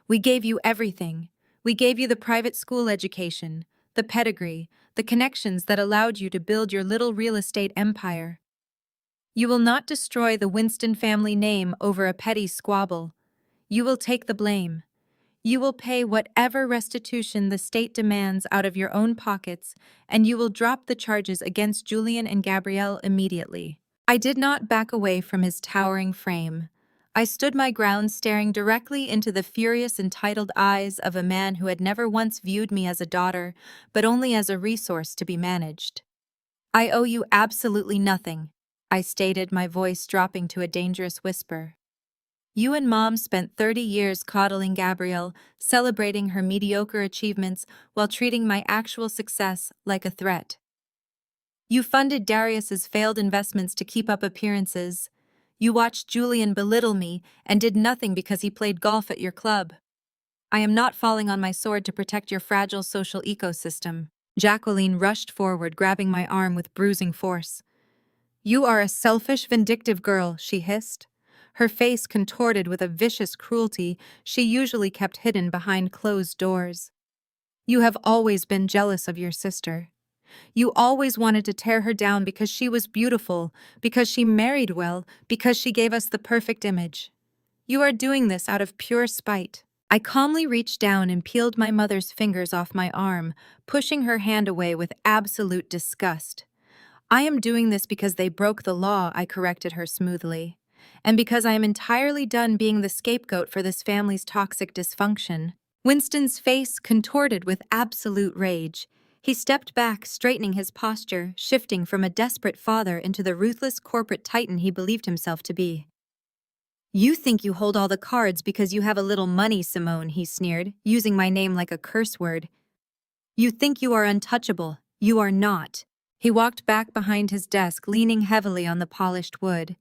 "We gave you everything. We gave you the private school education, the pedigree, the connections that allowed you to build your little real estate empire. You will not destroy the Winston family name over a petty squabble. You will take the blame. You will pay whatever restitution the state demands out of your own pockets, and you will drop the charges against Julian and Gabrielle immediately. I did not back away from his towering frame. I stood my ground, staring directly into the furious, entitled eyes of a man who had never once viewed me as a daughter, but only as a resource to be managed. "I owe you absolutely nothing," I stated, my voice dropping to a dangerous whisper. "You and Mom spent 30 years coddling Gabrielle, celebrating her mediocre achievements while treating my actual success like a threat. You funded Darius's failed investments to keep up appearances. You watched Julian belittle me and did nothing because he played golf at your club. I am not falling on my sword to protect your fragile social ecosystem." Jacqueline rushed forward, grabbing my arm with bruising force. "You are a selfish, vindictive girl," she hissed. Her face contorted with a vicious cruelty she usually kept hidden behind closed doors. "You have always been jealous of your sister. You always wanted to tear her down because she was beautiful, because she married well, because she gave us the perfect image. You are doing this out of pure spite." I calmly reached down and peeled my mother's fingers off my arm, pushing her hand away with absolute disgust. "I am doing this because they broke the law," I corrected her smoothly, "and because I am entirely done being the scapegoat for this family's toxic dysfunction." Winston's face contorted with absolute rage. He stepped back, straightening his posture, shifting from a desperate father into the ruthless corporate titan he believed himself to be. "You think you hold all the cards because you have a little money, Simone," he sneered, using my name like a curse word. "You think you are untouchable. You are not." He walked back behind his desk, leaning heavily on the polished wood.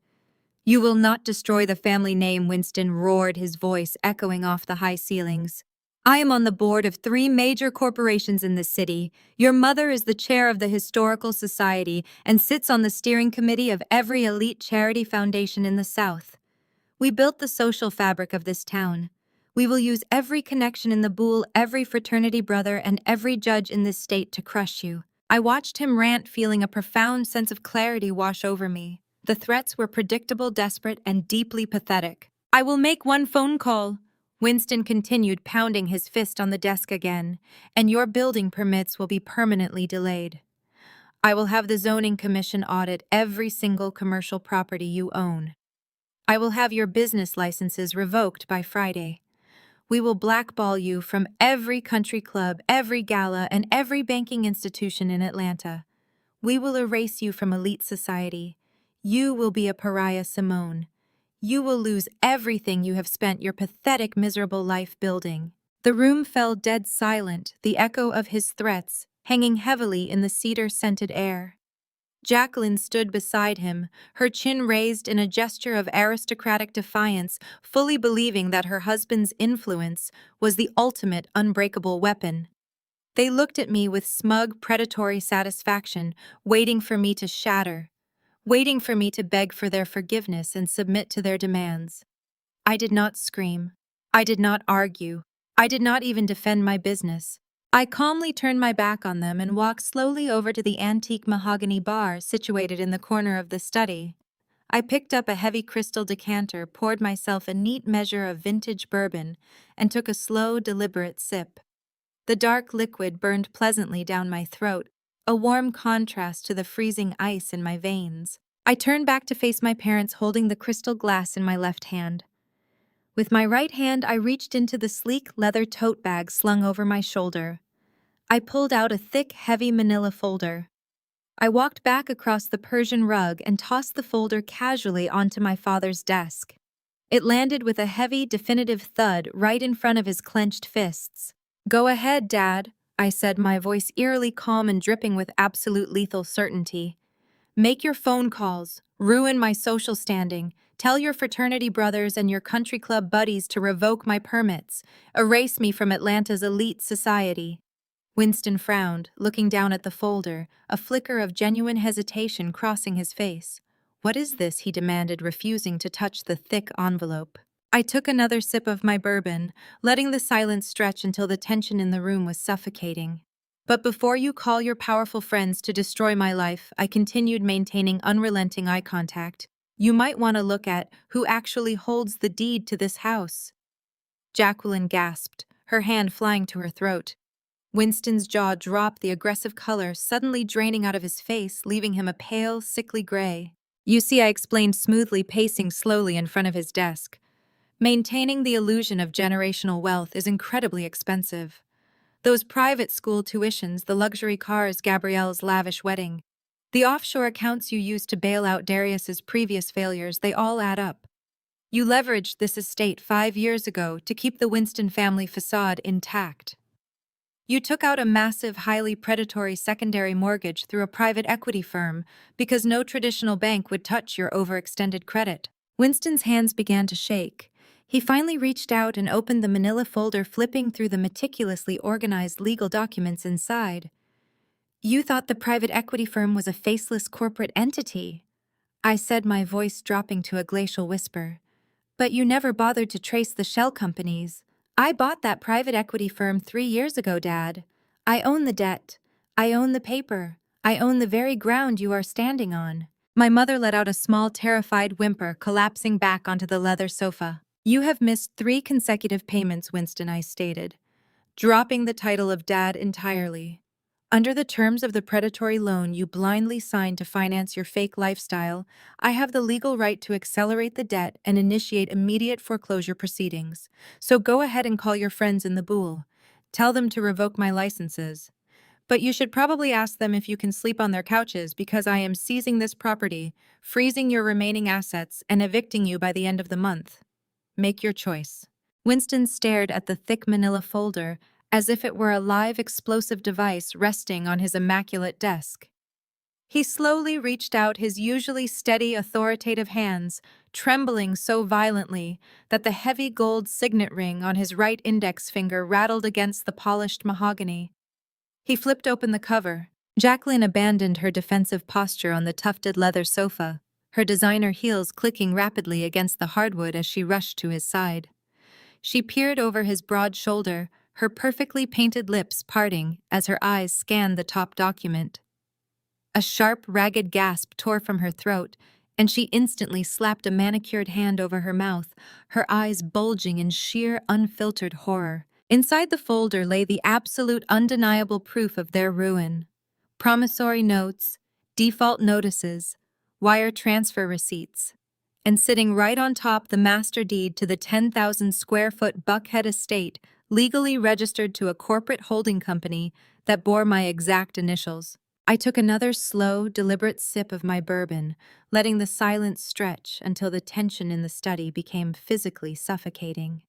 "You will not destroy the family name," Winston roared, his voice echoing off the high ceilings. "I am on the board of 3 major corporations in this city. Your mother is the chair of the Historical Society and sits on the steering committee of every elite charity foundation in the South. We built the social fabric of this town. We will use every connection in the Boule, every fraternity brother, and every judge in this state to crush you." I watched him rant, feeling a profound sense of clarity wash over me. The threats were predictable, desperate, and deeply pathetic. "I will make one phone call," Winston continued, pounding his fist on the desk again, "and your building permits will be permanently delayed. I will have the zoning commission audit every single commercial property you own. I will have your business licenses revoked by Friday. We will blackball you from every country club, every gala, and every banking institution in Atlanta. We will erase you from elite society. You will be a pariah, Simone. You will lose everything you have spent your pathetic, miserable life building." The room fell dead silent, the echo of his threats hanging heavily in the cedar-scented air. Jacqueline stood beside him, her chin raised in a gesture of aristocratic defiance, fully believing that her husband's influence was the ultimate unbreakable weapon. They looked at me with smug, predatory satisfaction, waiting for me to shatter, waiting for me to beg for their forgiveness and submit to their demands. I did not scream. I did not argue. I did not even defend my business. I calmly turned my back on them and walked slowly over to the antique mahogany bar situated in the corner of the study. I picked up a heavy crystal decanter, poured myself a neat measure of vintage bourbon, and took a slow, deliberate sip. The dark liquid burned pleasantly down my throat, a warm contrast to the freezing ice in my veins. I turned back to face my parents, holding the crystal glass in my left hand. With my right hand, I reached into the sleek leather tote bag slung over my shoulder. I pulled out a thick, heavy manila folder. I walked back across the Persian rug and tossed the folder casually onto my father's desk. It landed with a heavy, definitive thud right in front of his clenched fists. "Go ahead, Dad," I said, my voice eerily calm and dripping with absolute lethal certainty. "Make your phone calls. Ruin my social standing. Tell your fraternity brothers and your country club buddies to revoke my permits. Erase me from Atlanta's elite society." Winston frowned, looking down at the folder, a flicker of genuine hesitation crossing his face. "What is this?" he demanded, refusing to touch the thick envelope. I took another sip of my bourbon, letting the silence stretch until the tension in the room was suffocating. But before you call your powerful friends to destroy my life, I continued maintaining unrelenting eye contact. You might want to look at who actually holds the deed to this house. Jacqueline gasped, her hand flying to her throat. Winston's jaw dropped, the aggressive color suddenly draining out of his face, leaving him a pale, sickly gray. You see, I explained smoothly, pacing slowly in front of his desk. Maintaining the illusion of generational wealth is incredibly expensive. Those private school tuitions, the luxury cars, Gabrielle's lavish wedding, the offshore accounts you used to bail out Darius's previous failures, they all add up. You leveraged this estate 5 years ago to keep the Winston family facade intact. You took out a massive, highly predatory secondary mortgage through a private equity firm because no traditional bank would touch your overextended credit. Winston's hands began to shake. He finally reached out and opened the manila folder, flipping through the meticulously organized legal documents inside. You thought the private equity firm was a faceless corporate entity, I said, my voice dropping to a glacial whisper. But you never bothered to trace the shell companies. I bought that private equity firm 3 years ago, Dad. I own the debt. I own the paper. I own the very ground you are standing on. My mother let out a small, terrified whimper, collapsing back onto the leather sofa. You have missed 3 consecutive payments, Winston, I stated, dropping the title of Dad entirely. Under the terms of the predatory loan you blindly signed to finance your fake lifestyle, I have the legal right to accelerate the debt and initiate immediate foreclosure proceedings. So go ahead and call your friends in the Boule. Tell them to revoke my licenses. But you should probably ask them if you can sleep on their couches, because I am seizing this property, freezing your remaining assets, and evicting you by the end of the month. Make your choice. Winston stared at the thick manila folder as if it were a live explosive device resting on his immaculate desk. He slowly reached out his usually steady, authoritative hands, trembling so violently that the heavy gold signet ring on his right index finger rattled against the polished mahogany. He flipped open the cover. Jacqueline abandoned her defensive posture on the tufted leather sofa, her designer heels clicking rapidly against the hardwood as she rushed to his side. She peered over his broad shoulder, her perfectly painted lips parting as her eyes scanned the top document. A sharp, ragged gasp tore from her throat, and she instantly slapped a manicured hand over her mouth, her eyes bulging in sheer, unfiltered horror. Inside the folder lay the absolute, undeniable proof of their ruin. Promissory notes, default notices, wire transfer receipts, and sitting right on top, the master deed to the 10,000-square-foot Buckhead estate, legally registered to a corporate holding company that bore my exact initials. I took another slow, deliberate sip of my bourbon, letting the silence stretch until the tension in the study became physically suffocating.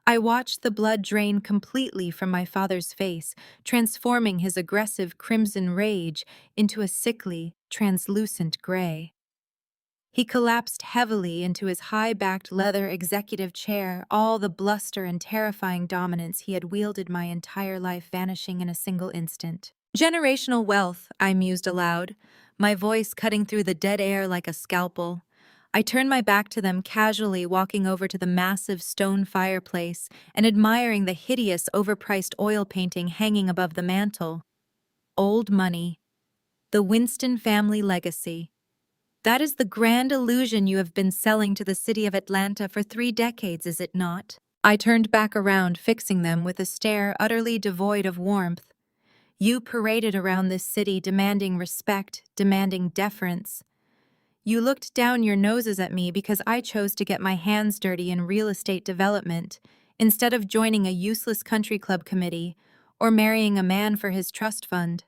I watched the blood drain completely from my father's face, transforming his aggressive crimson rage into a sickly, translucent gray. He collapsed heavily into his high-backed leather executive chair, all the bluster and terrifying dominance he had wielded my entire life vanishing in a single instant. Generational wealth, I mused aloud, my voice cutting through the dead air like a scalpel. I turned my back to them, casually walking over to the massive stone fireplace and admiring the hideous, overpriced oil painting hanging above the mantel. Old money. The Winston family legacy. That is the grand illusion you have been selling to the city of Atlanta for 3 decades, is it not? I turned back around, fixing them with a stare utterly devoid of warmth. You paraded around this city demanding respect, demanding deference. You looked down your noses at me because I chose to get my hands dirty in real estate development, instead of joining a useless country club committee or marrying a man for his trust fund.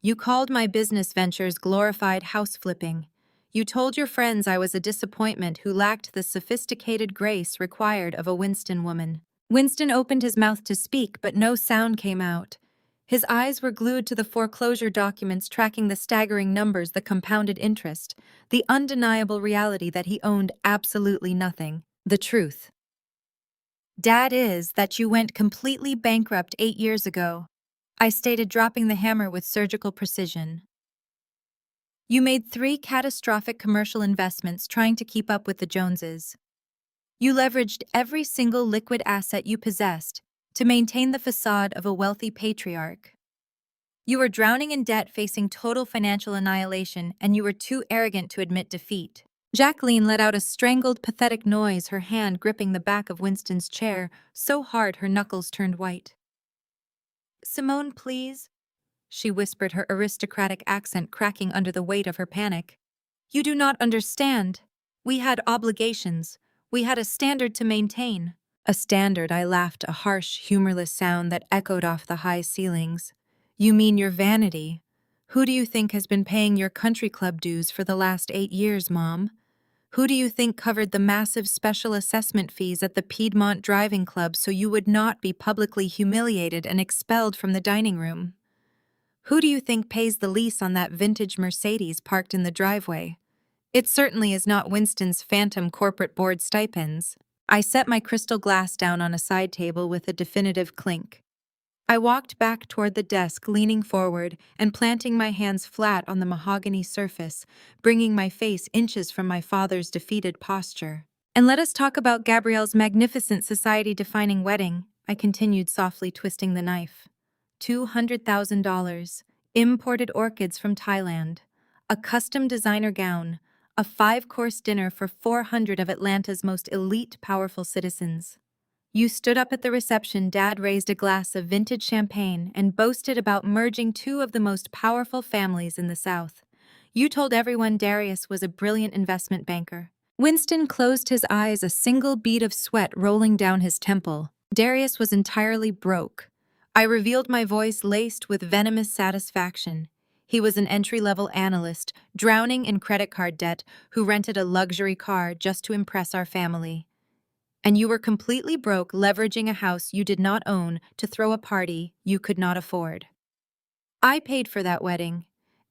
You called my business ventures glorified house flipping. You told your friends I was a disappointment who lacked the sophisticated grace required of a Winston woman. Winston opened his mouth to speak, but no sound came out. His eyes were glued to the foreclosure documents, tracking the staggering numbers, the compounded interest, the undeniable reality that he owned absolutely nothing. The truth, Dad, is that you went completely bankrupt 8 years ago, I stated, dropping the hammer with surgical precision. You made 3 catastrophic commercial investments trying to keep up with the Joneses. You leveraged every single liquid asset you possessed to maintain the facade of a wealthy patriarch. You were drowning in debt, facing total financial annihilation, and you were too arrogant to admit defeat. Jacqueline let out a strangled, pathetic noise, her hand gripping the back of Winston's chair so hard her knuckles turned white. "Simone, please," she whispered, her aristocratic accent cracking under the weight of her panic. "You do not understand. We had obligations. We had a standard to maintain." "A standard," I laughed, a harsh, humorless sound that echoed off the high ceilings. "You mean your vanity. Who do you think has been paying your country club dues for the last 8 years, Mom? Who do you think covered the massive special assessment fees at the Piedmont Driving Club so you would not be publicly humiliated and expelled from the dining room? Who do you think pays the lease on that vintage Mercedes parked in the driveway? It certainly is not Winston's phantom corporate board stipends." I set my crystal glass down on a side table with a definitive clink. I walked back toward the desk, leaning forward and planting my hands flat on the mahogany surface, bringing my face inches from my father's defeated posture. "And let us talk about Gabrielle's magnificent society-defining wedding," I continued, softly twisting the knife. $200,000, imported orchids from Thailand, a custom designer gown, a 5-course dinner for 400 of Atlanta's most elite, powerful citizens. You stood up at the reception, Dad raised a glass of vintage champagne, and boasted about merging 2 of the most powerful families in the South. You told everyone Darius was a brilliant investment banker. Winston closed his eyes, a single bead of sweat rolling down his temple. Darius was entirely broke. I revealed, my voice laced with venomous satisfaction. He was an entry-level analyst, drowning in credit card debt, who rented a luxury car just to impress our family. And you were completely broke, leveraging a house you did not own to throw a party you could not afford. I paid for that wedding.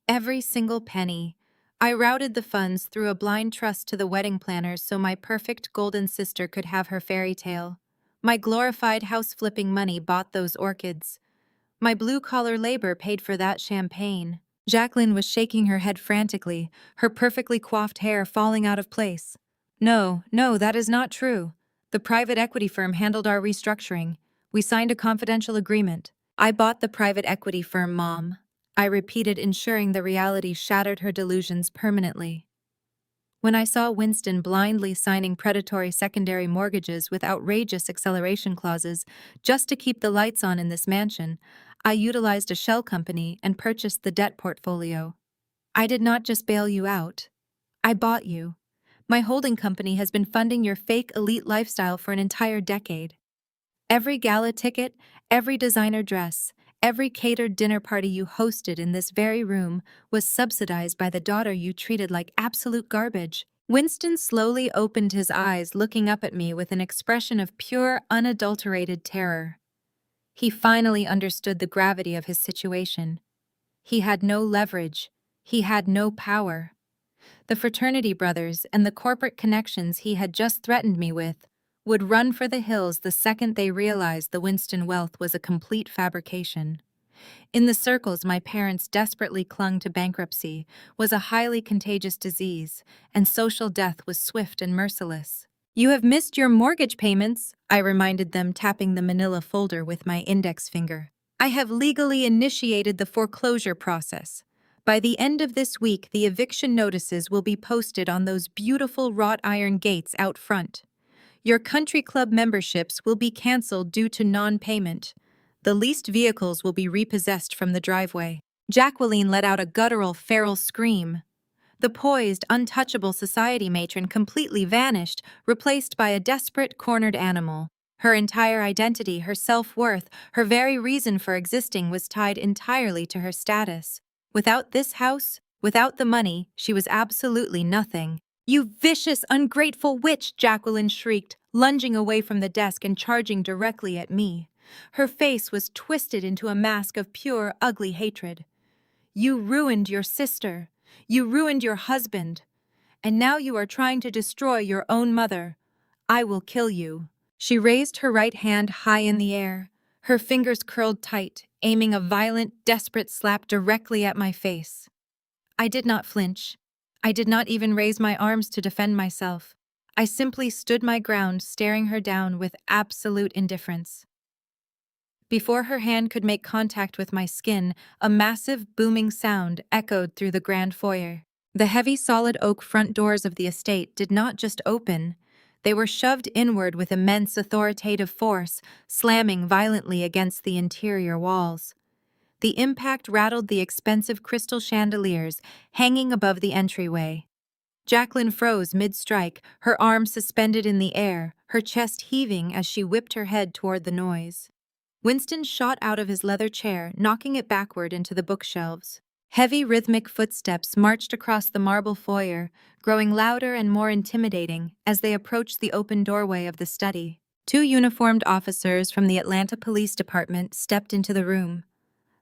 Every single penny. I routed the funds through a blind trust to the wedding planners so my perfect golden sister could have her fairy tale. My glorified house-flipping money bought those orchids. My blue-collar labor paid for that champagne. Jacqueline was shaking her head frantically, her perfectly coiffed hair falling out of place. No, that is not true. The private equity firm handled our restructuring. We signed a confidential agreement. I bought the private equity firm, Mom. I repeated, ensuring the reality shattered her delusions permanently. When I saw Winston blindly signing predatory secondary mortgages with outrageous acceleration clauses just to keep the lights on in this mansion, I utilized a shell company and purchased the debt portfolio. I did not just bail you out. I bought you. My holding company has been funding your fake elite lifestyle for an entire decade. Every gala ticket, every designer dress, every catered dinner party you hosted in this very room was subsidized by the daughter you treated like absolute garbage. Winston slowly opened his eyes, looking up at me with an expression of pure, unadulterated terror. He finally understood the gravity of his situation. He had no leverage. He had no power. The fraternity brothers and the corporate connections he had just threatened me with would run for the hills the second they realized the Winston wealth was a complete fabrication. In the circles my parents desperately clung to, bankruptcy was a highly contagious disease, and social death was swift and merciless. "You have missed your mortgage payments," I reminded them, tapping the manila folder with my index finger. "I have legally initiated the foreclosure process. By the end of this week, the eviction notices will be posted on those beautiful wrought iron gates out front. Your country club memberships will be canceled due to non-payment. The leased vehicles will be repossessed from the driveway." Jacqueline let out a guttural, feral scream. The poised, untouchable society matron completely vanished, replaced by a desperate, cornered animal. Her entire identity, her self-worth, her very reason for existing was tied entirely to her status. Without this house, without the money, she was absolutely nothing. "You vicious, ungrateful witch!" Jacqueline shrieked, lunging away from the desk and charging directly at me. Her face was twisted into a mask of pure, ugly hatred. "You ruined your sister. You ruined your husband. And now you are trying to destroy your own mother. I will kill you." She raised her right hand high in the air, her fingers curled tight, aiming a violent, desperate slap directly at my face. I did not flinch. I did not even raise my arms to defend myself. I simply stood my ground, staring her down with absolute indifference. Before her hand could make contact with my skin, a massive, booming sound echoed through the grand foyer. The heavy solid oak front doors of the estate did not just open, they were shoved inward with immense authoritative force, slamming violently against the interior walls. The impact rattled the expensive crystal chandeliers hanging above the entryway. Jacqueline froze mid-strike, her arms suspended in the air, her chest heaving as she whipped her head toward the noise. Winston shot out of his leather chair, knocking it backward into the bookshelves. Heavy rhythmic footsteps marched across the marble foyer, growing louder and more intimidating as they approached the open doorway of the study. Two uniformed officers from the Atlanta Police Department stepped into the room.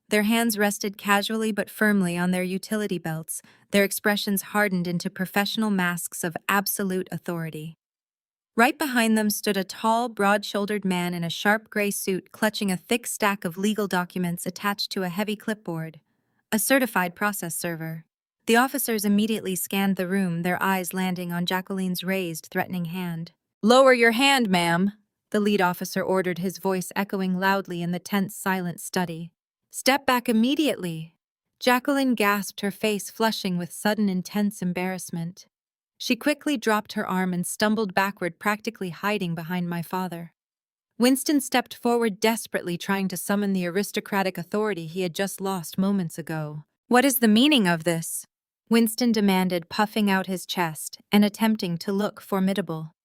Their hands rested casually but firmly on their utility belts, their expressions hardened into professional masks of absolute authority. Right behind them stood a tall, broad-shouldered man in a sharp gray suit clutching a thick stack of legal documents attached to a heavy clipboard. A certified process server. The officers immediately scanned the room, their eyes landing on Jacqueline's raised, threatening hand. "Lower your hand, ma'am," the lead officer ordered, his voice echoing loudly in the tense, silent study. "Step back immediately." Jacqueline gasped, her face flushing with sudden, intense embarrassment. She quickly dropped her arm and stumbled backward, practically hiding behind my father. Winston stepped forward desperately, trying to summon the aristocratic authority he had just lost moments ago. "What is the meaning of this?" Winston demanded, puffing out his chest and attempting to look formidable.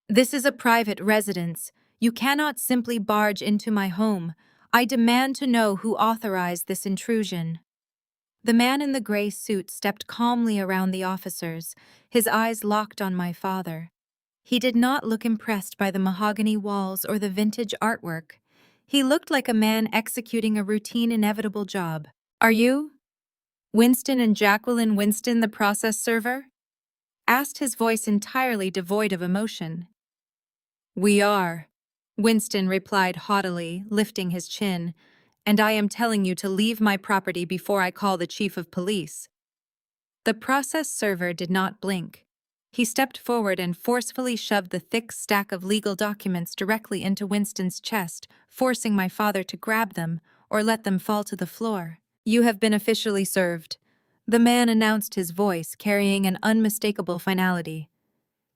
"This is a private residence. You cannot simply barge into my home. I demand to know who authorized this intrusion." The man in the gray suit stepped calmly around the officers, his eyes locked on my father. He did not look impressed by the mahogany walls or the vintage artwork. He looked like a man executing a routine, inevitable job. "Are you Winston and Jacqueline Winston, the process server?" asked, his voice entirely devoid of emotion. "We are," Winston replied haughtily, lifting his chin, "and I am telling you to leave my property before I call the chief of police." The process server did not blink. He stepped forward and forcefully shoved the thick stack of legal documents directly into Winston's chest, forcing my father to grab them or let them fall to the floor. "You have been officially served," the man announced, his voice carrying an unmistakable finality.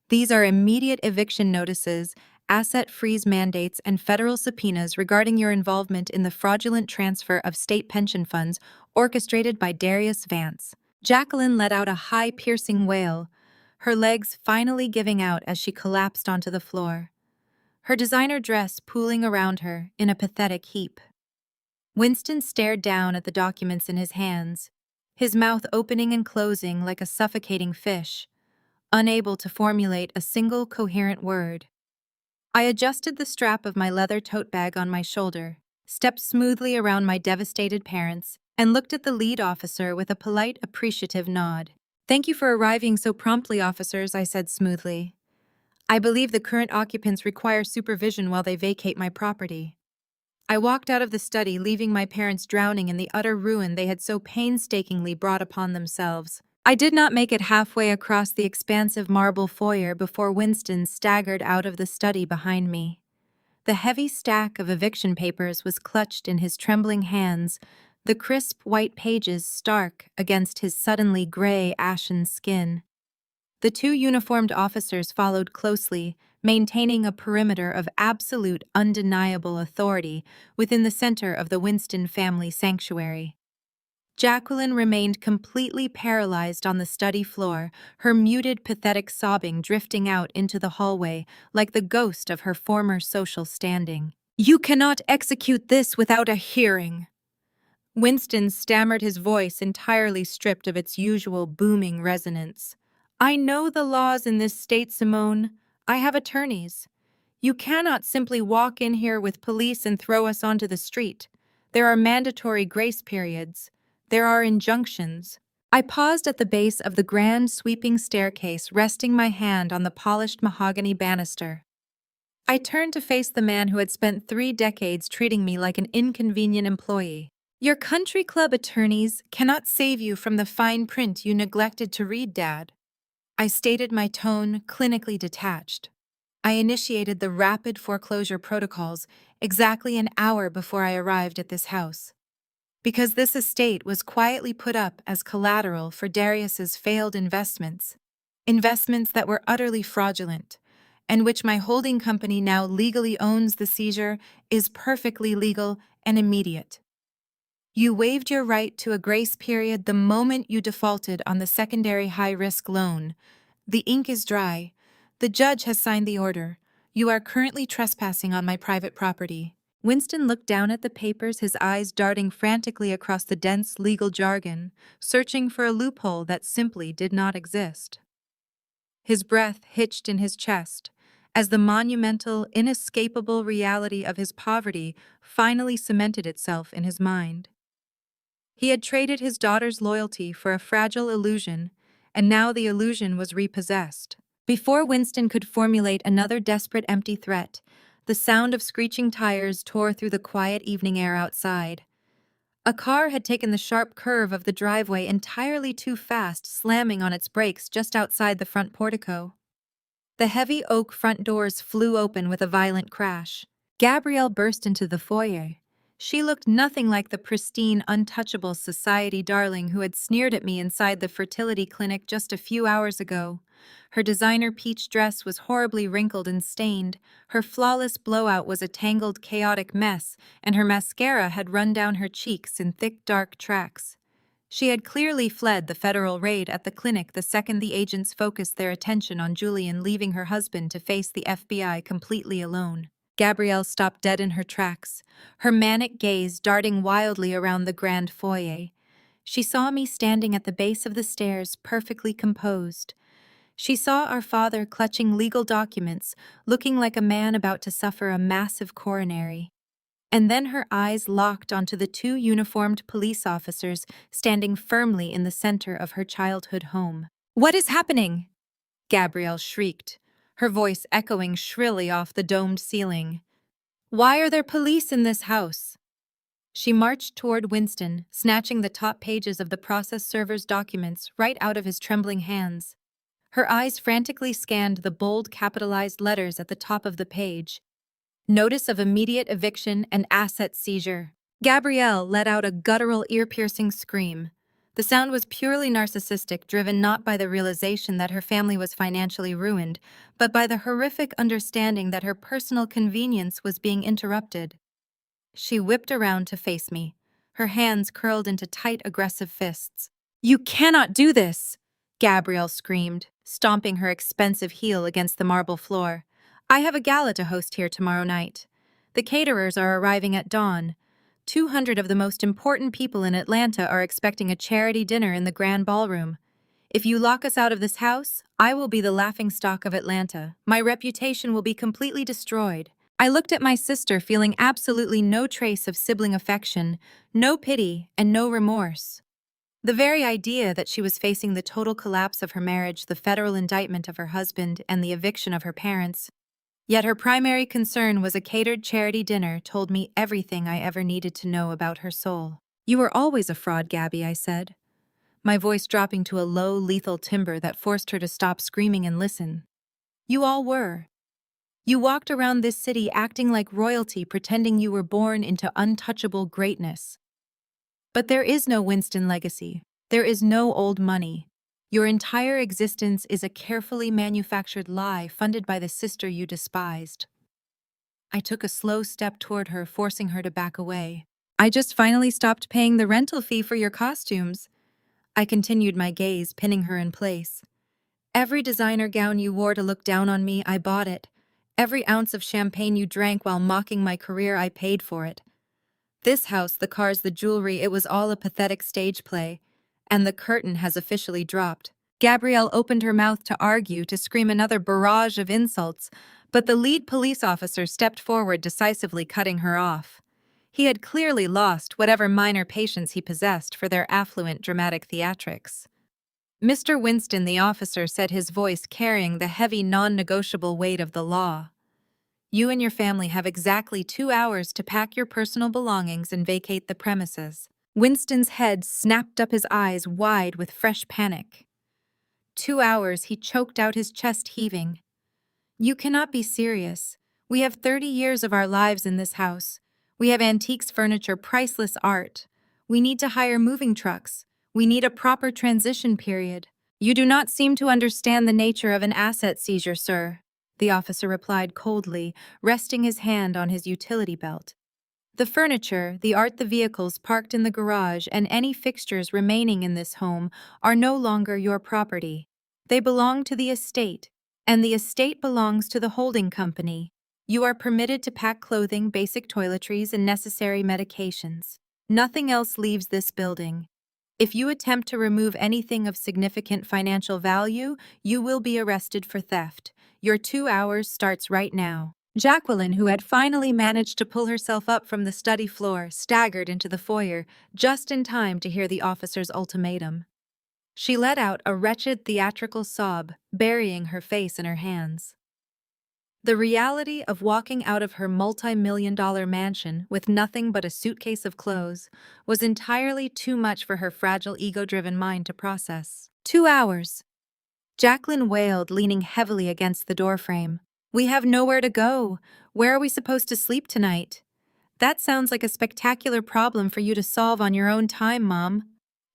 "These are immediate eviction notices, asset freeze mandates, and federal subpoenas regarding your involvement in the fraudulent transfer of state pension funds orchestrated by Darius Vance." Jacqueline let out a high, piercing wail, her legs finally giving out as she collapsed onto the floor, her designer dress pooling around her in a pathetic heap. Winston stared down at the documents in his hands, his mouth opening and closing like a suffocating fish, unable to formulate a single coherent word. I adjusted the strap of my leather tote bag on my shoulder, stepped smoothly around my devastated parents, and looked at the lead officer with a polite, appreciative nod. "Thank you for arriving so promptly, officers," I said smoothly. "I believe the current occupants require supervision while they vacate my property." I walked out of the study, leaving my parents drowning in the utter ruin they had so painstakingly brought upon themselves. I did not make it halfway across the expansive marble foyer before Winston staggered out of the study behind me. The heavy stack of eviction papers was clutched in his trembling hands, the crisp white pages stark against his suddenly gray, ashen skin. The two uniformed officers followed closely, maintaining a perimeter of absolute, undeniable authority within the center of the Winston family sanctuary. Jacqueline remained completely paralyzed on the study floor, her muted, pathetic sobbing drifting out into the hallway like the ghost of her former social standing. "You cannot execute this without a hearing." Winston stammered, his voice entirely stripped of its usual booming resonance. "I know the laws in this state, Simone. I have attorneys. You cannot simply walk in here with police and throw us onto the street. There are mandatory grace periods. There are injunctions." I paused at the base of the grand, sweeping staircase, resting my hand on the polished mahogany banister. I turned to face the man who had spent 3 decades treating me like an inconvenient employee. "Your country club attorneys cannot save you from the fine print you neglected to read, Dad." I stated, my tone clinically detached. I initiated the rapid foreclosure protocols exactly an hour before I arrived at this house, because this estate was quietly put up as collateral for Darius's failed investments, investments that were utterly fraudulent, and which my holding company now legally owns. The seizure is perfectly legal and immediate. You waived your right to a grace period the moment you defaulted on the secondary high-risk loan. The ink is dry. The judge has signed the order. You are currently trespassing on my private property. Winston looked down at the papers, his eyes darting frantically across the dense legal jargon, searching for a loophole that simply did not exist. His breath hitched in his chest as the monumental, inescapable reality of his poverty finally cemented itself in his mind. He had traded his daughter's loyalty for a fragile illusion, and now the illusion was repossessed. Before Winston could formulate another desperate empty threat, the sound of screeching tires tore through the quiet evening air outside. A car had taken the sharp curve of the driveway entirely too fast, slamming on its brakes just outside the front portico. The heavy oak front doors flew open with a violent crash. Gabrielle burst into the foyer. She looked nothing like the pristine, untouchable society darling who had sneered at me inside the fertility clinic just a few hours ago. Her designer peach dress was horribly wrinkled and stained, her flawless blowout was a tangled, chaotic mess, and her mascara had run down her cheeks in thick, dark tracks. She had clearly fled the federal raid at the clinic the second the agents focused their attention on Julian, leaving her husband to face the FBI completely alone. Gabrielle stopped dead in her tracks, her manic gaze darting wildly around the grand foyer. She saw me standing at the base of the stairs, perfectly composed. She saw our father clutching legal documents, looking like a man about to suffer a massive coronary. And then her eyes locked onto the two uniformed police officers standing firmly in the center of her childhood home. "What is happening?" Gabrielle shrieked, her voice echoing shrilly off the domed ceiling. "Why are there police in this house?" She marched toward Winston, snatching the top pages of the process server's documents right out of his trembling hands. Her eyes frantically scanned the bold capitalized letters at the top of the page. Notice of immediate eviction and asset seizure. Gabrielle let out a guttural, ear-piercing scream. The sound was purely narcissistic, driven not by the realization that her family was financially ruined, but by the horrific understanding that her personal convenience was being interrupted. She whipped around to face me, her hands curled into tight, aggressive fists. "You cannot do this!" Gabrielle screamed, stomping her expensive heel against the marble floor. "I have a gala to host here tomorrow night. The caterers are arriving at dawn. 200 of the most important people in Atlanta are expecting a charity dinner in the grand ballroom. If you lock us out of this house, I will be the laughingstock of Atlanta. My reputation will be completely destroyed." I looked at my sister, feeling absolutely no trace of sibling affection, no pity, and no remorse. The very idea that she was facing the total collapse of her marriage, the federal indictment of her husband, and the eviction of her parents, yet her primary concern was a catered charity dinner, told me everything I ever needed to know about her soul. "You were always a fraud, Gabby," I said, my voice dropping to a low, lethal timbre that forced her to stop screaming and listen. "You all were. You walked around this city acting like royalty, pretending you were born into untouchable greatness. But there is no Winston legacy. There is no old money. Your entire existence is a carefully manufactured lie funded by the sister you despised." I took a slow step toward her, forcing her to back away. "I just finally stopped paying the rental fee for your costumes." I continued my gaze, pinning her in place. "Every designer gown you wore to look down on me, I bought it. Every ounce of champagne you drank while mocking my career, I paid for it. This house, the cars, the jewelry, it was all a pathetic stage play. And the curtain has officially dropped." Gabrielle opened her mouth to argue, to scream another barrage of insults, but the lead police officer stepped forward, decisively cutting her off. He had clearly lost whatever minor patience he possessed for their affluent dramatic theatrics. "Mr. Winston," the officer said, his voice carrying the heavy, non-negotiable weight of the law, "you and your family have exactly 2 hours to pack your personal belongings and vacate the premises." Winston's head snapped up, his eyes wide with fresh panic. 2 hours, he choked out, his chest heaving. You cannot be serious. We have 30 years of our lives in this house. We have antiques furniture, priceless art. We need to hire moving trucks. We need a proper transition period. You do not seem to understand the nature of an asset seizure, sir, the officer replied coldly, resting his hand on his utility belt. The furniture, the art, the vehicles parked in the garage, and any fixtures remaining in this home are no longer your property. They belong to the estate, and the estate belongs to the holding company. You are permitted to pack clothing, basic toiletries, and necessary medications. Nothing else leaves this building. If you attempt to remove anything of significant financial value, you will be arrested for theft. Your 2 hours starts right now. Jacqueline, who had finally managed to pull herself up from the study floor, staggered into the foyer, just in time to hear the officer's ultimatum. She let out a wretched theatrical sob, burying her face in her hands. The reality of walking out of her multi-million-dollar mansion with nothing but a suitcase of clothes was entirely too much for her fragile, ego-driven mind to process. 2 hours. Jacqueline wailed, leaning heavily against the doorframe. We have nowhere to go. Where are we supposed to sleep tonight? That sounds like a spectacular problem for you to solve on your own time, Mom,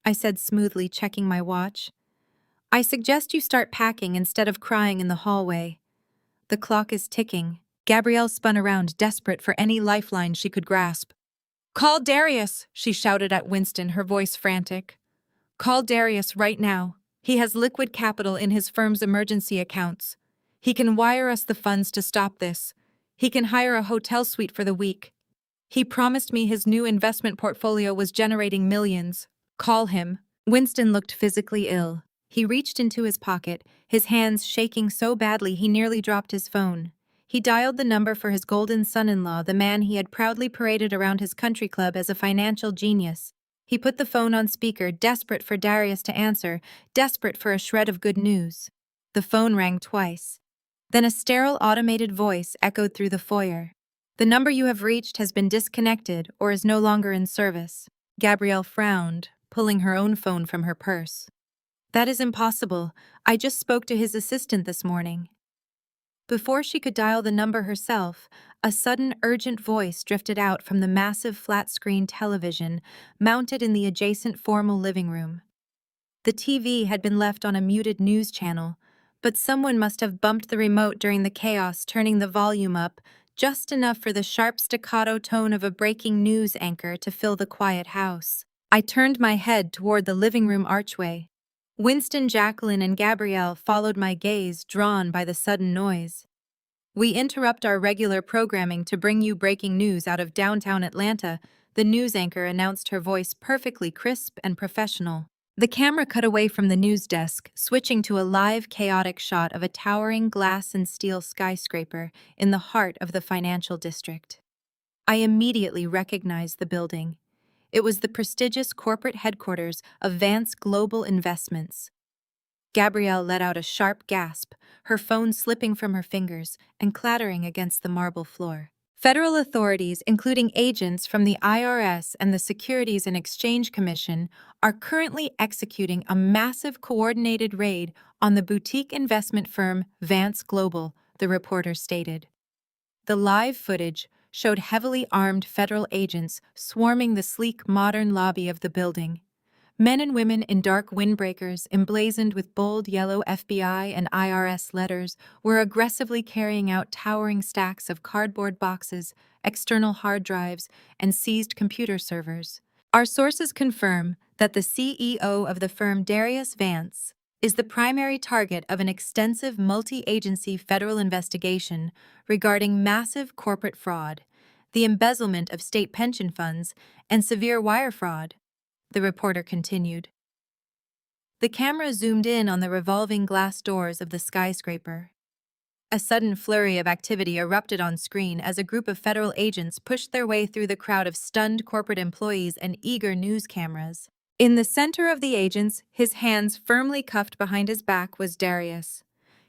I said smoothly, checking my watch. I suggest you start packing instead of crying in the hallway. The clock is ticking. Gabrielle spun around, desperate for any lifeline she could grasp. Call Darius, she shouted at Winston, her voice frantic. Call Darius right now. He has liquid capital in his firm's emergency accounts. He can wire us the funds to stop this. He can hire a hotel suite for the week. He promised me his new investment portfolio was generating millions. Call him. Winston looked physically ill. He reached into his pocket, his hands shaking so badly he nearly dropped his phone. He dialed the number for his golden son-in-law, the man he had proudly paraded around his country club as a financial genius. He put the phone on speaker, desperate for Darius to answer, desperate for a shred of good news. The phone rang twice. Then a sterile automated voice echoed through the foyer. The number you have reached has been disconnected or is no longer in service. Gabrielle frowned, pulling her own phone from her purse. That is impossible. I just spoke to his assistant this morning. Before she could dial the number herself, a sudden urgent voice drifted out from the massive flat-screen television mounted in the adjacent formal living room. The TV had been left on a muted news channel, but someone must have bumped the remote during the chaos, turning the volume up just enough for the sharp staccato tone of a breaking news anchor to fill the quiet house. I turned my head toward the living room archway. Winston, Jacqueline, and Gabrielle followed my gaze, drawn by the sudden noise. We interrupt our regular programming to bring you breaking news out of downtown Atlanta, the news anchor announced, her voice perfectly crisp and professional. The camera cut away from the news desk, switching to a live, chaotic shot of a towering glass and steel skyscraper in the heart of the financial district. I immediately recognized the building. It was the prestigious corporate headquarters of Vance Global Investments. Gabrielle let out a sharp gasp, her phone slipping from her fingers and clattering against the marble floor. Federal authorities, including agents from the IRS and the Securities and Exchange Commission, are currently executing a massive coordinated raid on the boutique investment firm Vance Global, the reporter stated. The live footage showed heavily armed federal agents swarming the sleek, modern lobby of the building. Men and women in dark windbreakers, emblazoned with bold yellow FBI and IRS letters, were aggressively carrying out towering stacks of cardboard boxes, external hard drives, and seized computer servers. Our sources confirm that the CEO of the firm, Darius Vance, is the primary target of an extensive multi-agency federal investigation regarding massive corporate fraud, the embezzlement of state pension funds, and severe wire fraud, the reporter continued. The camera zoomed in on the revolving glass doors of the skyscraper. A sudden flurry of activity erupted on screen as a group of federal agents pushed their way through the crowd of stunned corporate employees and eager news cameras. In the center of the agents, his hands firmly cuffed behind his back, was Darius.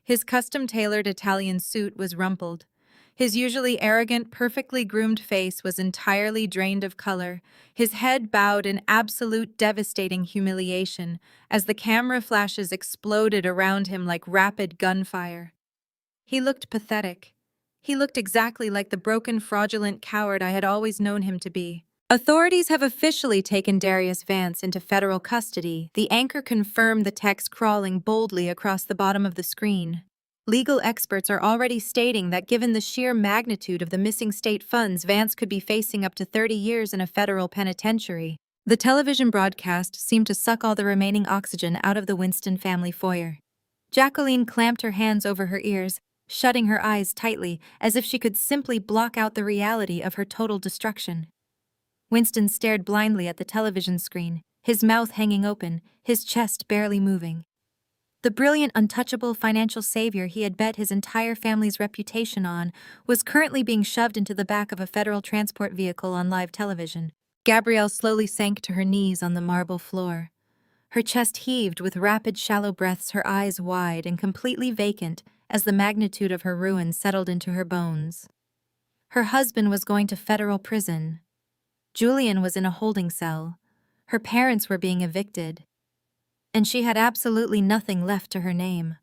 His custom-tailored Italian suit was rumpled. His usually arrogant, perfectly groomed face was entirely drained of color, his head bowed in absolute devastating humiliation as the camera flashes exploded around him like rapid gunfire. He looked pathetic. He looked exactly like the broken, fraudulent coward I had always known him to be. Authorities have officially taken Darius Vance into federal custody. The anchor confirmed the text crawling boldly across the bottom of the screen. Legal experts are already stating that given the sheer magnitude of the missing state funds, Vance could be facing up to 30 years in a federal penitentiary. The television broadcast seemed to suck all the remaining oxygen out of the Winston family foyer. Jacqueline clamped her hands over her ears, shutting her eyes tightly, as if she could simply block out the reality of her total destruction. Winston stared blindly at the television screen, his mouth hanging open, his chest barely moving. The brilliant, untouchable financial savior he had bet his entire family's reputation on was currently being shoved into the back of a federal transport vehicle on live television. Gabrielle slowly sank to her knees on the marble floor. Her chest heaved with rapid, shallow breaths, her eyes wide and completely vacant as the magnitude of her ruin settled into her bones. Her husband was going to federal prison. Julian was in a holding cell. Her parents were being evicted. And she had absolutely nothing left to her name.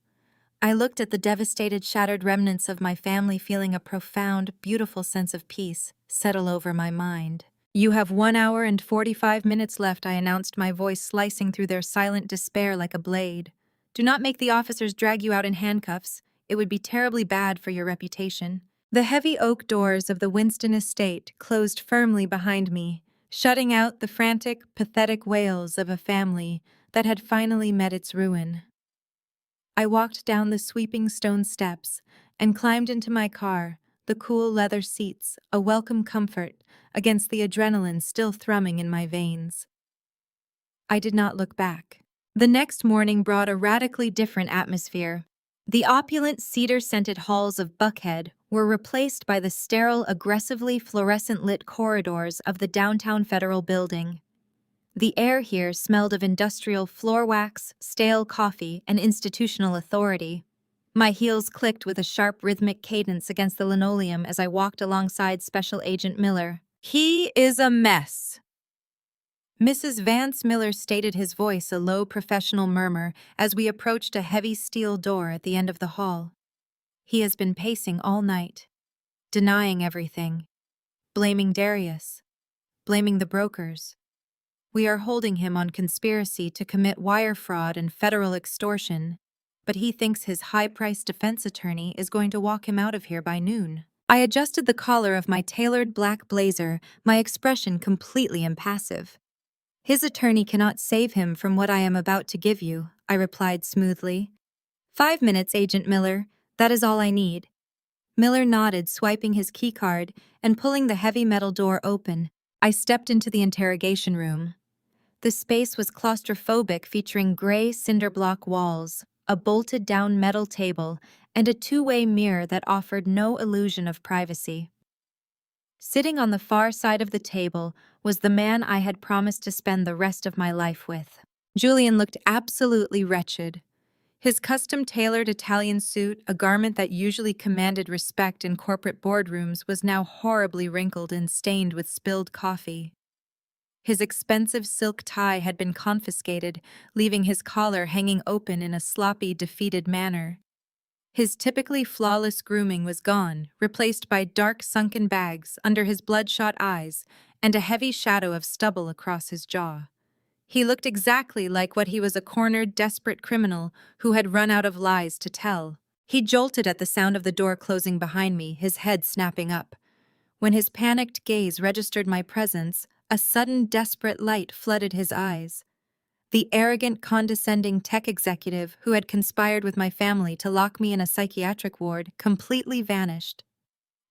I looked at the devastated, shattered remnants of my family, feeling a profound, beautiful sense of peace settle over my mind. "You have 1 hour and 45 minutes left," I announced, my voice slicing through their silent despair like a blade. "Do not make the officers drag you out in handcuffs. It would be terribly bad for your reputation." The heavy oak doors of the Winston estate closed firmly behind me, shutting out the frantic, pathetic wails of a family that had finally met its ruin. I walked down the sweeping stone steps and climbed into my car, the cool leather seats a welcome comfort against the adrenaline still thrumming in my veins. I did not look back. The next morning brought a radically different atmosphere. The opulent cedar-scented halls of Buckhead were replaced by the sterile, aggressively fluorescent-lit corridors of the downtown federal building. The air here smelled of industrial floor wax, stale coffee, and institutional authority. My heels clicked with a sharp, rhythmic cadence against the linoleum as I walked alongside Special Agent Miller. "He is a mess." Mrs. Vance Miller stated, his voice a low professional murmur as we approached a heavy steel door at the end of the hall. "He has been pacing all night, denying everything, blaming Darius, blaming the brokers. We are holding him on conspiracy to commit wire fraud and federal extortion, but he thinks his high-priced defense attorney is going to walk him out of here by noon." I adjusted the collar of my tailored black blazer, my expression completely impassive. "His attorney cannot save him from what I am about to give you," I replied smoothly. "5 minutes, Agent Miller. That is all I need." Miller nodded, swiping his keycard and pulling the heavy metal door open. I stepped into the interrogation room. The space was claustrophobic, featuring gray cinder block walls, a bolted-down metal table, and a two-way mirror that offered no illusion of privacy. Sitting on the far side of the table was the man I had promised to spend the rest of my life with. Julian looked absolutely wretched. His custom-tailored Italian suit, a garment that usually commanded respect in corporate boardrooms, was now horribly wrinkled and stained with spilled coffee. His expensive silk tie had been confiscated, leaving his collar hanging open in a sloppy, defeated manner. His typically flawless grooming was gone, replaced by dark, sunken bags under his bloodshot eyes and a heavy shadow of stubble across his jaw. He looked exactly like what he was, a cornered, desperate criminal who had run out of lies to tell. He jolted at the sound of the door closing behind me, his head snapping up. When his panicked gaze registered my presence, a sudden, desperate light flooded his eyes. The arrogant, condescending tech executive who had conspired with my family to lock me in a psychiatric ward completely vanished.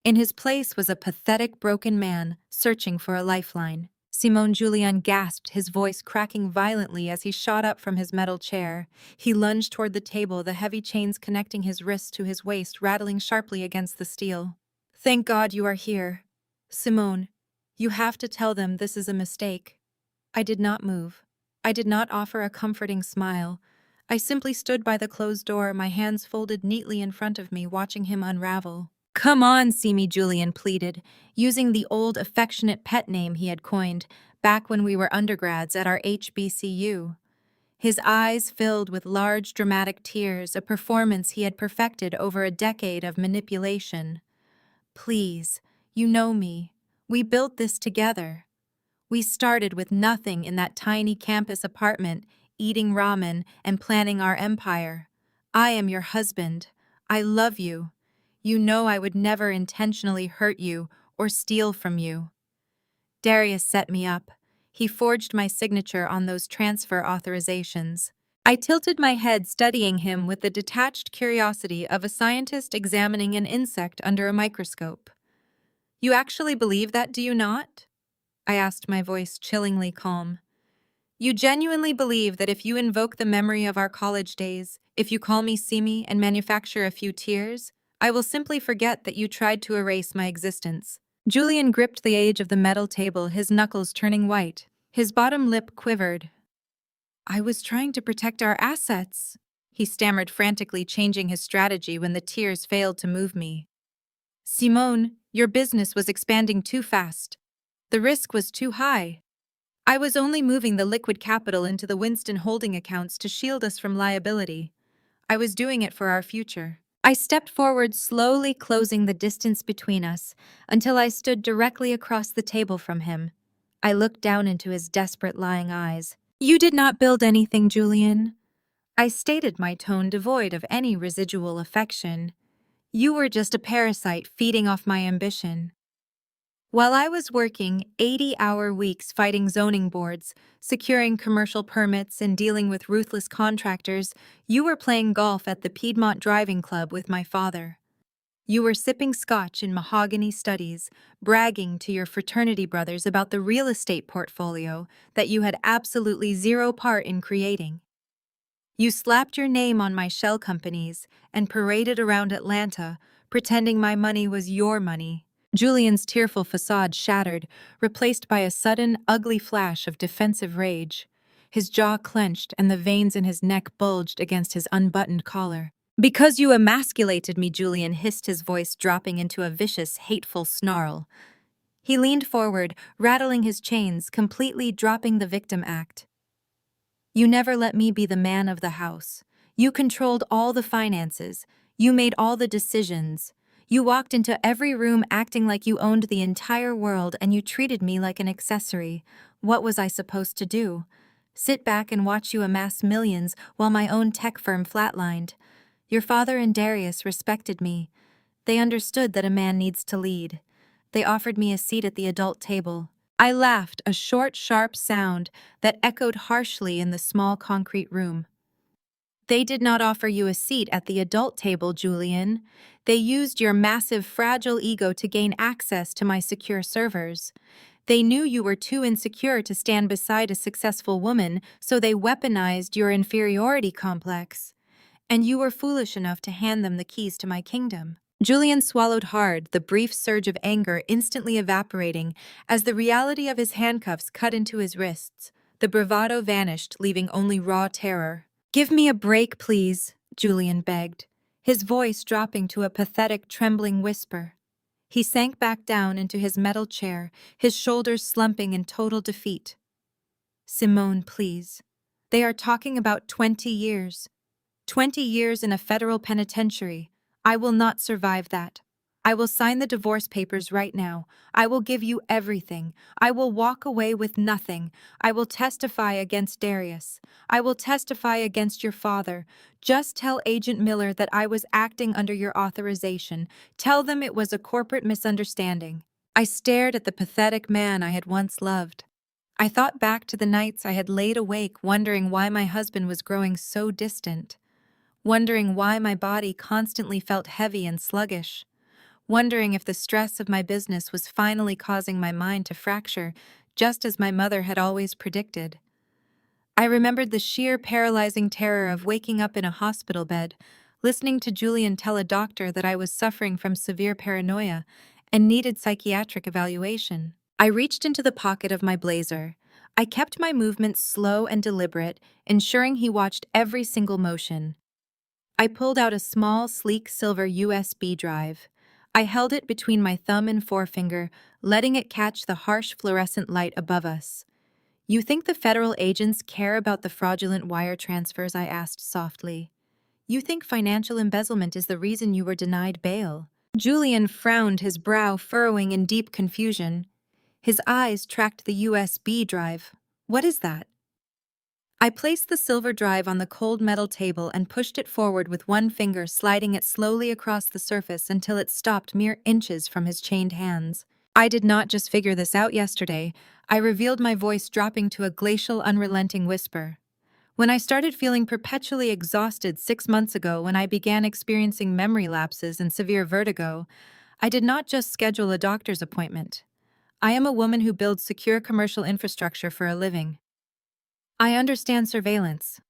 In his place was a pathetic, broken man searching for a lifeline. Simone Julian gasped, his voice cracking violently as he shot up from his metal chair. He lunged toward the table, the heavy chains connecting his wrists to his waist rattling sharply against the steel. "Thank God you are here. Simone, you have to tell them this is a mistake." I did not move. I did not offer a comforting smile. I simply stood by the closed door, my hands folded neatly in front of me, watching him unravel. "Come on, Simi," Julian pleaded, using the old affectionate pet name he had coined back when we were undergrads at our HBCU. his eyes filled with large dramatic tears, a performance he had perfected over a decade of manipulation. Please, you know me. We built this together. We started with nothing in that tiny campus apartment, eating ramen and planning our empire. I am your husband. I love you. You know I would never intentionally hurt you or steal from you. Darius set me up. He forged my signature on those transfer authorizations. I tilted my head, studying him with the detached curiosity of a scientist examining an insect under a microscope. You actually believe that, do you not? I asked, my voice chillingly calm. You genuinely believe that if you invoke the memory of our college days, if you call me Simi and manufacture a few tears, I will simply forget that you tried to erase my existence. Julian gripped the edge of the metal table, his knuckles turning white. His bottom lip quivered. I was trying to protect our assets, he stammered, frantically changing his strategy when the tears failed to move me. Simone, your business was expanding too fast. The risk was too high. I was only moving the liquid capital into the Winston holding accounts to shield us from liability. I was doing it for our future. I stepped forward, slowly closing the distance between us until I stood directly across the table from him. I looked down into his desperate, lying eyes. You did not build anything, Julian. I stated, my tone devoid of any residual affection. You were just a parasite feeding off my ambition. While I was working 80-hour weeks fighting zoning boards, securing commercial permits, and dealing with ruthless contractors, you were playing golf at the Piedmont Driving Club with my father. You were sipping scotch in mahogany studies, bragging to your fraternity brothers about the real estate portfolio that you had absolutely zero part in creating. You slapped your name on my shell companies and paraded around Atlanta, pretending my money was your money. Julian's tearful facade shattered, replaced by a sudden, ugly flash of defensive rage. His jaw clenched and the veins in his neck bulged against his unbuttoned collar. Because you emasculated me, Julian hissed, his voice dropping into a vicious, hateful snarl. He leaned forward, rattling his chains, completely dropping the victim act. You never let me be the man of the house. You controlled all the finances. You made all the decisions. You walked into every room acting like you owned the entire world, and you treated me like an accessory. What was I supposed to do? Sit back and watch you amass millions while my own tech firm flatlined? Your father and Darius respected me. They understood that a man needs to lead. They offered me a seat at the adult table. I laughed, a short, sharp sound that echoed harshly in the small concrete room. They did not offer you a seat at the adult table, Julian. They used your massive, fragile ego to gain access to my secure servers. They knew you were too insecure to stand beside a successful woman, so they weaponized your inferiority complex. And you were foolish enough to hand them the keys to my kingdom. Julian swallowed hard, the brief surge of anger instantly evaporating as the reality of his handcuffs cut into his wrists. The bravado vanished, leaving only raw terror. Give me a break, please, Julian begged, his voice dropping to a pathetic, trembling whisper. He sank back down into his metal chair, his shoulders slumping in total defeat. Simone, please. They are talking about 20 years. 20 years in a federal penitentiary. I will not survive that. I will sign the divorce papers right now. I will give you everything. I will walk away with nothing. I will testify against Darius. I will testify against your father. Just tell Agent Miller that I was acting under your authorization. Tell them it was a corporate misunderstanding. I stared at the pathetic man I had once loved. I thought back to the nights I had laid awake wondering why my husband was growing so distant. Wondering why my body constantly felt heavy and sluggish, wondering if the stress of my business was finally causing my mind to fracture, just as my mother had always predicted. I remembered the sheer paralyzing terror of waking up in a hospital bed, listening to Julian tell a doctor that I was suffering from severe paranoia and needed psychiatric evaluation. I reached into the pocket of my blazer. I kept my movements slow and deliberate, ensuring he watched every single motion. I pulled out a small, sleek silver USB drive. I held it between my thumb and forefinger, letting it catch the harsh fluorescent light above us. You think the federal agents care about the fraudulent wire transfers? I asked softly. You think financial embezzlement is the reason you were denied bail? Julian frowned, his brow furrowing in deep confusion. His eyes tracked the USB drive. What is that? I placed the silver drive on the cold metal table and pushed it forward with one finger, sliding it slowly across the surface until it stopped mere inches from his chained hands. I did not just figure this out yesterday. I revealed, my voice dropping to a glacial, unrelenting whisper. When I started feeling perpetually exhausted 6 months ago, when I began experiencing memory lapses and severe vertigo, I did not just schedule a doctor's appointment. I am a woman who builds secure commercial infrastructure for a living. I understand surveillance.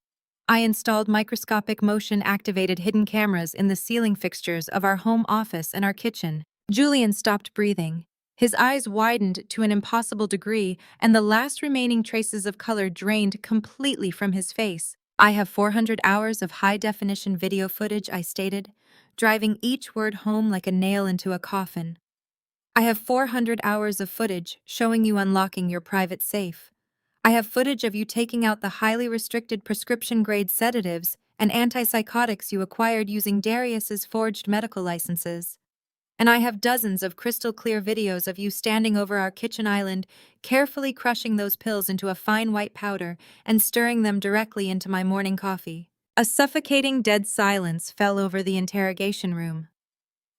I installed microscopic motion-activated hidden cameras in the ceiling fixtures of our home office and our kitchen. Julian stopped breathing. His eyes widened to an impossible degree, and the last remaining traces of color drained completely from his face. I have 400 hours of high-definition video footage, I stated, driving each word home like a nail into a coffin. I have 400 hours of footage showing you unlocking your private safe. I have footage of you taking out the highly restricted prescription-grade sedatives and antipsychotics you acquired using Darius's forged medical licenses. And I have dozens of crystal-clear videos of you standing over our kitchen island, carefully crushing those pills into a fine white powder and stirring them directly into my morning coffee. A suffocating dead silence fell over the interrogation room.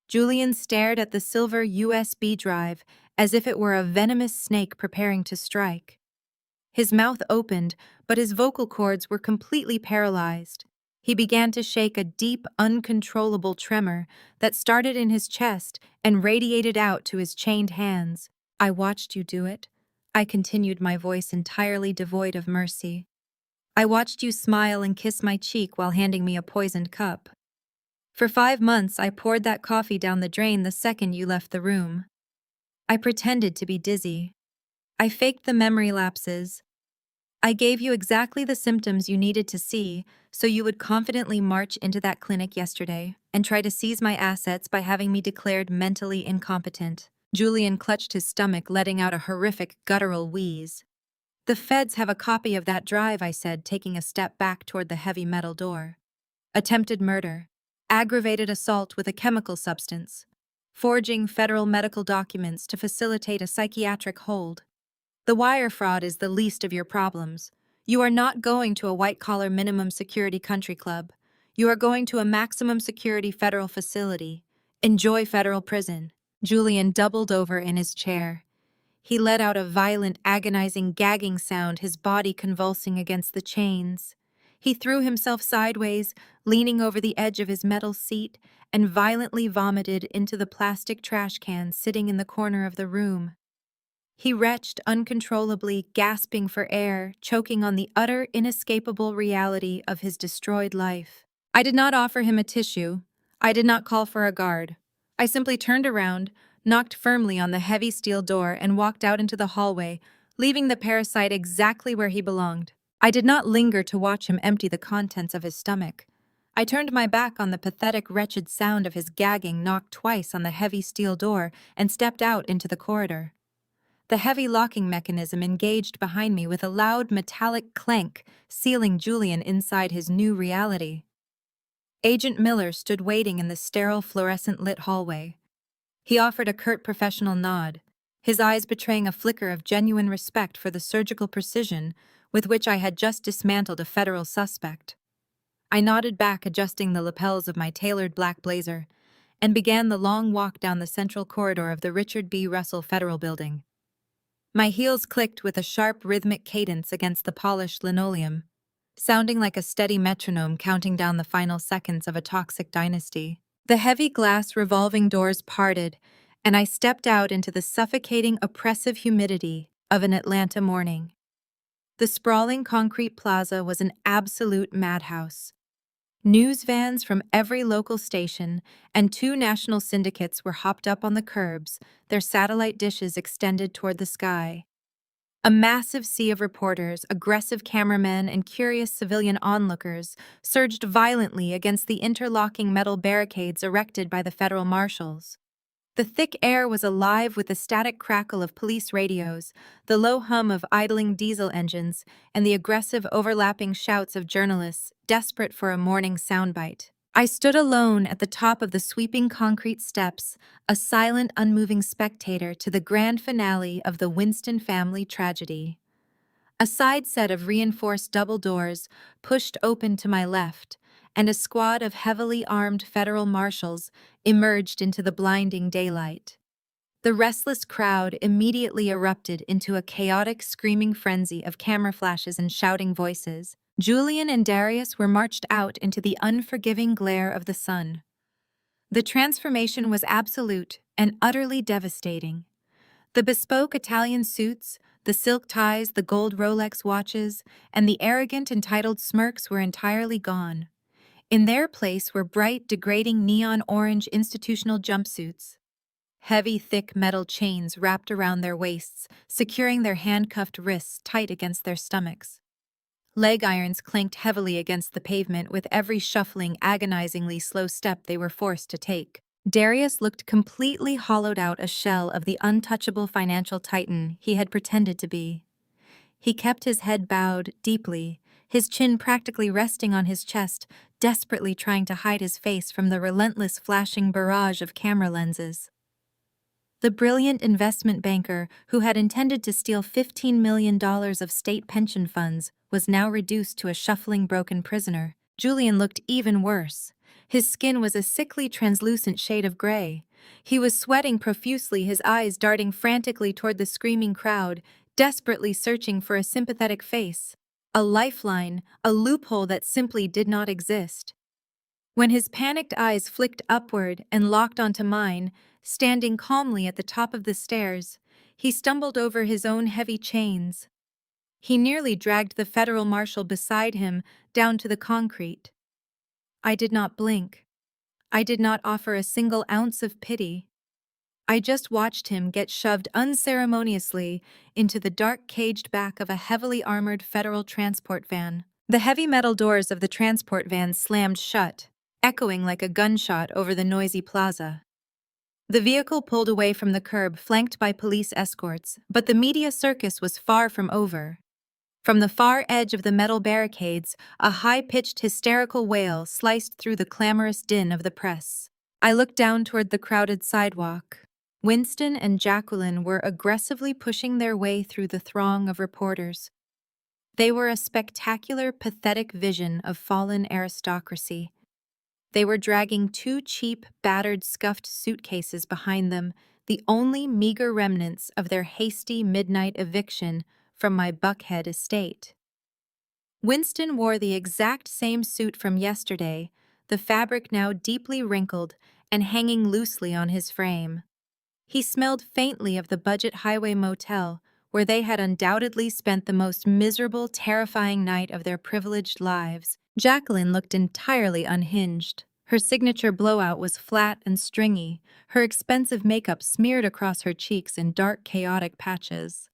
Julian stared at the silver USB drive as if it were a venomous snake preparing to strike. His mouth opened, but his vocal cords were completely paralyzed. He began to shake, a deep, uncontrollable tremor that started in his chest and radiated out to his chained hands. I watched you do it. I continued, my voice entirely devoid of mercy. I watched you smile and kiss my cheek while handing me a poisoned cup. For 5 months, I poured that coffee down the drain the second you left the room. I pretended to be dizzy. I faked the memory lapses. I gave you exactly the symptoms you needed to see so you would confidently march into that clinic yesterday and try to seize my assets by having me declared mentally incompetent. Julian clutched his stomach, letting out a horrific guttural wheeze. The feds have a copy of that drive, I said, taking a step back toward the heavy metal door. Attempted murder. Aggravated assault with a chemical substance. Forging federal medical documents to facilitate a psychiatric hold. The wire fraud is the least of your problems. You are not going to a white-collar minimum security country club. You are going to a maximum security federal facility. Enjoy federal prison. Julian doubled over in his chair. He let out a violent, agonizing, gagging sound, his body convulsing against the chains. He threw himself sideways, leaning over the edge of his metal seat, and violently vomited into the plastic trash can sitting in the corner of the room. He retched uncontrollably, gasping for air, choking on the utter, inescapable reality of his destroyed life. I did not offer him a tissue. I did not call for a guard. I simply turned around, knocked firmly on the heavy steel door, and walked out into the hallway, leaving the parasite exactly where he belonged. I did not linger to watch him empty the contents of his stomach. I turned my back on the pathetic, wretched sound of his gagging, knocked twice on the heavy steel door, and stepped out into the corridor. The heavy locking mechanism engaged behind me with a loud metallic clank, sealing Julian inside his new reality. Agent Miller stood waiting in the sterile, fluorescent-lit hallway. He offered a curt professional nod, his eyes betraying a flicker of genuine respect for the surgical precision with which I had just dismantled a federal suspect. I nodded back, adjusting the lapels of my tailored black blazer, and began the long walk down the central corridor of the Richard B. Russell Federal Building. My heels clicked with a sharp, rhythmic cadence against the polished linoleum, sounding like a steady metronome counting down the final seconds of a toxic dynasty. The heavy glass revolving doors parted, and I stepped out into the suffocating, oppressive humidity of an Atlanta morning. The sprawling concrete plaza was an absolute madhouse. News vans from every local station and 2 national syndicates were hopped up on the curbs, their satellite dishes extended toward the sky. A massive sea of reporters, aggressive cameramen, and curious civilian onlookers surged violently against the interlocking metal barricades erected by the federal marshals. The thick air was alive with the static crackle of police radios, the low hum of idling diesel engines, and the aggressive overlapping shouts of journalists desperate for a morning soundbite. I stood alone at the top of the sweeping concrete steps, a silent, unmoving spectator to the grand finale of the Winston family tragedy. A side set of reinforced double doors pushed open to my left, and a squad of heavily armed federal marshals emerged into the blinding daylight. The restless crowd immediately erupted into a chaotic screaming frenzy of camera flashes and shouting voices. Julian and Darius were marched out into the unforgiving glare of the sun. The transformation was absolute and utterly devastating. The bespoke Italian suits, the silk ties, the gold Rolex watches, and the arrogant, entitled smirks were entirely gone. In their place were bright, degrading neon orange institutional jumpsuits. Heavy, thick metal chains wrapped around their waists, securing their handcuffed wrists tight against their stomachs. Leg irons clanked heavily against the pavement with every shuffling, agonizingly slow step they were forced to take. Darius looked completely hollowed out, a shell of the untouchable financial titan he had pretended to be. He kept his head bowed deeply, his chin practically resting on his chest, desperately trying to hide his face from the relentless flashing barrage of camera lenses. The brilliant investment banker who had intended to steal $15 million of state pension funds was now reduced to a shuffling, broken prisoner. Julian looked even worse. His skin was a sickly, translucent shade of gray. He was sweating profusely, his eyes darting frantically toward the screaming crowd, desperately searching for a sympathetic face, a lifeline, a loophole that simply did not exist. When his panicked eyes flicked upward and locked onto mine, standing calmly at the top of the stairs, he stumbled over his own heavy chains. He nearly dragged the federal marshal beside him down to the concrete. I did not blink. I did not offer a single ounce of pity. I just watched him get shoved unceremoniously into the dark caged back of a heavily armored federal transport van. The heavy metal doors of the transport van slammed shut, echoing like a gunshot over the noisy plaza. The vehicle pulled away from the curb, flanked by police escorts, but the media circus was far from over. From the far edge of the metal barricades, a high-pitched hysterical wail sliced through the clamorous din of the press. I looked down toward the crowded sidewalk. Winston and Jacqueline were aggressively pushing their way through the throng of reporters. They were a spectacular, pathetic vision of fallen aristocracy. They were dragging two cheap, battered, scuffed suitcases behind them, the only meager remnants of their hasty midnight eviction from my Buckhead estate. Winston wore the exact same suit from yesterday, the fabric now deeply wrinkled and hanging loosely on his frame. He smelled faintly of the budget highway motel, where they had undoubtedly spent the most miserable, terrifying night of their privileged lives. Jacqueline looked entirely unhinged. Her signature blowout was flat and stringy, her expensive makeup smeared across her cheeks in dark, chaotic patches.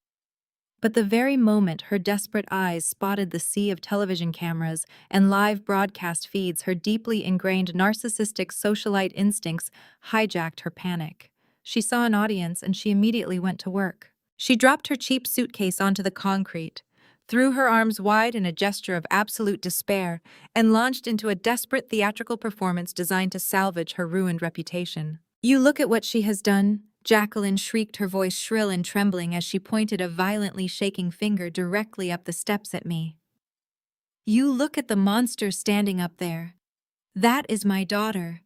But the very moment her desperate eyes spotted the sea of television cameras and live broadcast feeds, her deeply ingrained narcissistic socialite instincts hijacked her panic. She saw an audience and she immediately went to work. She dropped her cheap suitcase onto the concrete, threw her arms wide in a gesture of absolute despair, and launched into a desperate theatrical performance designed to salvage her ruined reputation. "You look at what she has done," Jacqueline shrieked, her voice shrill and trembling as she pointed a violently shaking finger directly up the steps at me. "You look at the monster standing up there. That is my daughter.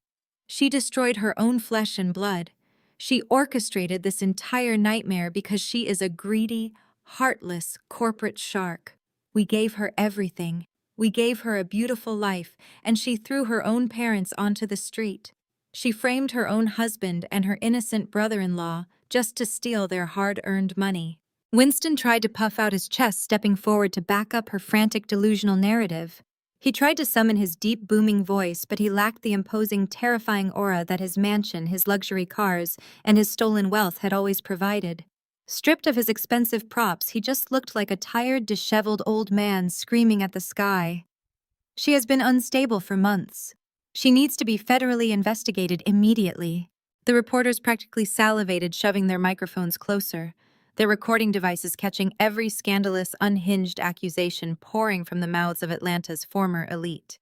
She destroyed her own flesh and blood. She orchestrated this entire nightmare because she is a greedy, heartless corporate shark. We gave her everything. We gave her a beautiful life, and she threw her own parents onto the street. She framed her own husband and her innocent brother-in-law just to steal their hard-earned money." Winston tried to puff out his chest, stepping forward to back up her frantic, delusional narrative. He tried to summon his deep, booming voice, but he lacked the imposing, terrifying aura that his mansion, his luxury cars, and his stolen wealth had always provided. Stripped of his expensive props, he just looked like a tired, disheveled old man screaming at the sky. "She has been unstable for months. She needs to be federally investigated immediately." The reporters practically salivated, shoving their microphones closer, their recording devices catching every scandalous, unhinged accusation pouring from the mouths of Atlanta's former elite.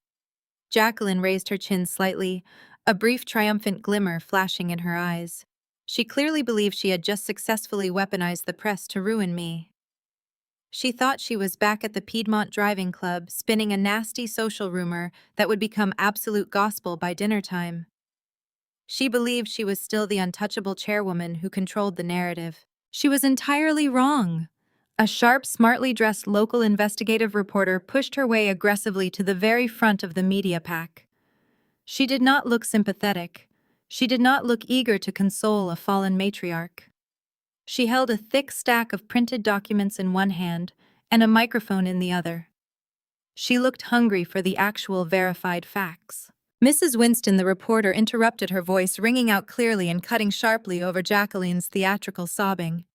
Jacqueline raised her chin slightly, a brief triumphant glimmer flashing in her eyes. She clearly believed she had just successfully weaponized the press to ruin me. She thought she was back at the Piedmont Driving Club, spinning a nasty social rumor that would become absolute gospel by dinner time. She believed she was still the untouchable chairwoman who controlled the narrative. She was entirely wrong. A sharp, smartly dressed local investigative reporter pushed her way aggressively to the very front of the media pack. She did not look sympathetic. She did not look eager to console a fallen matriarch. She held a thick stack of printed documents in one hand and a microphone in the other. She looked hungry for the actual verified facts. Mrs. Winston, the reporter, interrupted, her voice ringing out clearly and cutting sharply over Jacqueline's theatrical sobbing.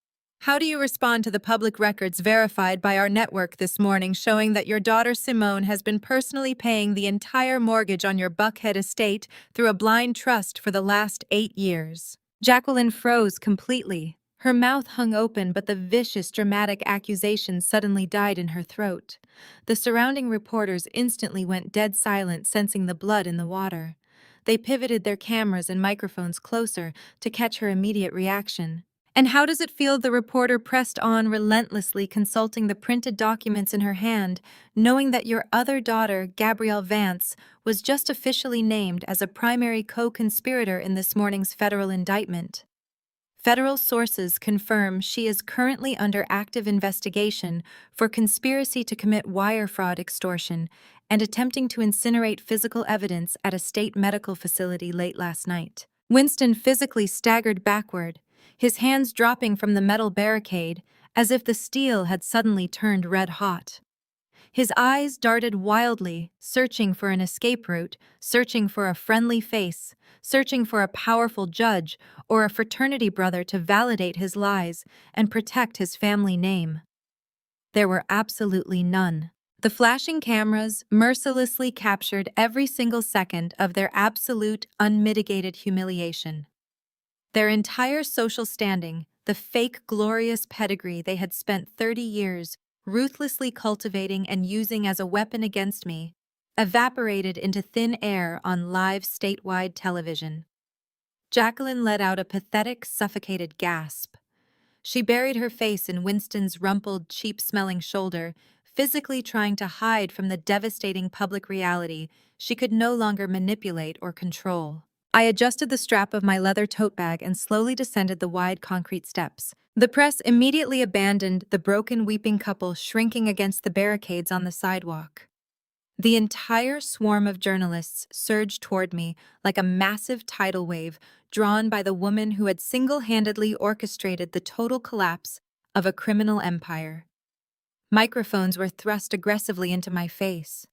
How do you respond to the public records verified by our network this morning showing that your daughter Simone has been personally paying the entire mortgage on your Buckhead estate through a blind trust for the last 8 years? Jacqueline froze completely. Her mouth hung open, but the vicious, dramatic accusation suddenly died in her throat. The surrounding reporters instantly went dead silent, sensing the blood in the water. They pivoted their cameras and microphones closer to catch her immediate reaction. And how does it feel? The reporter pressed on, relentlessly consulting the printed documents in her hand, knowing that your other daughter, Gabrielle Vance, was just officially named as a primary co-conspirator in this morning's federal indictment. Federal sources confirm she is currently under active investigation for conspiracy to commit wire fraud, extortion, and attempting to incinerate physical evidence at a state medical facility late last night. Winston physically staggered backward, his hands dropping from the metal barricade as if the steel had suddenly turned red hot. His eyes darted wildly, searching for an escape route, searching for a friendly face, searching for a powerful judge or a fraternity brother to validate his lies and protect his family name. There were absolutely none. The flashing cameras mercilessly captured every single second of their absolute, unmitigated humiliation. Their entire social standing, the fake, glorious pedigree they had spent 30 years ruthlessly cultivating and using as a weapon against me, evaporated into thin air on live statewide television. Jacqueline let out a pathetic, suffocated gasp. She buried her face in Winston's rumpled, cheap-smelling shoulder, physically trying to hide from the devastating public reality she could no longer manipulate or control. I adjusted the strap of my leather tote bag and slowly descended the wide concrete steps. The press immediately abandoned the broken, weeping couple shrinking against the barricades on the sidewalk. The entire swarm of journalists surged toward me like a massive tidal wave drawn by the woman who had single-handedly orchestrated the total collapse of a criminal empire. Microphones were thrust aggressively into my face.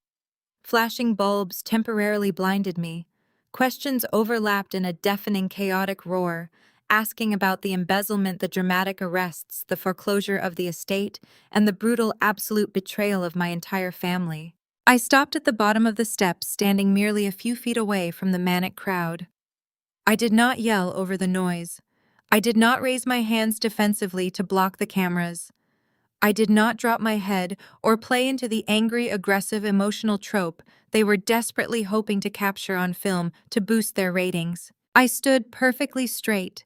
Flashing bulbs temporarily blinded me. Questions overlapped in a deafening, chaotic roar, asking about the embezzlement, the dramatic arrests, the foreclosure of the estate, and the brutal, absolute betrayal of my entire family. I stopped at the bottom of the steps, standing merely a few feet away from the manic crowd. I did not yell over the noise. I did not raise my hands defensively to block the cameras. I did not drop my head or play into the angry, aggressive, emotional trope they were desperately hoping to capture on film to boost their ratings. I stood perfectly straight,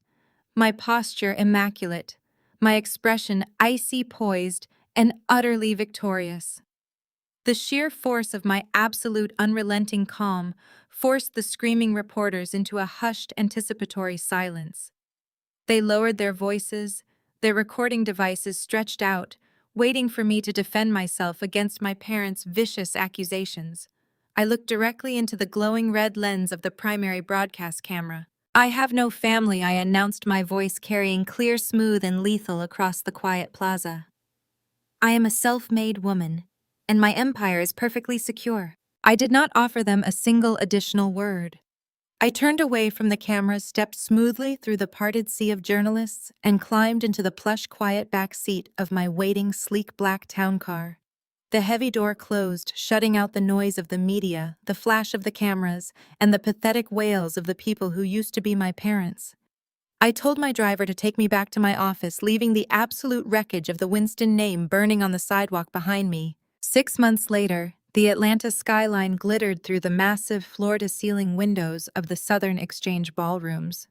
my posture immaculate, my expression icy poised and utterly victorious. The sheer force of my absolute unrelenting calm forced the screaming reporters into a hushed, anticipatory silence. They lowered their voices, their recording devices stretched out, waiting for me to defend myself against my parents' vicious accusations. I looked directly into the glowing red lens of the primary broadcast camera. I have no family, I announced, my voice carrying clear, smooth, and lethal across the quiet plaza. I am a self-made woman, and my empire is perfectly secure. I did not offer them a single additional word. I turned away from the camera, stepped smoothly through the parted sea of journalists, and climbed into the plush, quiet back seat of my waiting, sleek black town car. The heavy door closed, shutting out the noise of the media, the flash of the cameras, and the pathetic wails of the people who used to be my parents. I told my driver to take me back to my office, leaving the absolute wreckage of the Winston name burning on the sidewalk behind me. 6 months later, the Atlanta skyline glittered through the massive floor-to-ceiling windows of the Southern Exchange ballrooms.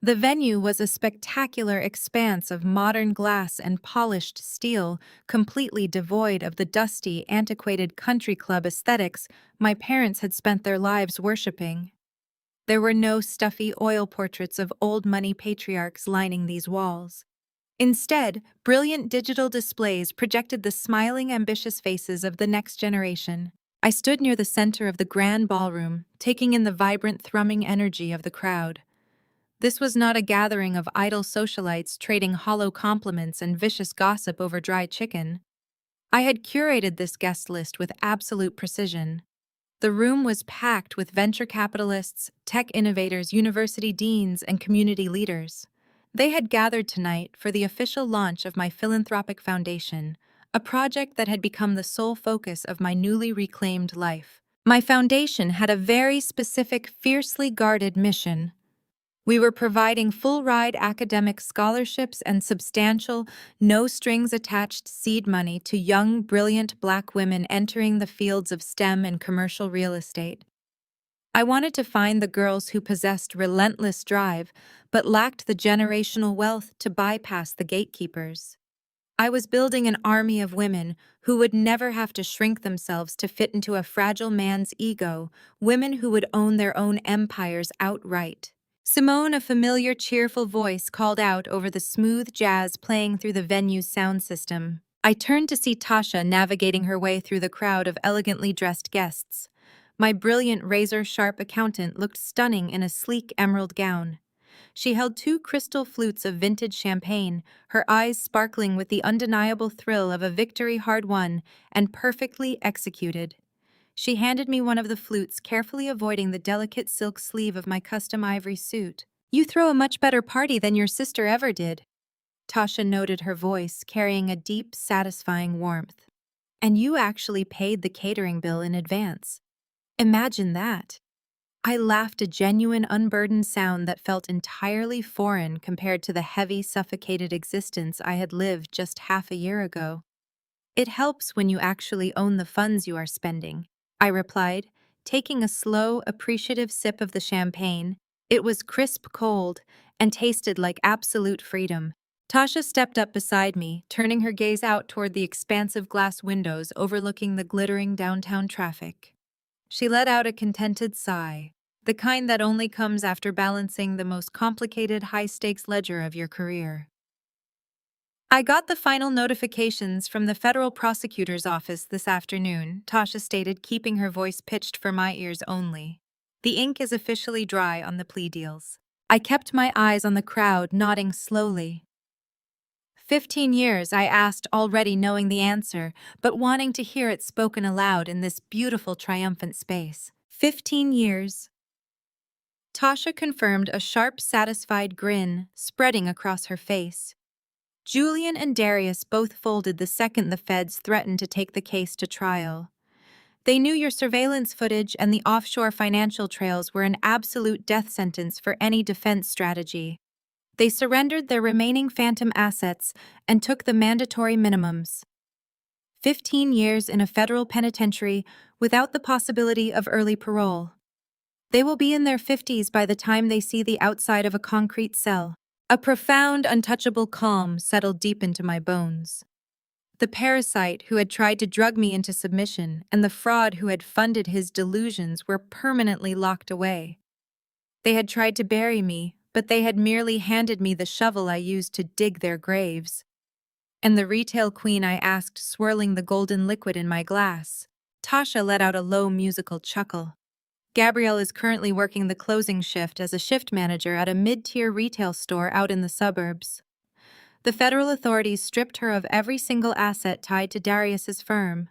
The venue was a spectacular expanse of modern glass and polished steel, completely devoid of the dusty, antiquated country club aesthetics my parents had spent their lives worshipping. There were no stuffy oil portraits of old money patriarchs lining these walls. Instead, brilliant digital displays projected the smiling, ambitious faces of the next generation. I stood near the center of the grand ballroom, taking in the vibrant, thrumming energy of the crowd. This was not a gathering of idle socialites trading hollow compliments and vicious gossip over dry chicken. I had curated this guest list with absolute precision. The room was packed with venture capitalists, tech innovators, university deans, and community leaders. They had gathered tonight for the official launch of my philanthropic foundation, a project that had become the sole focus of my newly reclaimed life. My foundation had a very specific, fiercely guarded mission. We were providing full-ride academic scholarships and substantial, no-strings-attached seed money to young, brilliant Black women entering the fields of STEM and commercial real estate. I wanted to find the girls who possessed relentless drive but lacked the generational wealth to bypass the gatekeepers. I was building an army of women who would never have to shrink themselves to fit into a fragile man's ego, women who would own their own empires outright. Simone, a familiar, cheerful voice, called out over the smooth jazz playing through the venue's sound system. I turned to see Tasha navigating her way through the crowd of elegantly dressed guests. My brilliant, razor-sharp accountant looked stunning in a sleek emerald gown. She held 2 crystal flutes of vintage champagne, her eyes sparkling with the undeniable thrill of a victory hard-won and perfectly executed. She handed me one of the flutes, carefully avoiding the delicate silk sleeve of my custom ivory suit. "You throw a much better party than your sister ever did," Tasha noted, her voice carrying a deep, satisfying warmth. "And you actually paid the catering bill in advance. Imagine that." I laughed, a genuine, unburdened sound that felt entirely foreign compared to the heavy, suffocated existence I had lived just half a year ago. "It helps when you actually own the funds you are spending," I replied, taking a slow, appreciative sip of the champagne. It was crisp cold and tasted like absolute freedom. Tasha stepped up beside me, turning her gaze out toward the expansive glass windows overlooking the glittering downtown traffic. She let out a contented sigh, the kind that only comes after balancing the most complicated, high-stakes ledger of your career. "I got the final notifications from the federal prosecutor's office this afternoon," Tasha stated, keeping her voice pitched for my ears only. "The ink is officially dry on the plea deals." I kept my eyes on the crowd, nodding slowly. 15 years, I asked, already knowing the answer, but wanting to hear it spoken aloud in this beautiful, triumphant space. 15 years. Tasha confirmed, a sharp, satisfied grin spreading across her face. Julian and Darius both folded the second the feds threatened to take the case to trial. They knew your surveillance footage and the offshore financial trails were an absolute death sentence for any defense strategy. They surrendered their remaining phantom assets and took the mandatory minimums. 15 years in a federal penitentiary without the possibility of early parole. They will be in their 50s by the time they see the outside of a concrete cell. A profound, untouchable calm settled deep into my bones. The parasite who had tried to drug me into submission and the fraud who had funded his delusions were permanently locked away. They had tried to bury me, but they had merely handed me the shovel I used to dig their graves. "And the retail queen?" I asked, swirling the golden liquid in my glass. Tasha let out a low musical chuckle. "Gabrielle is currently working the closing shift as a shift manager at a mid-tier retail store out in the suburbs. The federal authorities stripped her of every single asset tied to Darius's firm.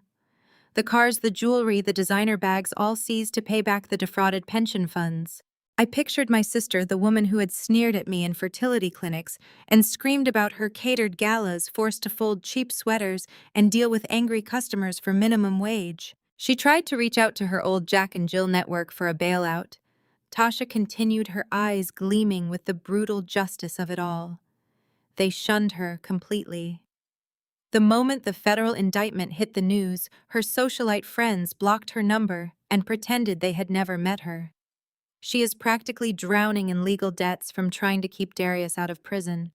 The cars, the jewelry, the designer bags, all seized to pay back the defrauded pension funds." I pictured my sister, the woman who had sneered at me in fertility clinics and screamed about her catered galas, forced to fold cheap sweaters and deal with angry customers for minimum wage. She tried to reach out to her old Jack and Jill network for a bailout, Tasha continued, her eyes gleaming with the brutal justice of it all. They shunned her completely. The moment the federal indictment hit the news, her socialite friends blocked her number and pretended they had never met her. She is practically drowning in legal debts from trying to keep Darius out of prison.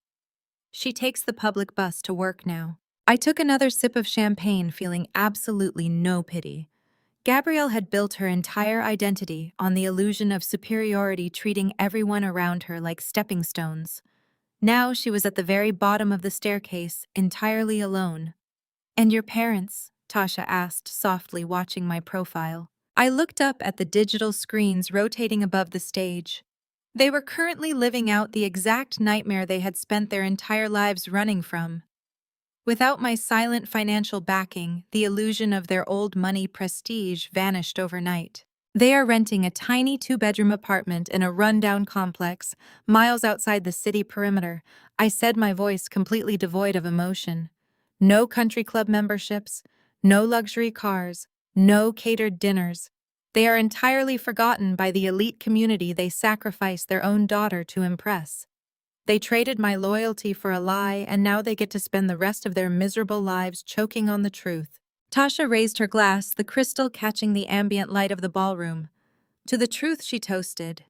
She takes the public bus to work now. I took another sip of champagne, feeling absolutely no pity. Gabrielle had built her entire identity on the illusion of superiority, treating everyone around her like stepping stones. Now she was at the very bottom of the staircase, entirely alone. "And your parents?" Tasha asked softly, watching my profile. I looked up at the digital screens rotating above the stage. They were currently living out the exact nightmare they had spent their entire lives running from. Without my silent financial backing, the illusion of their old money prestige vanished overnight. They are renting a tiny two-bedroom apartment in a rundown complex, miles outside the city perimeter. I said, my voice completely devoid of emotion. No country club memberships, no luxury cars, no catered dinners. They are entirely forgotten by the elite community they sacrificed their own daughter to impress. They traded my loyalty for a lie, and now they get to spend the rest of their miserable lives choking on the truth. Tasha raised her glass, the crystal catching the ambient light of the ballroom. "To the truth," she toasted.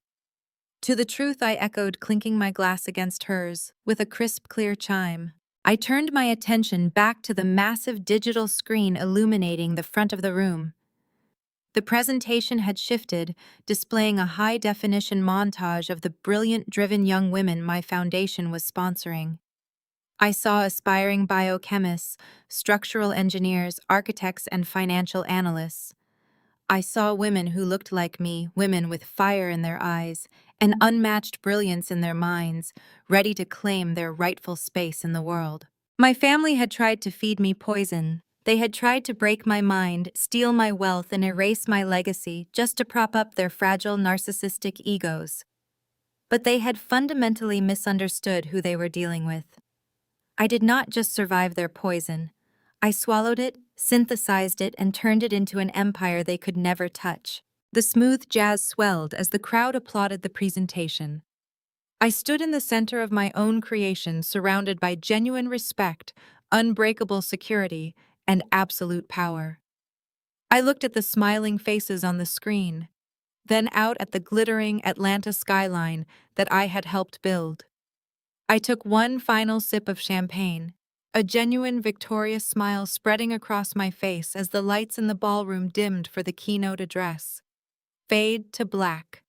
"To the truth," I echoed, clinking my glass against hers, with a crisp, clear chime. I turned my attention back to the massive digital screen illuminating the front of the room. The presentation had shifted, displaying a high-definition montage of the brilliant, driven young women my foundation was sponsoring. I saw aspiring biochemists, structural engineers, architects, and financial analysts. I saw women who looked like me, women with fire in their eyes and unmatched brilliance in their minds, ready to claim their rightful space in the world. My family had tried to feed me poison. They had tried to break my mind, steal my wealth, and erase my legacy just to prop up their fragile narcissistic egos. But they had fundamentally misunderstood who they were dealing with. I did not just survive their poison. I swallowed it, synthesized it, and turned it into an empire they could never touch. The smooth jazz swelled as the crowd applauded the presentation. I stood in the center of my own creation, surrounded by genuine respect, unbreakable security, and absolute power. I looked at the smiling faces on the screen, then out at the glittering Atlanta skyline that I had helped build. I took one final sip of champagne, a genuine victorious smile spreading across my face as the lights in the ballroom dimmed for the keynote address. Fade to black.